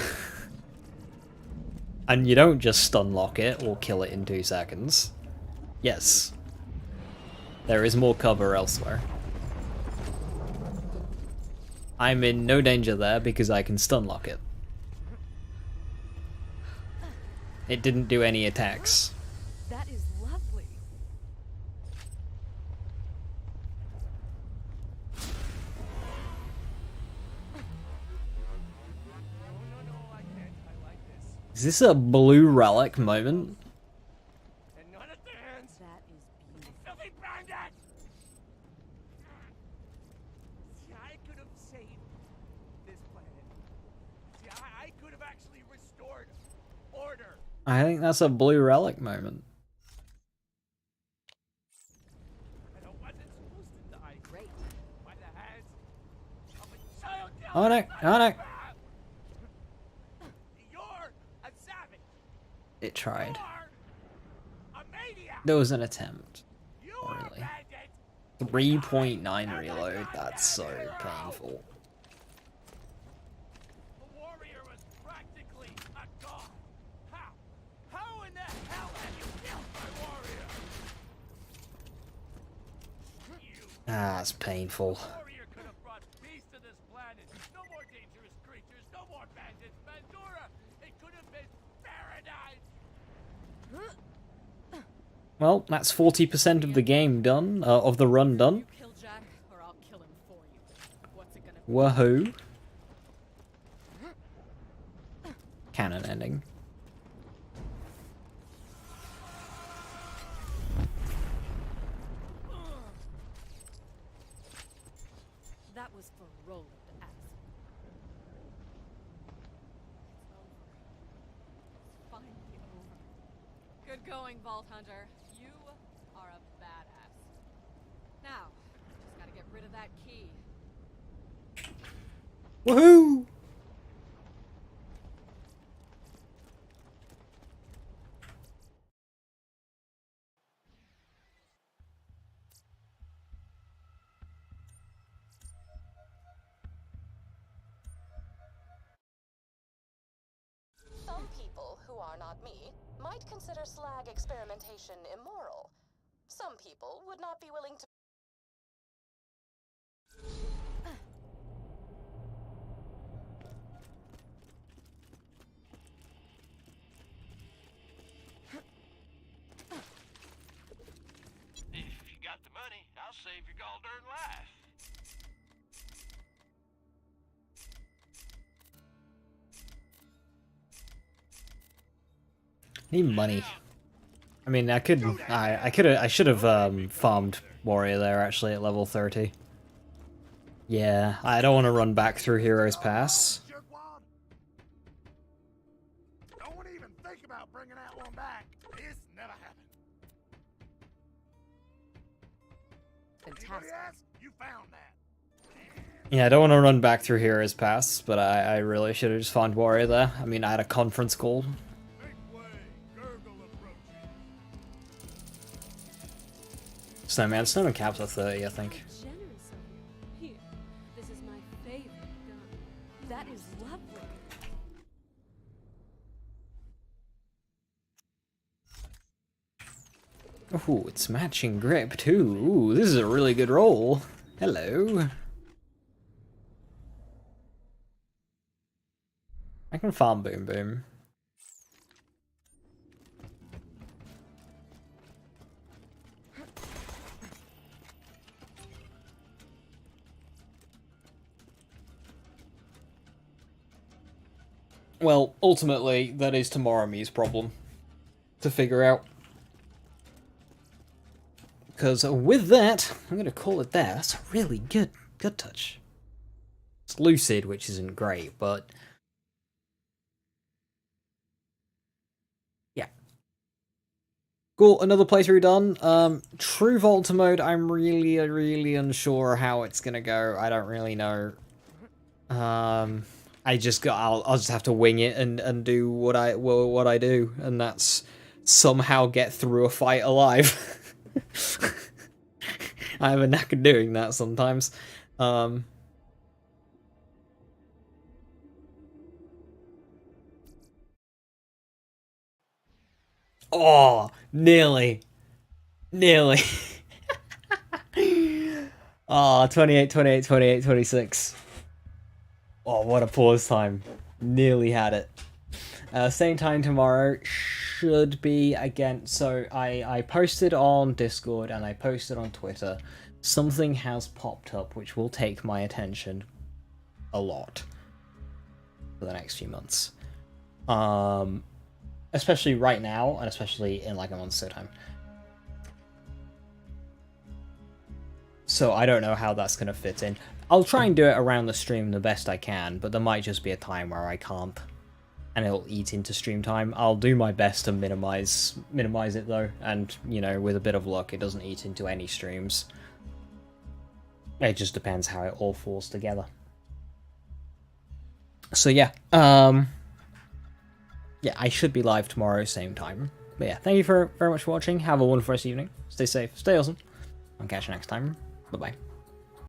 Speaker 1: and you don't just stun lock it or kill it in 2 seconds, yes, there is more cover elsewhere. I'm in no danger there because I can stun lock it. It didn't do any attacks.
Speaker 10: That is lovely.
Speaker 1: Is this a blue relic moment?
Speaker 9: And none at their hands. That is beautiful. Filthy bandits! See, I could have saved this planet. See, I could have actually restored order.
Speaker 1: I think that's a blue relic moment.
Speaker 9: And I wasn't supposed to die. Great. By the hands of a child.
Speaker 1: Oh no, oh no.
Speaker 9: You're a savage.
Speaker 1: It tried.
Speaker 9: A maniac.
Speaker 1: There was an attempt. Not really. 3.9 reload, that's so painful.
Speaker 9: The warrior was practically a god. How in the hell have you killed my warrior?
Speaker 1: That's painful.
Speaker 9: Warrior could have brought peace to this planet. No more dangerous creatures, no more bandits. Pandora, it could have been paradise.
Speaker 1: Well, that's 40% of the game done, of the run done.
Speaker 10: Kill Jack, or I'll kill him for you. What's it gonna be?
Speaker 1: Woohoo. Canon ending.
Speaker 10: That was for Roland, asshole. It's over. It's finally over. Good going, Vault Hunter. You are a badass. Now, just gotta get rid of that key.
Speaker 1: Woohoo!
Speaker 5: Some people, who are not me, might consider slag experimentation immoral. Some people would not be willing to...
Speaker 3: If you got the money, I'll save your gall darn life.
Speaker 1: Need money. I mean, I should have farmed Warrior there actually at level 30. Yeah, I don't want to run back through Heroes Pass.
Speaker 8: Don't even think about bringing that one back. This never happened. Anybody ask? You found that.
Speaker 1: Yeah, I don't want to run back through Heroes Pass, but I really should have just farmed Warrior there. I mean, I had a conference call. Snowman caps are 30, I think.
Speaker 10: Generous of you. Here, this is my favorite gun. That is lovely.
Speaker 1: Ooh, it's matching grip too. Ooh, this is a really good roll. Hello. I can farm Boom Boom. Well, ultimately, that is Tomorrow Me's problem to figure out. Because with that, I'm going to call it there. That's a really good touch. It's lucid, which isn't great, but... yeah. Cool, another playthrough done. True Volta mode, I'm really unsure how it's going to go. I don't really know. I'll just have to wing it and do what I do, and that's somehow get through a fight alive. I have a knack of doing that sometimes. Oh, nearly. Oh, 28, 28, 28, 26. Oh, what a pause time. Nearly had it. Same time tomorrow should be again. So I posted on Discord and I posted on Twitter. Something has popped up which will take my attention a lot for the next few months. Especially right now, and especially in like a month's time. So I don't know how that's gonna fit in. I'll try and do it around the stream the best I can, but there might just be a time where I can't, and it'll eat into stream time. I'll do my best to minimize it though, and you know, with a bit of luck, it doesn't eat into any streams. It just depends how it all falls together. So yeah, yeah, I should be live tomorrow, same time. But yeah, thank you very much for watching. Have a wonderful rest of the evening. Stay safe, stay awesome. I'll catch you next time. Bye bye.